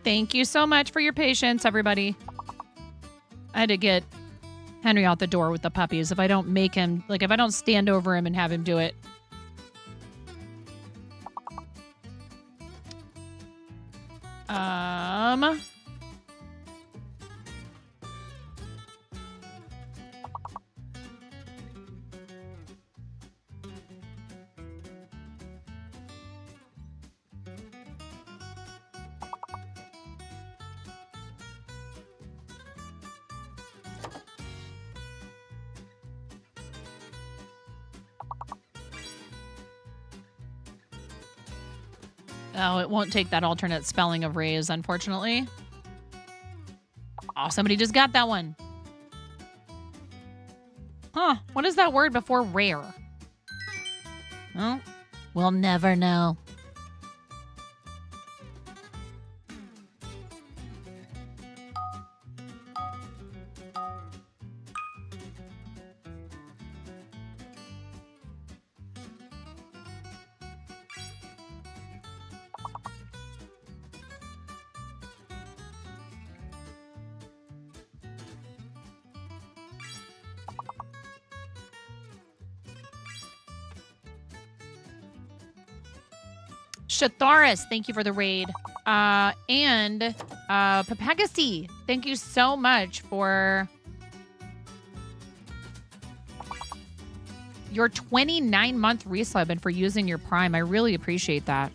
Thank you so much for your patience, everybody. I had to get Henry out the door with the puppies if I don't make him, like, if I don't stand over him and have him do it. Oh, it won't take that alternate spelling of raise, unfortunately. Oh, somebody just got that one. Huh, what is that word before rare? Oh, we'll never know. Shatharis, thank you for the raid. And Papagasi, thank you so much for your 29-month resub and for using your Prime. I really appreciate that.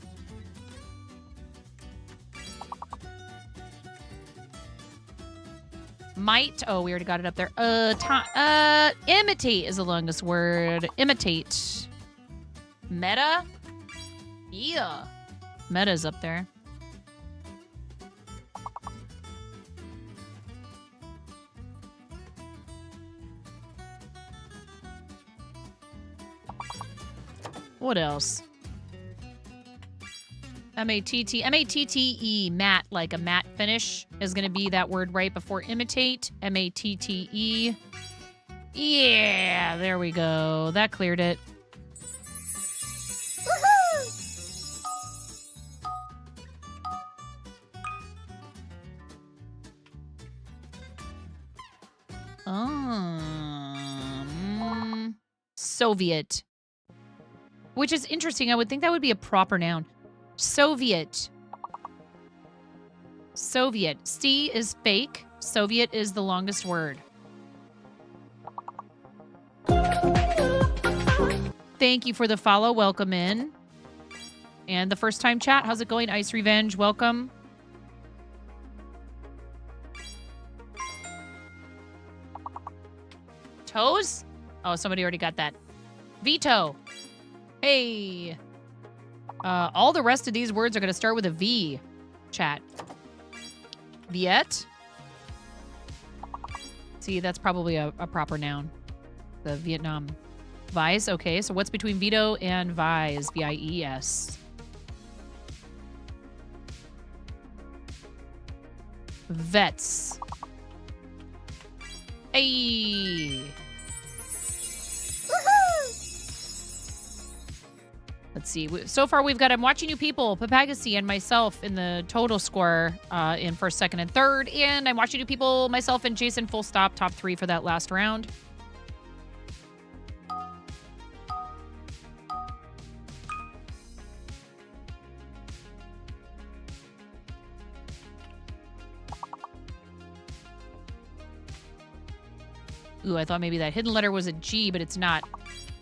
Might. Oh, we already got it up there. Imitate is the longest word. Imitate. Meta? Yeah. Meta's up there. What else? M-A-T-T-E, matte, like a matte finish, is going to be that word right before imitate. M-A-T-T-E. Yeah, there we go. That cleared it. Soviet. Which is interesting. I would think that would be a proper noun. Soviet. Soviet. C is fake. Soviet is the longest word. Thank you for the follow. Welcome in. And the first time chat. How's it going? Ice Revenge. Welcome. Toes? Oh, somebody already got that. Veto. Hey. All the rest of these words are going to start with a V. Chat. Viet. See, that's probably a proper noun. The Vietnam. Vies. Okay, so what's between veto and vies? V-I-E-S. Vets. Hey. Let's see. So far, we've got I'm Watching You People, Papagasi, and myself in the total score in first, second, and third. And I'm Watching You People, myself, and Jason, full stop, top 3 for that last round. Ooh, I thought maybe that hidden letter was a G, but it's not.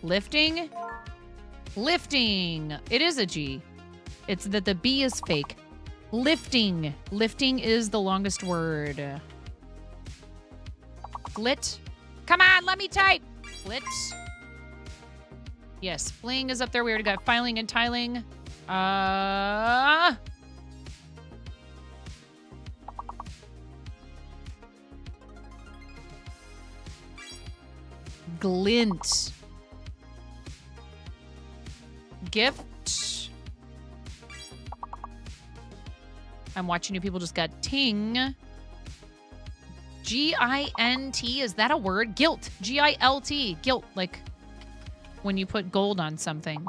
Lifting? Lifting. It is a G. It's that the B is fake. Lifting. Lifting is the longest word. Glit. Come on, let me type. Glit. Yes, fling is up there. We already got filing and tiling. Glint. Gift. I'm Watching You People just got ting. G-I-N-T. Is that a word? Gilt. G-I-L-T. Gilt. Like when you put gold on something.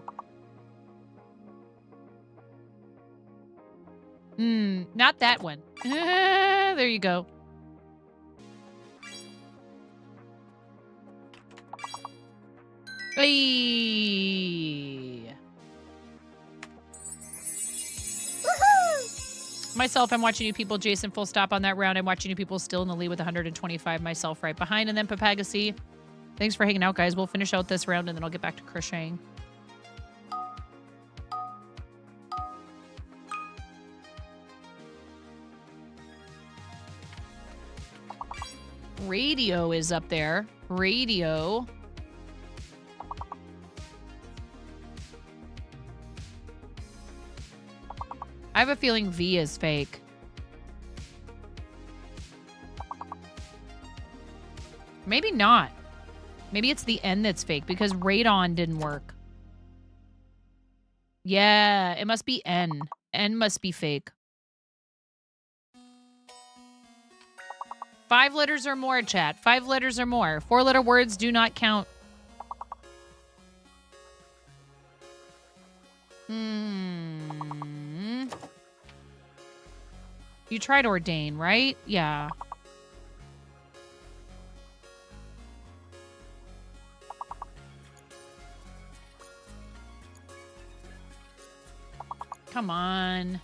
Not that one. There you go. Hey. Woohoo! Myself, I'm watching you people. Jason, full stop on that round. I'm watching you people still in the lead with 125. Myself right behind. And then Papagacy. Thanks for hanging out, guys. We'll finish out this round and then I'll get back to crocheting. Radio is up there. Radio. I have a feeling V is fake. Maybe not. Maybe it's the N that's fake because radon didn't work. Yeah, it must be N. N must be fake. 5 letters or more, chat. 5 letters or more. 4-letter words do not count. You tried ordain, right? Yeah. Come on.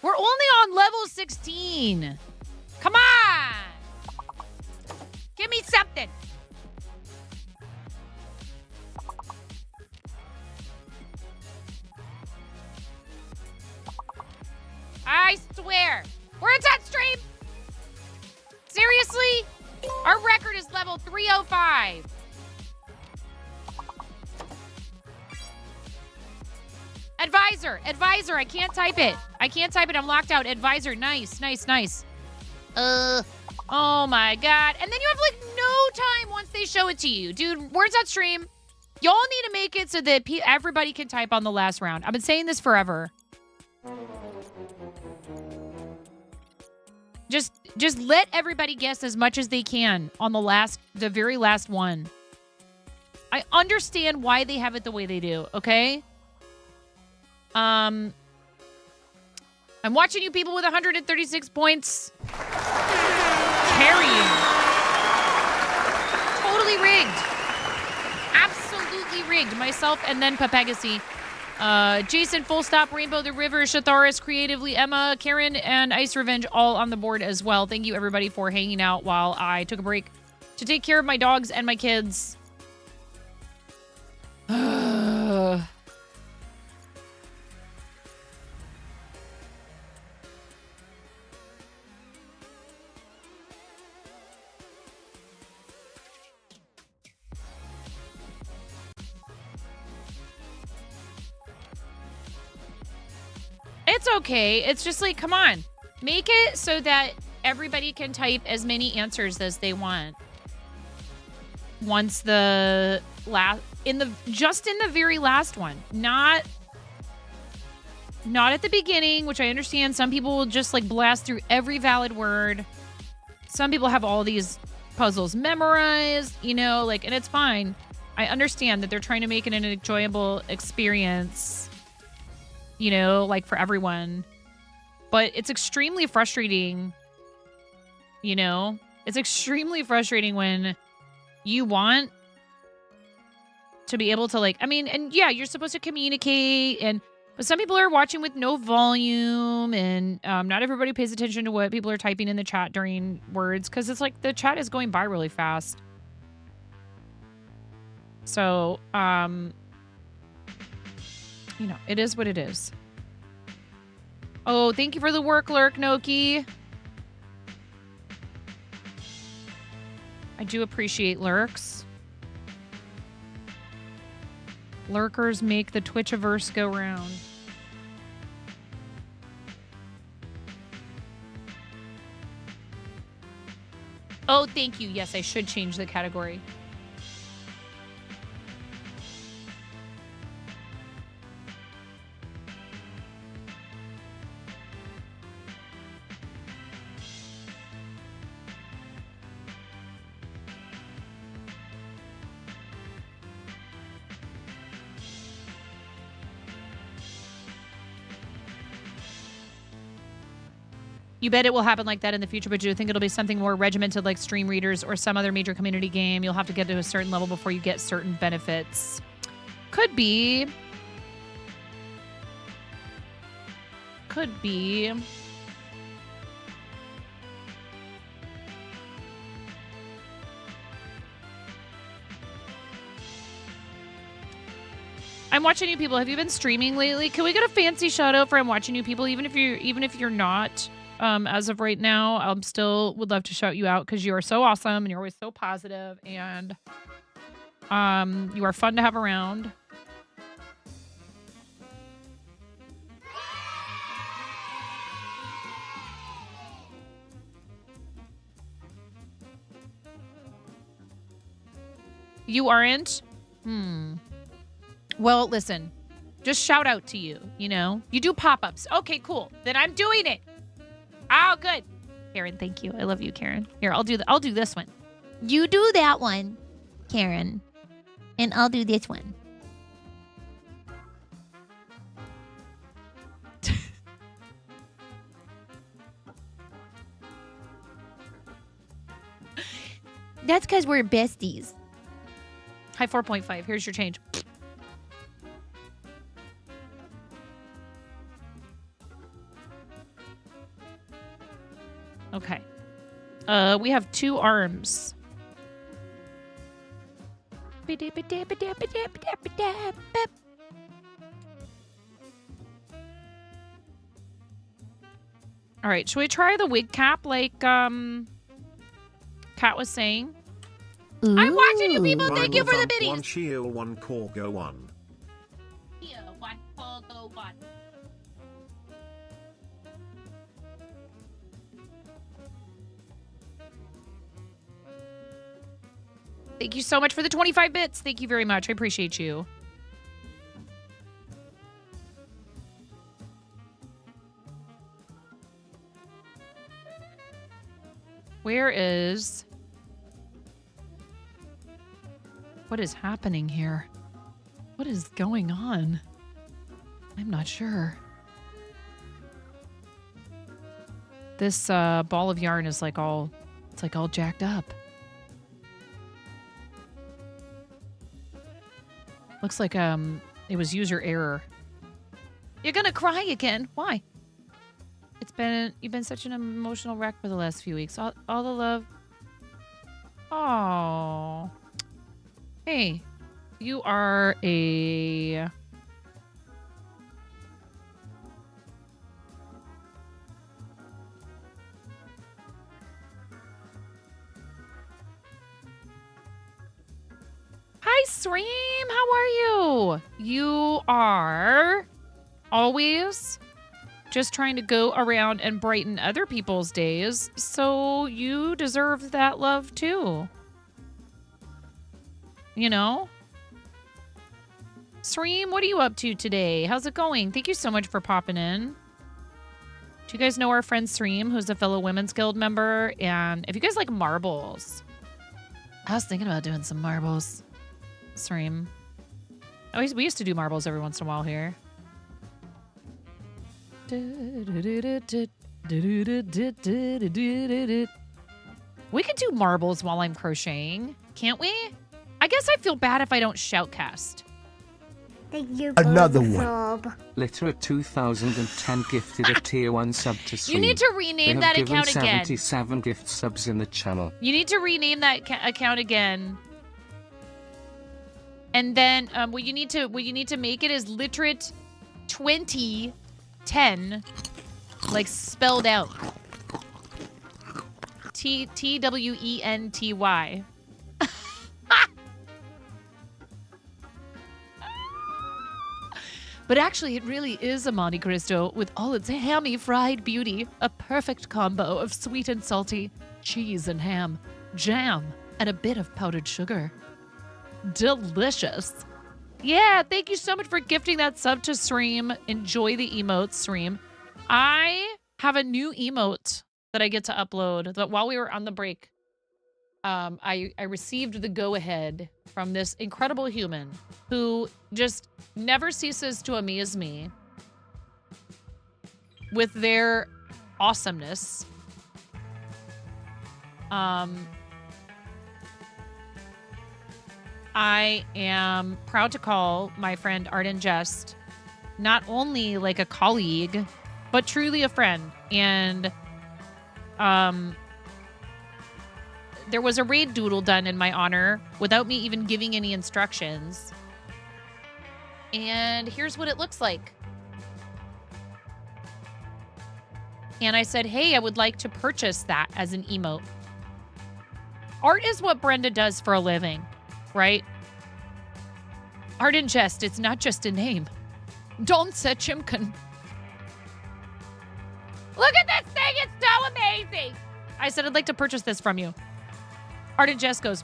We're only on level 16. Come on. Give me something. I swear. We're in touch stream. Seriously? Our record is level 305. Advisor, I can't type it. I'm locked out. Advisor, nice. Oh my God. And then you have like no time once they show it to you. Dude, words on stream. Y'all need to make it so that everybody can type on the last round. I've been saying this forever. Just let everybody guess as much as they can on the very last one. I understand why they have it the way they do, okay? I'm watching you people with 136 points. Carrying. Totally rigged. Absolutely rigged. Myself and then Papagacy. Jason, Full Stop, Rainbow the River, Shatharis, Creatively, Emma, Karen, and Ice Revenge all on the board as well. Thank you, everybody, for hanging out while I took a break to take care of my dogs and my kids. It's okay. It's just like, come on. Make it so that everybody can type as many answers as they want. Once the in the very last one. Not at the beginning, which I understand. Some people will just like blast through every valid word. Some people have all these puzzles memorized, you know, like, and it's fine. I understand that they're trying to make it an enjoyable experience, you know, like for everyone. But it's extremely frustrating, you know? It's extremely frustrating when you want to be able to, like, I mean, and yeah, you're supposed to communicate, but some people are watching with no volume, and not everybody pays attention to what people are typing in the chat during words, because it's like the chat is going by really fast. So, you know, it is what it is. Oh, thank you for the work, Lurk, Noki. I do appreciate lurks. Lurkers make the Twitchiverse go round. Oh, thank you. Yes, I should change the category. You bet it will happen like that in the future, but do you think it'll be something more regimented like Stream Readers or some other major community game? You'll have to get to a certain level before you get certain benefits. Could be. Could be. I'm watching you people. Have you been streaming lately? Can we get a fancy shout out for I'm watching you people, even if you're not as of right now? I'm still would love to shout you out because you are so awesome and you're always so positive and you are fun to have around. You aren't? Well, listen, just shout out to you, you know? You do pop-ups. Okay, cool. Then I'm doing it. Oh, good. Karen, thank you. I love you, Karen. Here, I'll do this one. You do that one, Karen. And I'll do this one. That's because we're besties. Hi, 4.5. Here's your change. Okay. We have 2 arms. All right, should we try the wig cap like Kat was saying? Ooh. I'm watching you people. Thank you for the One biddies. shield, one core, go on. Here, one, four, go, one. Thank you so much for the 25 bits. Thank you very much. I appreciate you. Where is... What is happening here? What is going on? I'm not sure. This ball of yarn is like all... It's like all jacked up. Looks like it was user error. You're gonna cry again. Why? You've been such an emotional wreck for the last few weeks. All the love. Oh. Hey, you are a... Hi, Stream. How are you? You are always just trying to go around and brighten other people's days, so you deserve that love too. You know? Stream, what are you up to today? How's it going? Thank you so much for popping in. Do you guys know our friend Stream, who's a fellow Women's Guild member? And if you guys like marbles, I was thinking about doing some marbles. Stream. We used to do marbles every once in a while here. We could do marbles while I'm crocheting, can't we? I guess I feel bad if I don't shoutcast. Thank you. Another one. Sub. Litter 2010 gifted a tier 1 sub to Stream. You need to rename that account again. 77 gift subs in the channel. You need to rename that account again. And then what you need to make it is literate 2010, like spelled out. TWENTY. But actually, it really is a Monte Cristo with all its hammy fried beauty. A perfect combo of sweet and salty, cheese and ham, jam, and a bit of powdered sugar. Delicious. Yeah, thank you so much for gifting that sub to Stream. Enjoy the emotes, Stream. I have a new emote that I get to upload. That while we were on the break, I received the go-ahead from this incredible human who just never ceases to amaze me with their awesomeness. I am proud to call my friend Arden Jest not only like a colleague, but truly a friend. And there was a raid doodle done in my honor without me even giving any instructions. And here's what it looks like. And I said, hey, I would like to purchase that as an emote. Art is what Brenda does for a living, right? Art and Jest, it's not just a name. Don't set Chimkin. Look at this thing, it's so amazing. I said, I'd like to purchase this from you. Art and Jest goes,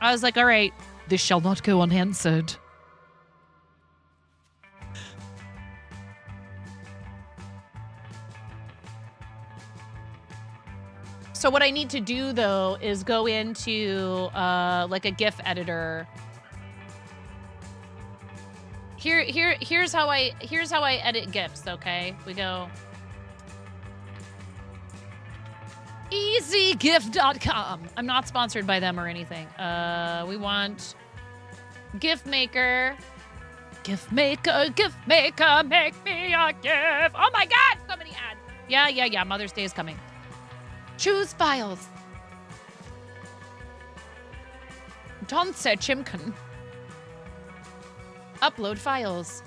I was like, all right, this shall not go unanswered. So what I need to do though is go into like a GIF editor. Here's how I edit GIFs, okay? We go easygif.com. I'm not sponsored by them or anything. We want GIF maker. GIF maker, make me a GIF. Oh my God, so many ads. Yeah. Mother's Day is coming. Choose files. Don't say Chimkin. Upload files.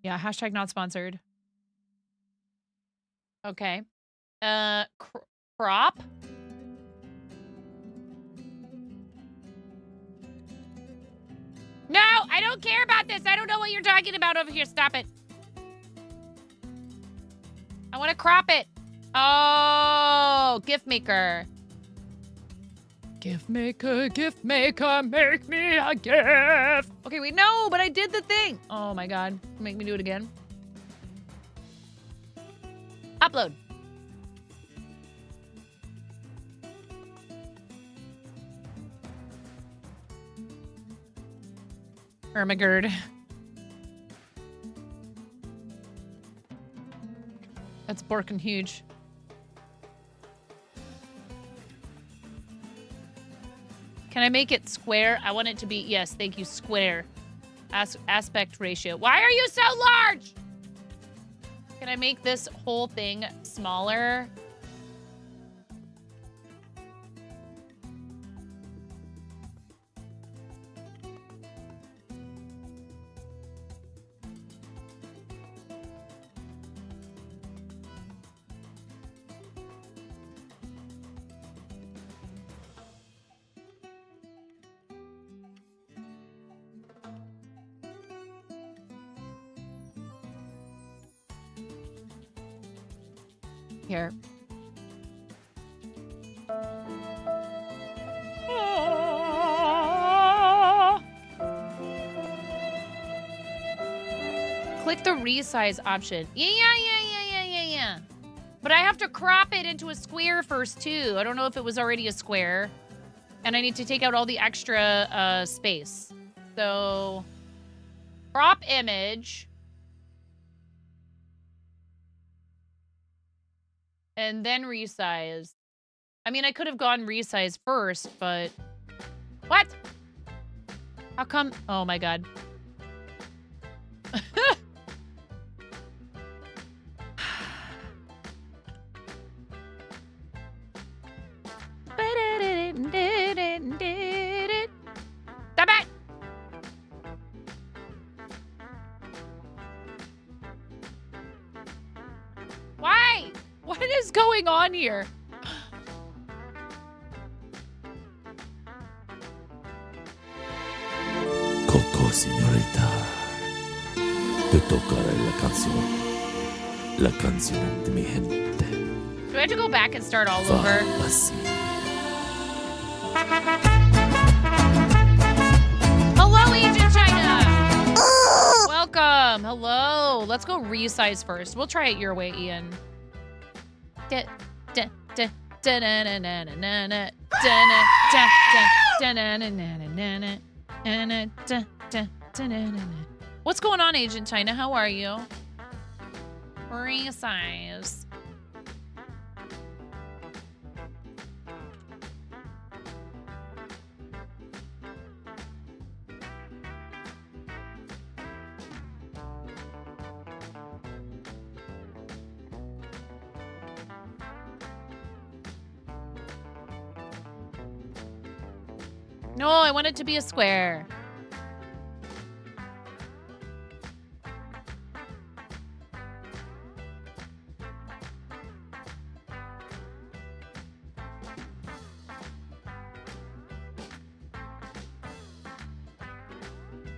Yeah, hashtag not sponsored. Okay. Crop. No, I don't care about this. I don't know what you're talking about over here. Stop it. I want to crop it. Oh, GIF maker. GIF maker, make me a GIF. Okay, wait, no, but I did the thing. Oh my God, make me do it again. Upload. Ermagerd. That's borkin' huge. Can I make it square? I want it to be, yes, thank you, square. Aspect ratio. Why are you so large? Can I make this whole thing smaller? Here. Click the resize option. Yeah. But I have to crop it into a square first, too. I don't know if it was already a square. And I need to take out all the extra space. So, crop image. And then resize. I mean, I could have gone resize first, but... What? How come? Oh, my God. Stop it! Why? What is going on here? Coco, señorita. Te tocará la canción. La canción de mi gente. Do I have to go back and start all over? Así. Hello, Agent China! Welcome. Hello. Let's go resize first. We'll try it your way, Ian. Da-na-na-na-na-na-na. Da-na-da-da-da-na-na-na-na-na. Da-na-da-da-da-na-na-na. What's going on, Agent China? How are you? Resize. No, I want it to be a square.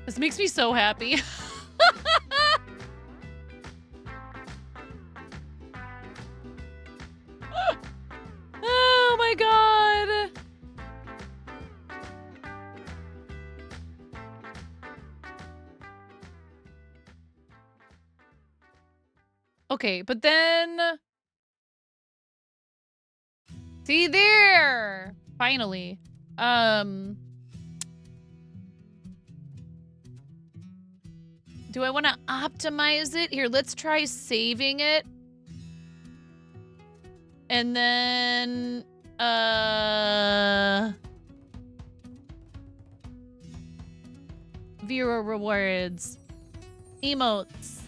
This makes me so happy. Oh my god. Okay, but then... See there! Finally. Do I want to optimize it? Here, let's try saving it. And then... Viewer rewards. Emotes.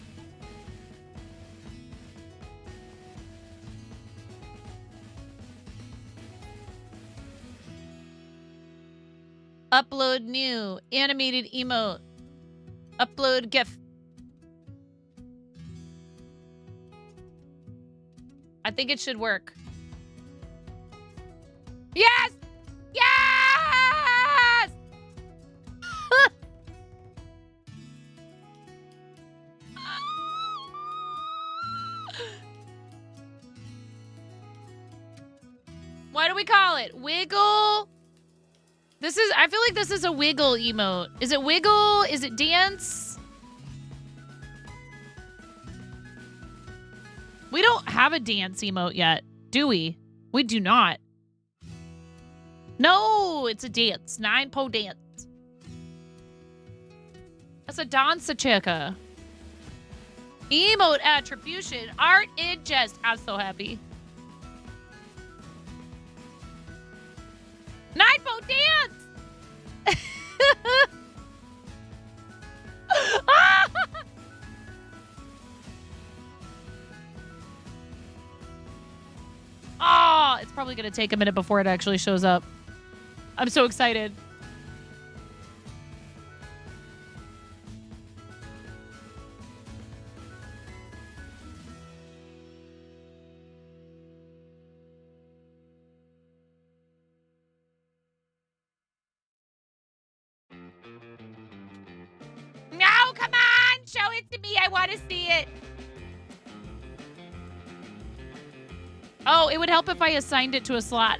Upload new. Animated emote. Upload GIF. I think it should work. Yes! Yes! What do we call it? Wiggle? This is, I feel like this is a wiggle emote. Is it wiggle? Is it dance? We don't have a dance emote yet, do we? We do not. No, it's a dance. 9-po dance. That's a danza chica. Emote attribution. Art in jest. I'm so happy. 9-po dance! Oh, it's probably going to take a minute before it actually shows up. I'm so excited. No, come on! Show it to me. I want to see it. Oh, it would help if I assigned it to a slot.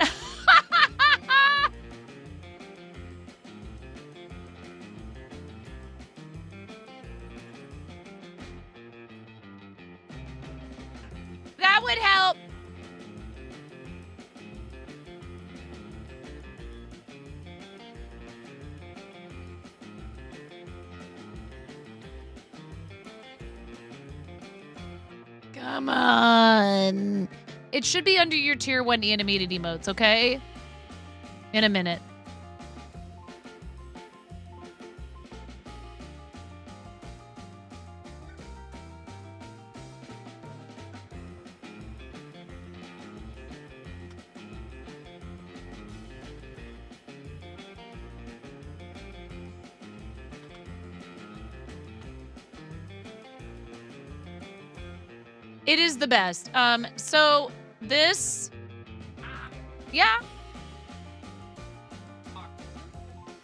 That would help. Come on. It should be under your tier 1 animated emotes, okay? In a minute. It is the best. So this, yeah.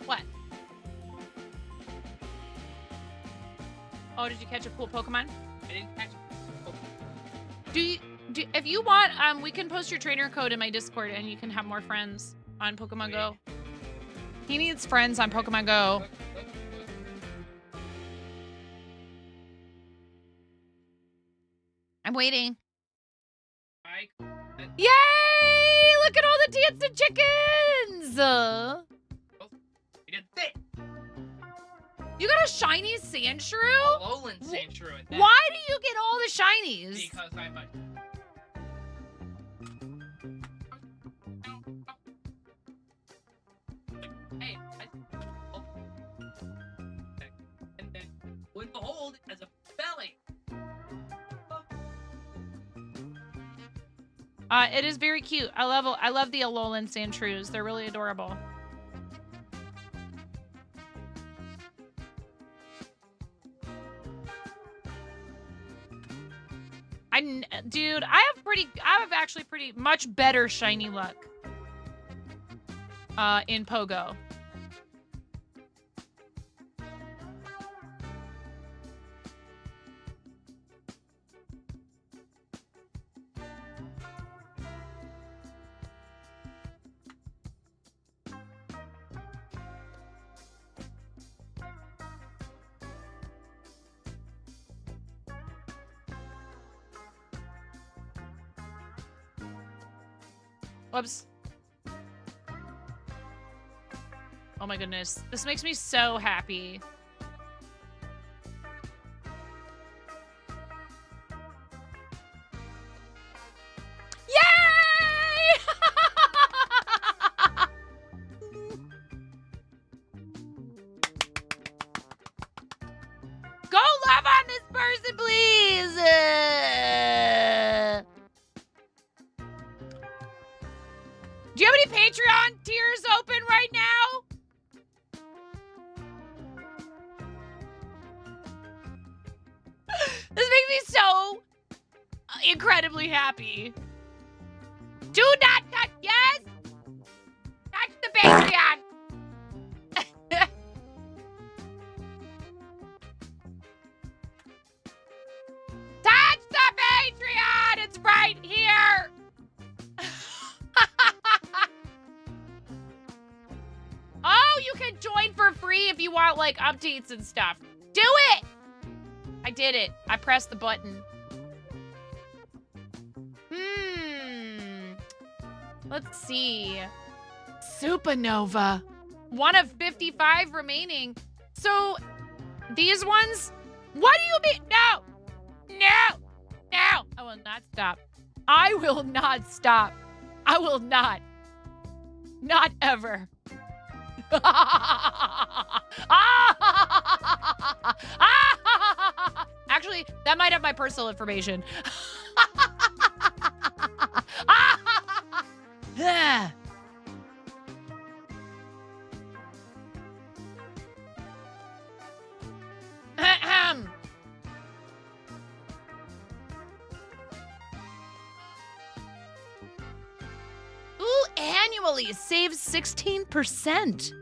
What? Oh, did you catch a cool Pokemon? I didn't catch a cool Pokemon. If you want, we can post your trainer code in my Discord and you can have more friends on Pokemon Go. He needs friends on Pokemon Go. I'm waiting. Yay! look at all the dancing chickens. You got a shiny sand shrew? Alolan sand shrew. Why do you get all the shinies? Because I'm a... Hey, and then with the hold as a belly. It is very cute. I love the Alolan sand shrews. They're really adorable. Dude, I have actually pretty much better shiny luck in Pogo. Whoops. Oh my goodness. This makes me so happy. Yay! Go love on this person, please! Do you have any Patreon tiers open right now? This makes me so incredibly happy. Do not touch, yes? Touch the Patreon. Touch the Patreon. It's right here. Oh, you can join for free if you want, like, updates and stuff. Do it! I did it. I pressed the button. Let's see. Supernova. One of 55 remaining. So, these ones... What do you mean? No! No! No! I will not stop. I will not stop. I will not. Not ever. Actually, that might have my personal information. Ooh, annually saves 16%.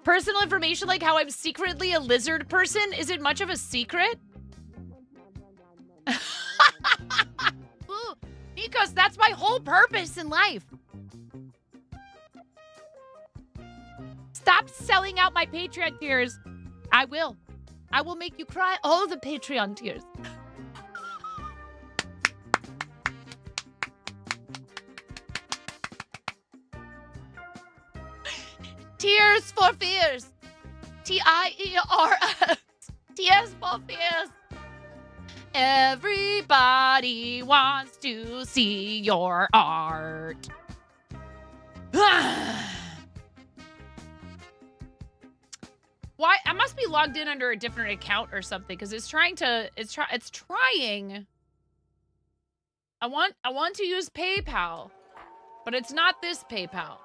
Personal information like how I'm secretly a lizard person? Is it much of a secret? Ooh, Nikos, that's my whole purpose in life. Stop selling out my Patreon tiers. I will. I will make you cry all the Patreon tiers. Tears for Fears. T-I-E-R-S. Tears for Fears. Everybody wants to see your art. Why? I must be logged in under a different account or something because it's trying. I want to use PayPal, but it's not this PayPal.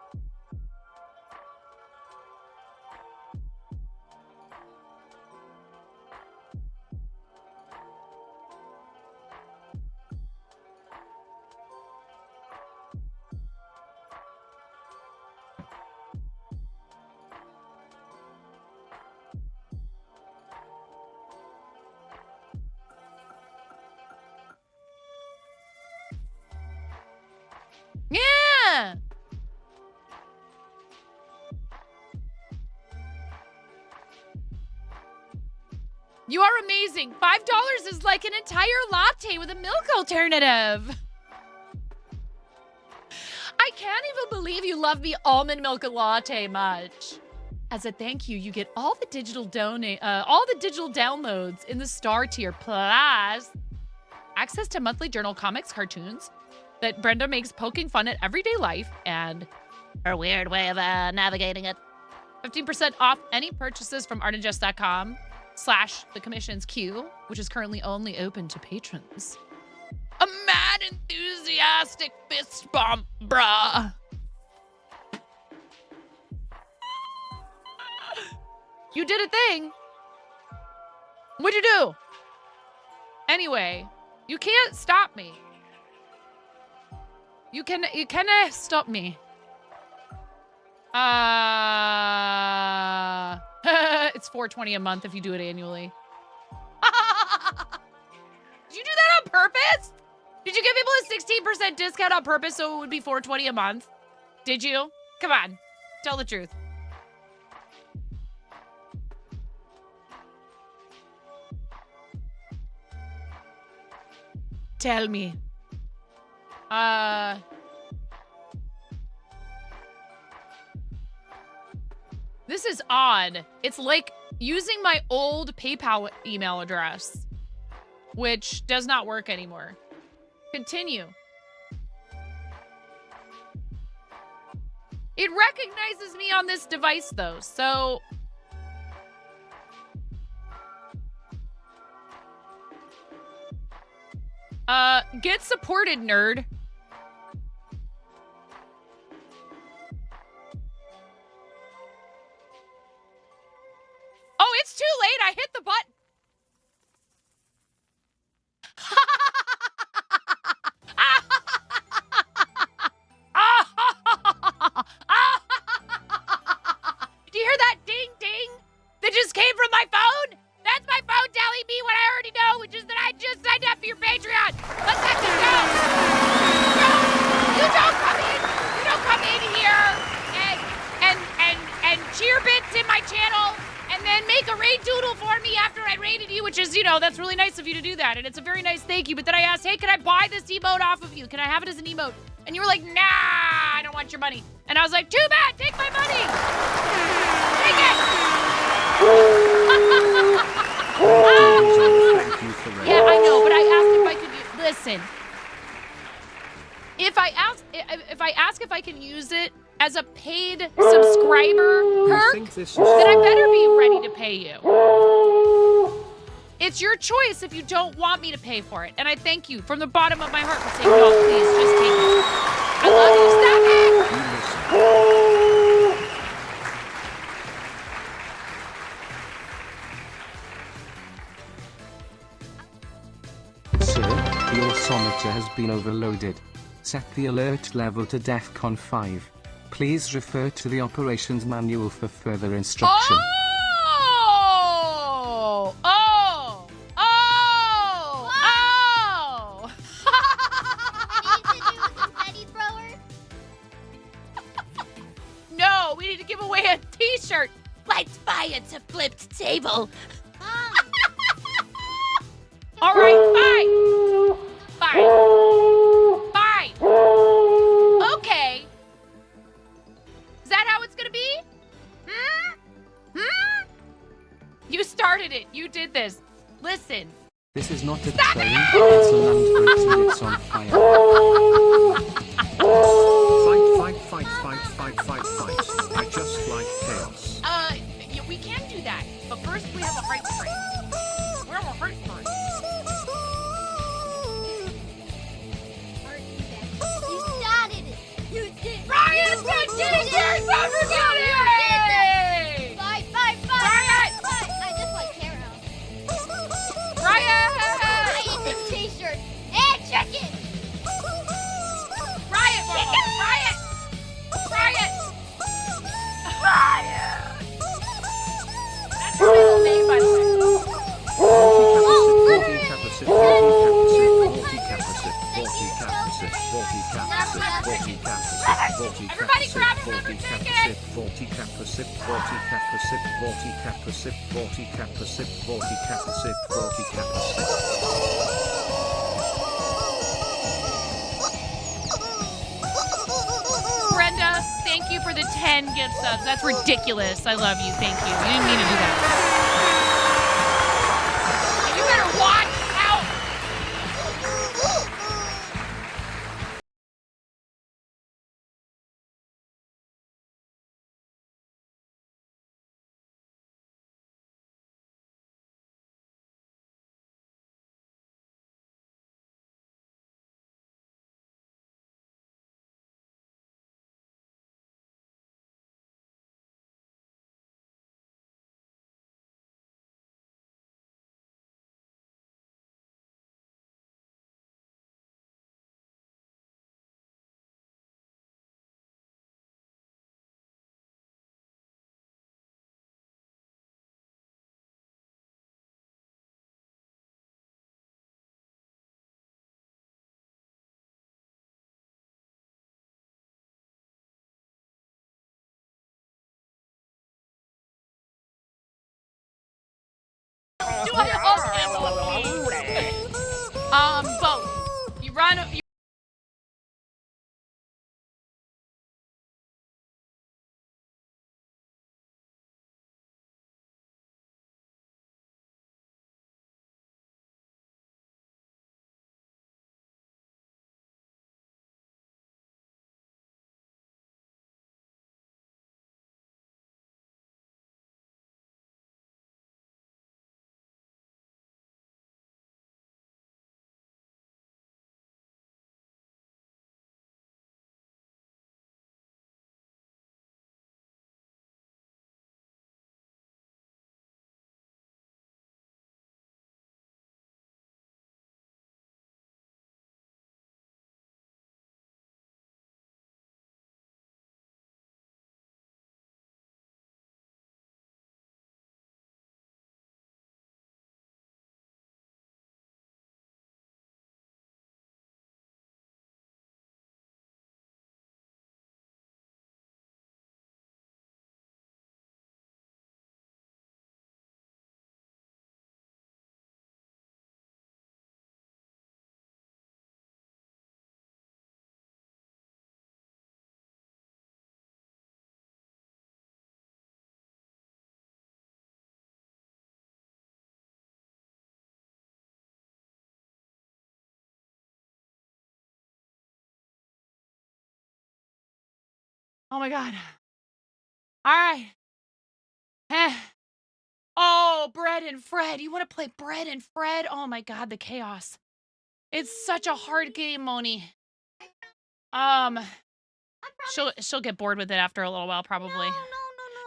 Yeah. You are amazing. $5 is like an entire latte with a milk alternative. believe you love me almond milk latte much. As a thank you, you get all the digital downloads in the star tier, plus access to monthly journal comics, cartoons that Brenda makes poking fun at everyday life, and her weird way of navigating it. 15% off any purchases from artandjust.com/thecommissionsQ, which is currently only open to patrons. A mad enthusiastic fist bump, bruh. You did a thing. What'd you do? Anyway, you can't stop me. You cannot stop me. It's $4.20 a month if you do it annually. Did you do that on purpose? Did you give people a 16% discount on purpose so it would be $4.20 a month? Did you? Come on, tell the truth. Tell me. This is odd. It's like using my old PayPal email address, which does not work anymore. Continue. It recognizes me on this device though, so... get supported, nerd. Oh, it's too late. I hit the button. Do you hear that ding ding that just came from my phone? That's my phone telling me what I already know, which is that I just signed up for your Patreon. Let's let this go. You don't come in. You don't come in here and cheer bits in my channel and then make a raid doodle for me after I raided you, which is, you know, that's really nice of you to do that. And it's a very nice thank you. But then I asked, hey, can I buy this emote off of you? Can I have it as an emote? And you were like, nah, I don't want your money. And I was like, too bad, take my money. Take it. Yeah, I know, but I asked if I could listen. If I ask if I can use it as a paid subscriber perk, then I better be ready to pay you. It's your choice if you don't want me to pay for it. And I thank you from the bottom of my heart for saying, no, please, just take it. I love you. Stop it. Sir, your sonator has been overloaded. Set the alert level to DEFCON 5. Please refer to the operations manual for further instruction. Oh! Oh! Oh! Oh! Need to do a confetti thrower? No, we need to give away a t-shirt. Let's buy it to flipped table. All right, bye. Bye. Bye. Okay. Is that how it's gonna be? You started it. You did this. Listen. This is not a train, it's a land bridge and it's on fire. Fight. I just like chaos. We can do that. But first we have a heart train. We're on a heart train. You started it. You did. Ryan's got t-shirts, everybody! Bye. Ryan! I just like Carol. Ryan! Ryan the t-shirt and chicken. Ryan! That's her middle name, by the way. Everybody grab another ticket! 40 kappa sip, 40 kappa sip, 40 kappa sip, 40 kappa sip, 40 kappa sip, 40 kappa sip. Brenda, thank you for the 10 gift subs. That's ridiculous. I love you. Thank you. You didn't mean to do that. And you better watch out. Do I hold him, please? Both. You run. Oh my God. All right. Oh, Bread and Fred. You want to play Bread and Fred? Oh my God, the chaos. It's such a hard game, Moni. She'll get bored with it after a little while, probably.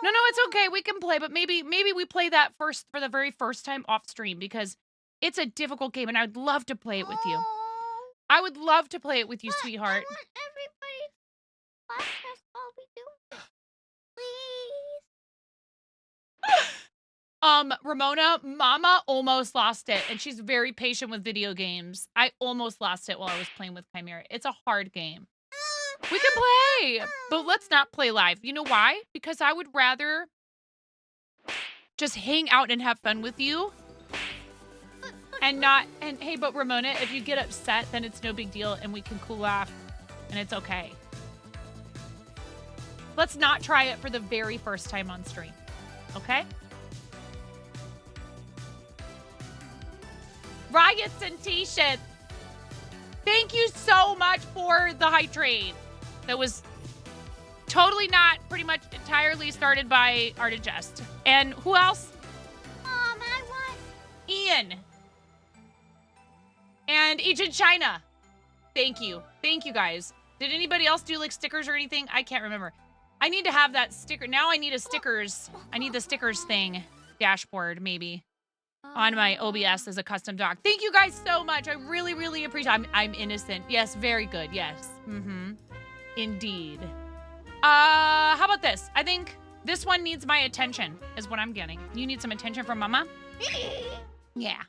No, it's okay. We can play, but maybe we play that first for the very first time off stream because it's a difficult game and I'd love to play it with you. I would love to play it with you, sweetheart. I want everybody's podcast while we do it. Please. Ramona, Mama almost lost it, and she's very patient with video games. I almost lost it while I was playing with Chimera. It's a hard game. We can play, but let's not play live. You know why? Because I would rather just hang out and have fun with you. And hey, but Ramona, if you get upset, then it's no big deal and we can cool off and it's okay. Let's not try it for the very first time on stream. Okay? Riots and T-shirts. Thank you so much for the high trade. That was totally not pretty much entirely started by Art and Jest. And who else? Mom, I want Ian. And Agent China. Thank you. Thank you, guys. Did anybody else do, like, stickers or anything? I can't remember. I need to have that sticker. Now I need a stickers. I need the stickers thing. Dashboard, maybe. On my OBS as a custom doc. Thank you guys so much. I really, really appreciate it. I'm innocent. Yes, very good. Yes. Mm-hmm. Indeed. How about this? I think this one needs my attention, is what I'm getting. You need some attention from Mama? Yeah.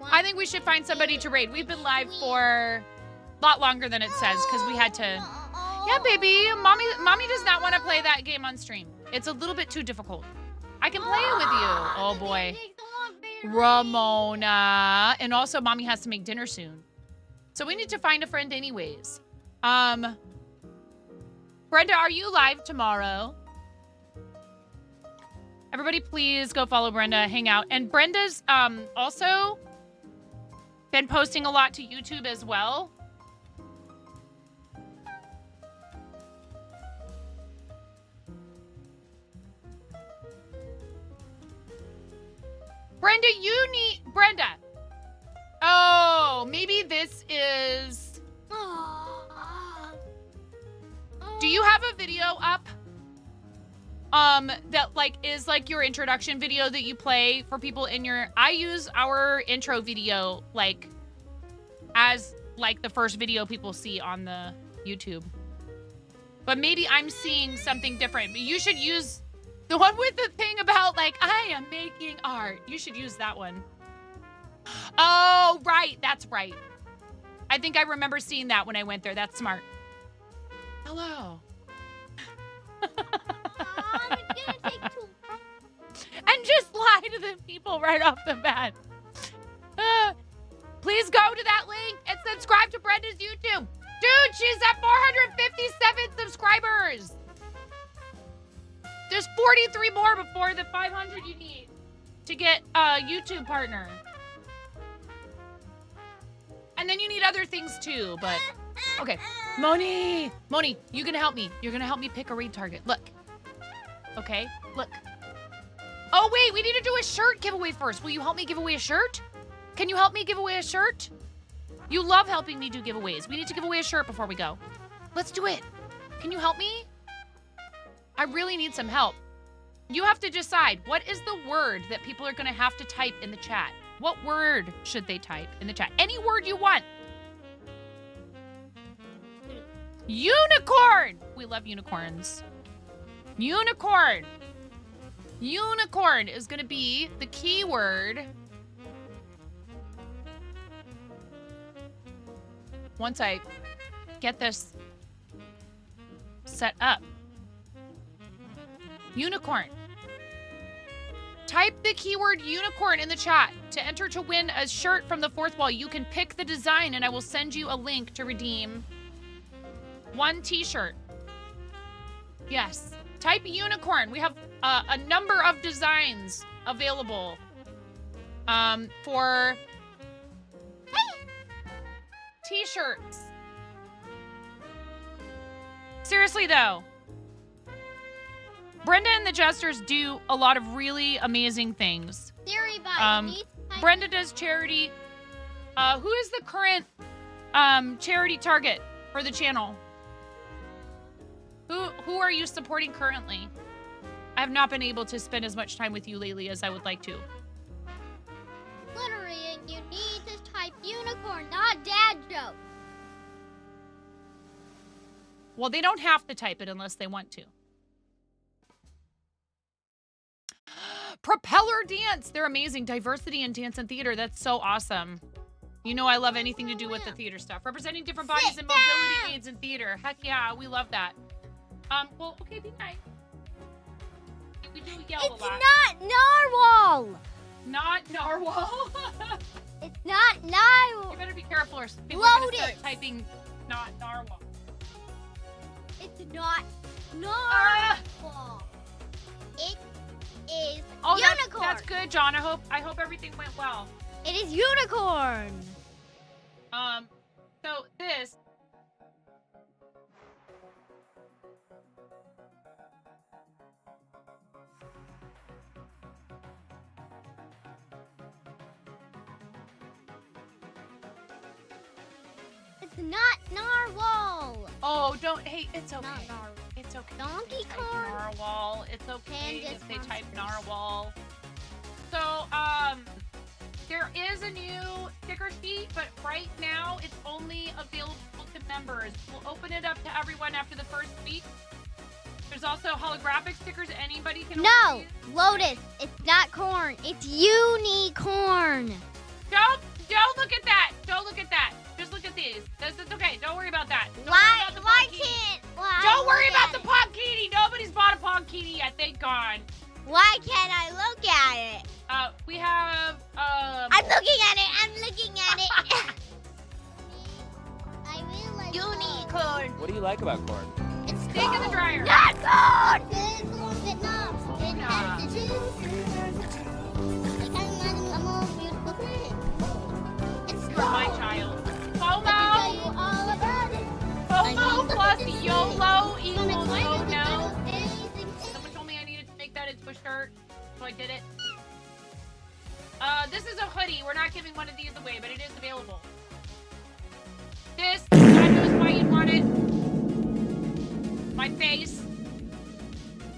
I think we should find somebody to raid. We've been live for a lot longer than it says because we had to. Yeah, baby. Mommy does not want to play that game on stream. It's a little bit too difficult. I can play it with you. Oh boy. Ramona. And also, Mommy has to make dinner soon. So we need to find a friend anyways. Brenda, are you live tomorrow? Everybody, please go follow Brenda, hang out. And Brenda's also been posting a lot to YouTube as well. Brenda, Brenda. Oh, maybe this is... Do you have a video up? That like is like your introduction video that you play for people in your... I use our intro video like as like the first video people see on the YouTube. But maybe I'm seeing something different. But you should use the one with the thing about like, I am making art. You should use that one. Oh, right. That's right. I think I remember seeing that when I went there. That's smart. Hello. And just lie to the people right off the bat. Please go to that link and subscribe to Brenda's YouTube. Dude, she's at 457 subscribers. There's 43 more before the 500 you need to get a YouTube partner. And then you need other things too, but okay. Moni, you gonna help me. You're gonna help me pick a raid target. Look. Okay, look. Oh wait, we need to do a shirt giveaway first. Will you help me give away a shirt? Can you help me give away a shirt? You love helping me do giveaways. We need to give away a shirt before we go. Let's do it. Can you help me? I really need some help. You have to decide, what is the word that people are gonna have to type in the chat? What word should they type in the chat? Any word you want. Unicorn! We love unicorns. Unicorn. Unicorn is gonna be the keyword. Once I get this set up. Unicorn. Type the keyword unicorn in the chat to enter to win a shirt from the fourth wall. You can pick the design and I will send you a link to redeem one t-shirt. Yes. Type unicorn. We have a number of designs available for t-shirts. Seriously though, Brenda and the Jesters do a lot of really amazing things. Brenda does charity. Who is the current charity target for the channel? Who are you supporting currently? I have not been able to spend as much time with you lately as I would like to. Glittery, and you need to type unicorn, not dad joke. Well, they don't have to type it unless they want to. Propeller dance. They're amazing. Diversity in dance and theater. That's so awesome. You know I love anything to do with the theater stuff. Representing different bodies and mobility aids in theater. Heck yeah, we love that. Well, okay, be nice. We do yell a lot. It's not narwhal. Not narwhal. It's not narwhal. You better be careful or people are gonna start typing not narwhal. It's not narwhal. It is unicorn. That's good, John. I hope everything went well. It is unicorn. So this. It's not narwhal. Oh, don't. Hey, it's okay. Not narwhal. It's okay. Donkey Type Kong. narwhal. It's okay Pandas, if they type monsters. narwhal. So, there is a new sticker sheet, but right now it's only available to members. We'll open it up to everyone after the first week. There's also holographic stickers anybody can No, order these. Lotus. It's not corn. It's unicorn. Don't look at that. Don't look at that. Just look at these. This is okay. Don't worry about that. Don't worry Why? about the Why Pogkini. can't? Why Don't worry look about at the it? Pogkini. Nobody's bought a Pogkini yet. Thank God. Why can't I look at it? We have I'm looking at it. I'm looking at it. I really like unicorn. What do you like about corn? Steak in the dryer. Not good! You're my child. FOMO. FOMO plus YOLO equals oh no. Someone told me I needed to make that into a shirt, so I did it. This is a hoodie. We're not giving one of these away, but it is available. This, God knows why you'd want it. My face.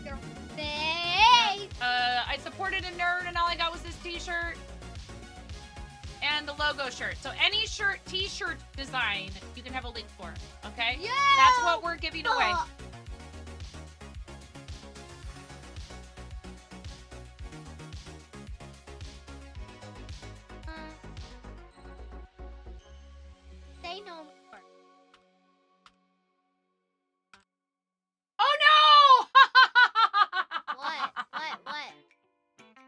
Your face. I supported a nerd and all I got was this t-shirt. And the logo shirt. So any shirt, t-shirt design, you can have a link for, okay? Yeah. That's what we're giving away. Say no more. Oh no! What?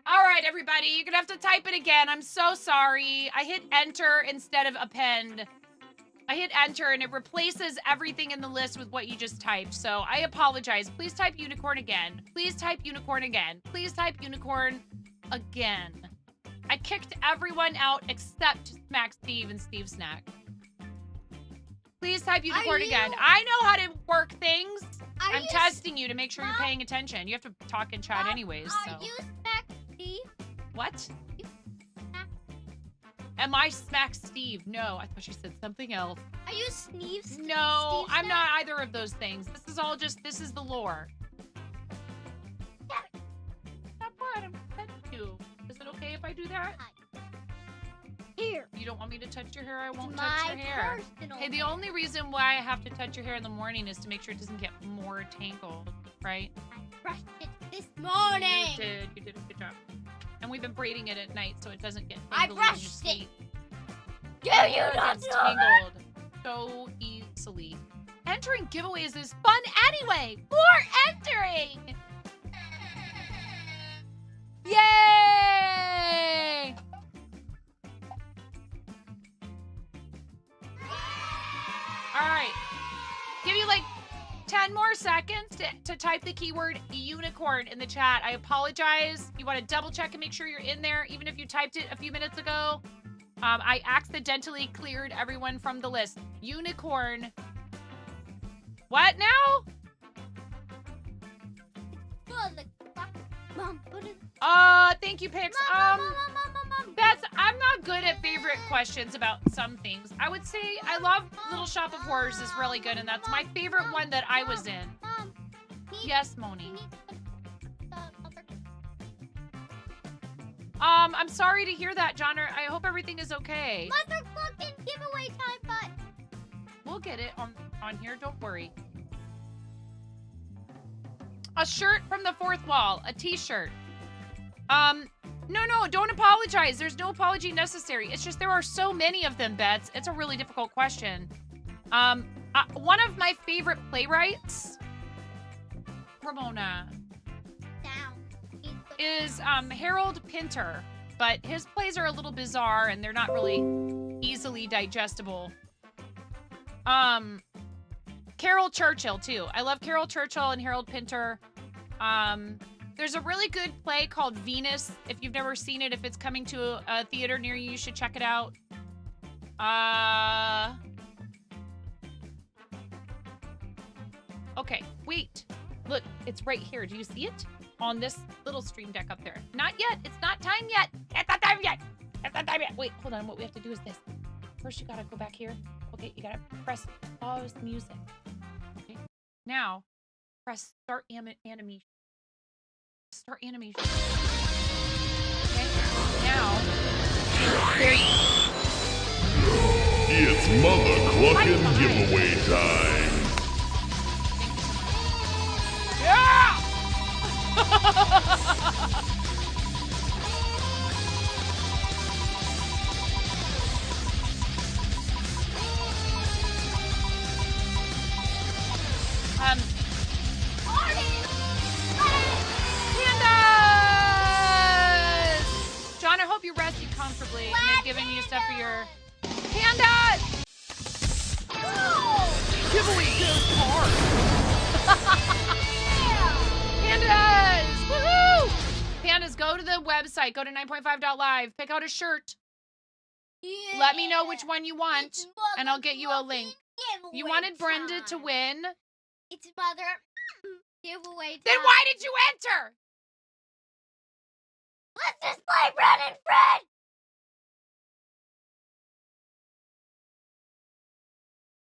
All right, everybody, you're gonna have to type it again. I'm so sorry. I hit enter instead of append. I hit enter and it replaces everything in the list with what you just typed. So I apologize. Please type unicorn again. Please type unicorn again. Please type unicorn again. I kicked everyone out except Smack Steve and Steve Snack. Please type unicorn again. I know how to work things. I'm testing you to make sure you're paying attention. You have to talk in chat anyways. So. Are you Smack Steve? What? Am I Smack Steve? No, I thought she said something else. Are you Sneeve? No, I'm not either of those things. This is all just, this is the lore. Not bad, I'm touching you. Is it okay if I do that? Here. You don't want me to touch your hair? I won't touch your hair. Hey, the only reason why I have to touch your hair in the morning is to make sure it doesn't get more tangled, right? I brushed it this morning. You did a good job. And we've been braiding it at night so it doesn't get I tangled when you brushed sleep. Do you not gets know that? tangled so easily. Entering giveaways is fun anyway. More entering. Yay! All right. Give you like 10 more seconds to type the keyword unicorn in the chat. I apologize. You want to double check and make sure you're in there, even if you typed it a few minutes ago. I accidentally cleared everyone from the list. Unicorn. What now? Mom, put it. Thank you, Pix. Mom. Beth, I'm not good at favorite questions about some things. I would say I love Little Shop of Horrors is really good, and that's my favorite one that I was in. Mom. Yes, Moni. I'm sorry to hear that, John. I hope everything is okay. Motherfucking giveaway time, but We'll get it on here, don't worry. A shirt from the fourth wall, a t-shirt. No, don't apologize. There's no apology necessary. It's just there are so many of them, Bets. It's a really difficult question. One of my favorite playwrights, Ramona, is Harold Pinter, but his plays are a little bizarre and they're not really easily digestible. Carol Churchill too. I love Carol Churchill and Harold Pinter. There's a really good play called Venus. If you've never seen it, if it's coming to a theater near you, you should check it out. Okay, wait. Look, it's right here. Do you see it? On this little stream deck up there. Not yet. It's not time yet. It's not time yet. It's not time yet. Wait, hold on. What we have to do is this. First, you gotta go back here. Okay, you gotta press pause music. Okay. Now, press start animation. Start animation. Okay. Now, there you go. It's Mother Cluckin' giveaway time. Yeah! Pandas! John, I hope you rested comfortably and they've given you stuff for your pandas! Giveaway goes hard. Pandas, go to the website. Go to 9.5.live. Pick out a shirt. Let me know which one you want, and I'll get you a link. You wanted Brenda to win? It's mother giveaway time. Then why did you enter? Let's just play Brenda and Fred.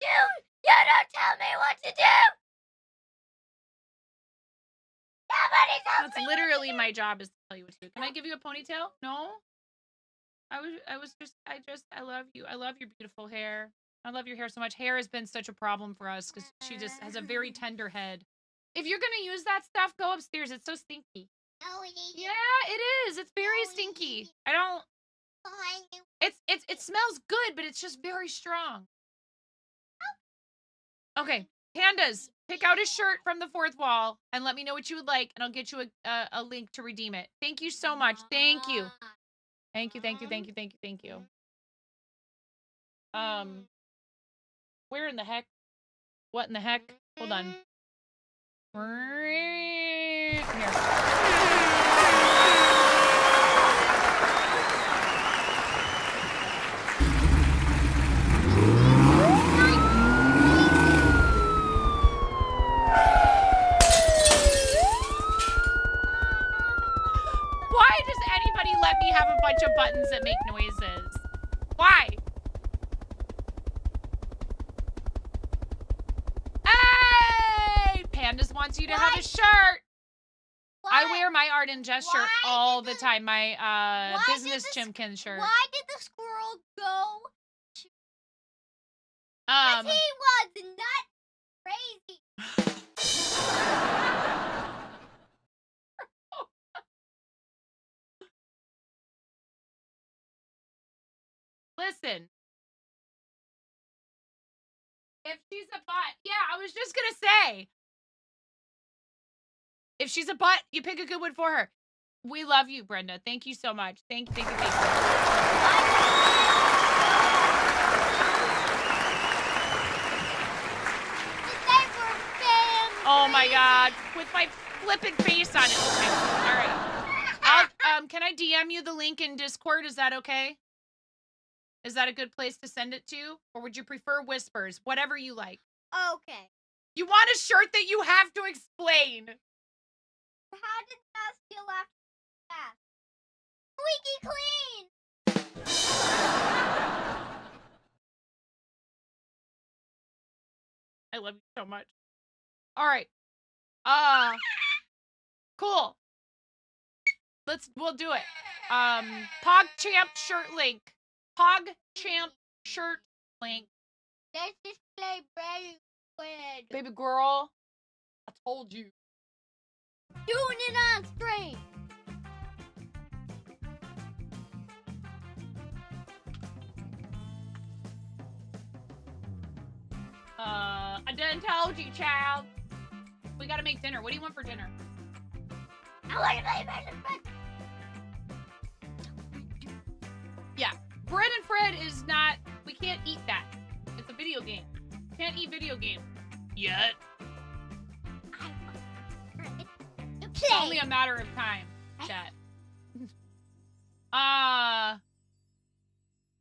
You don't tell me what to do. Somebody tell That's me literally my job is to tell you what to do. Can I give you a ponytail? No? I love you. I love your beautiful hair. I love your hair so much. Hair has been such a problem for us because she just has a very tender head. If you're going to use that stuff, go upstairs. It's so stinky. No, it isn't. Yeah, it is. It's very stinky. I don't... It smells good, but it's just very strong. Okay, Pandas, pick out a shirt from the fourth wall and let me know what you would like, and I'll get you a link to redeem it. Thank you so much. Thank you. Thank you, thank you, thank you, thank you, thank you. Where in the heck? What in the heck? Hold on. Here. Why does anybody let me have a bunch of buttons that make noises? Why? Hey! Pandas wants you to have a shirt. I wear my Art and Jest shirt all the time. My business Chimkin shirt. Why did the squirrel go? Um, He was not crazy. Listen. If she's a butt, yeah, I was just gonna say. If she's a butt, you pick a good one for her. We love you, Brenda. Thank you so much. Thank you, thank you, thank you. Oh my God, with my flippin' face on it. Okay, all right. Can I DM you the link in Discord? Is that okay? Is that a good place to send it to? Or would you prefer whispers? Whatever you like. Okay. You want a shirt that you have to explain. How did that feel after that? Squeaky clean. I love you so much. All right. Cool. We'll do it. PogChamp shirt link. PogChamp shirt link. Let's just play Brenda and Fred. Baby girl, I told you. Doing it on stream. I done told you, child. We gotta make dinner. What do you want for dinner? I want to play Brenda and Fred. Yeah, Bread and Fred is not. We can't eat that. It's a video game. Can't eat video games yet. It's only a matter of time, chat.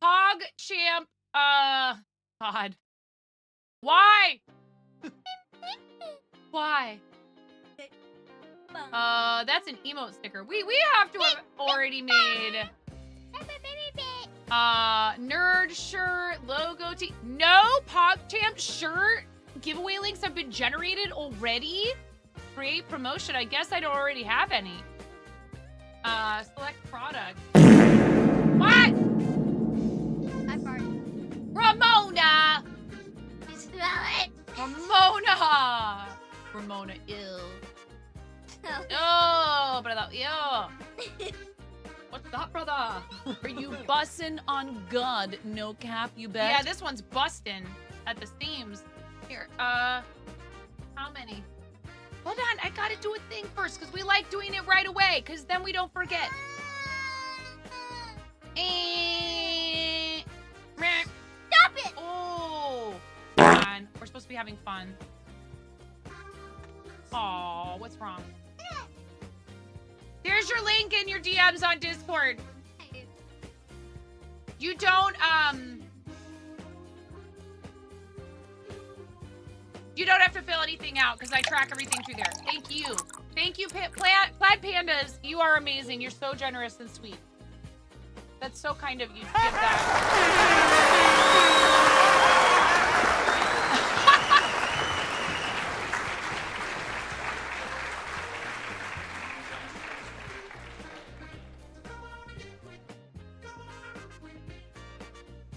PogChamp. God. Why? Why? That's an emote sticker. We have to have already made. Nerd shirt, logo tee. No, PogChamp shirt giveaway links have been generated already. Create promotion. I guess I don't already have any. Select product. What? I farted. Ramona! You smell it? Ramona, ew. Oh, brother, ew. What's that, brother? Are you bussin' on God? No cap, you bet. Yeah, this one's bustin' at the seams. Here, how many? Hold on, I gotta do a thing first, because we like doing it right away, because then we don't forget. Stop it! Oh, come on. We're supposed to be having fun. Oh, what's wrong? There's your link in your DMs on Discord. You don't have to fill anything out because I track everything through there. Thank you. Thank you, Plaid Pandas. You are amazing. You're so generous and sweet. That's so kind of you to give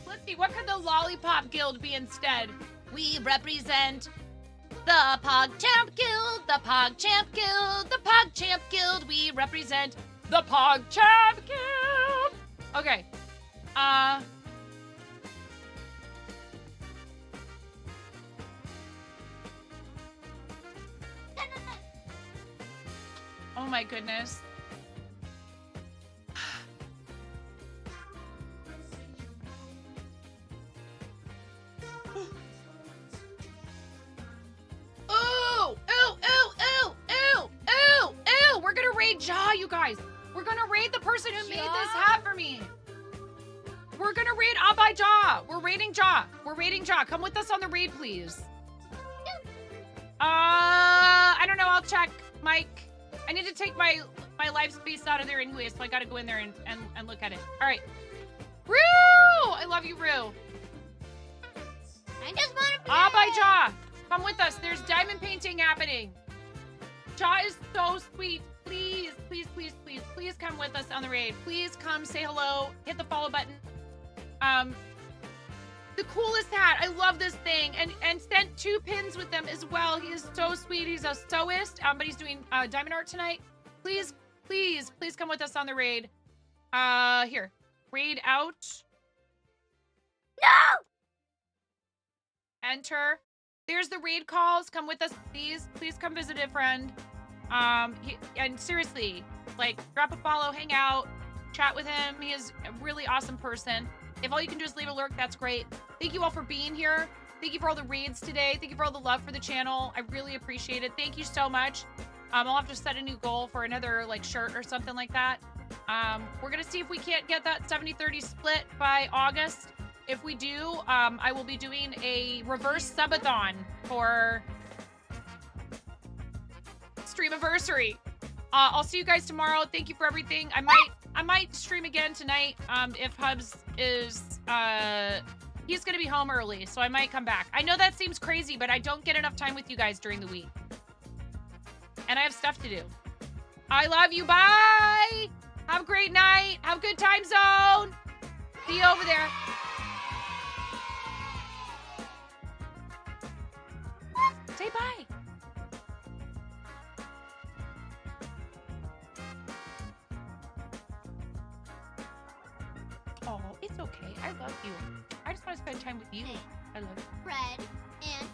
Let's see, what could the Lollipop Guild be instead? We represent the PogChamp Guild, the PogChamp Guild, the PogChamp Guild. We represent the PogChamp Guild. Okay. Oh my goodness. We're gonna raid Jaw, you guys. We're gonna raid the person who made this hat for me. We're gonna raid Abai Jaw. We're raiding Jaw. We're raiding Jaw. Come with us on the raid, please. I don't know. I'll check, Mike. I need to take my live space out of there anyway, so I gotta go in there and look at it. All right. Rue! I love you, Rue. I just want to Abai Jaw. Come with us. There's diamond painting happening. Jaw is so sweet. Please, please, please, please, please come with us on the raid. Please come say hello. Hit the follow button. The coolest hat. I love this thing. And sent 2 pins with them as well. He is so sweet. He's a sewist, but he's doing diamond art tonight. Please, please, please come with us on the raid. Here. Raid out. No! Enter. There's the raid calls. Come with us, please. Please come visit a friend. And seriously, like, drop a follow, hang out, chat with him. He is a really awesome person. If all you can do is leave a lurk, that's great. Thank you all for being here. Thank you for all the raids today. Thank you for all the love for the channel. I really appreciate it. Thank you so much. I'll have to set a new goal for another, like, shirt or something like that. We're gonna see if we can't get that 70-30 split by August. If we do, I will be doing a reverse subathon for Streamiversary. I'll see you guys tomorrow. Thank you for everything. I might stream again tonight if Hubs is he's gonna be home early, so I might come back. I know that seems crazy, but I don't get enough time with you guys during the week, and I have stuff to do. I love you. Bye. Have a great night. Have a good time zone. See you over there. Say bye. Oh, it's okay. I love you. I just want to spend time with you. I love you. Red and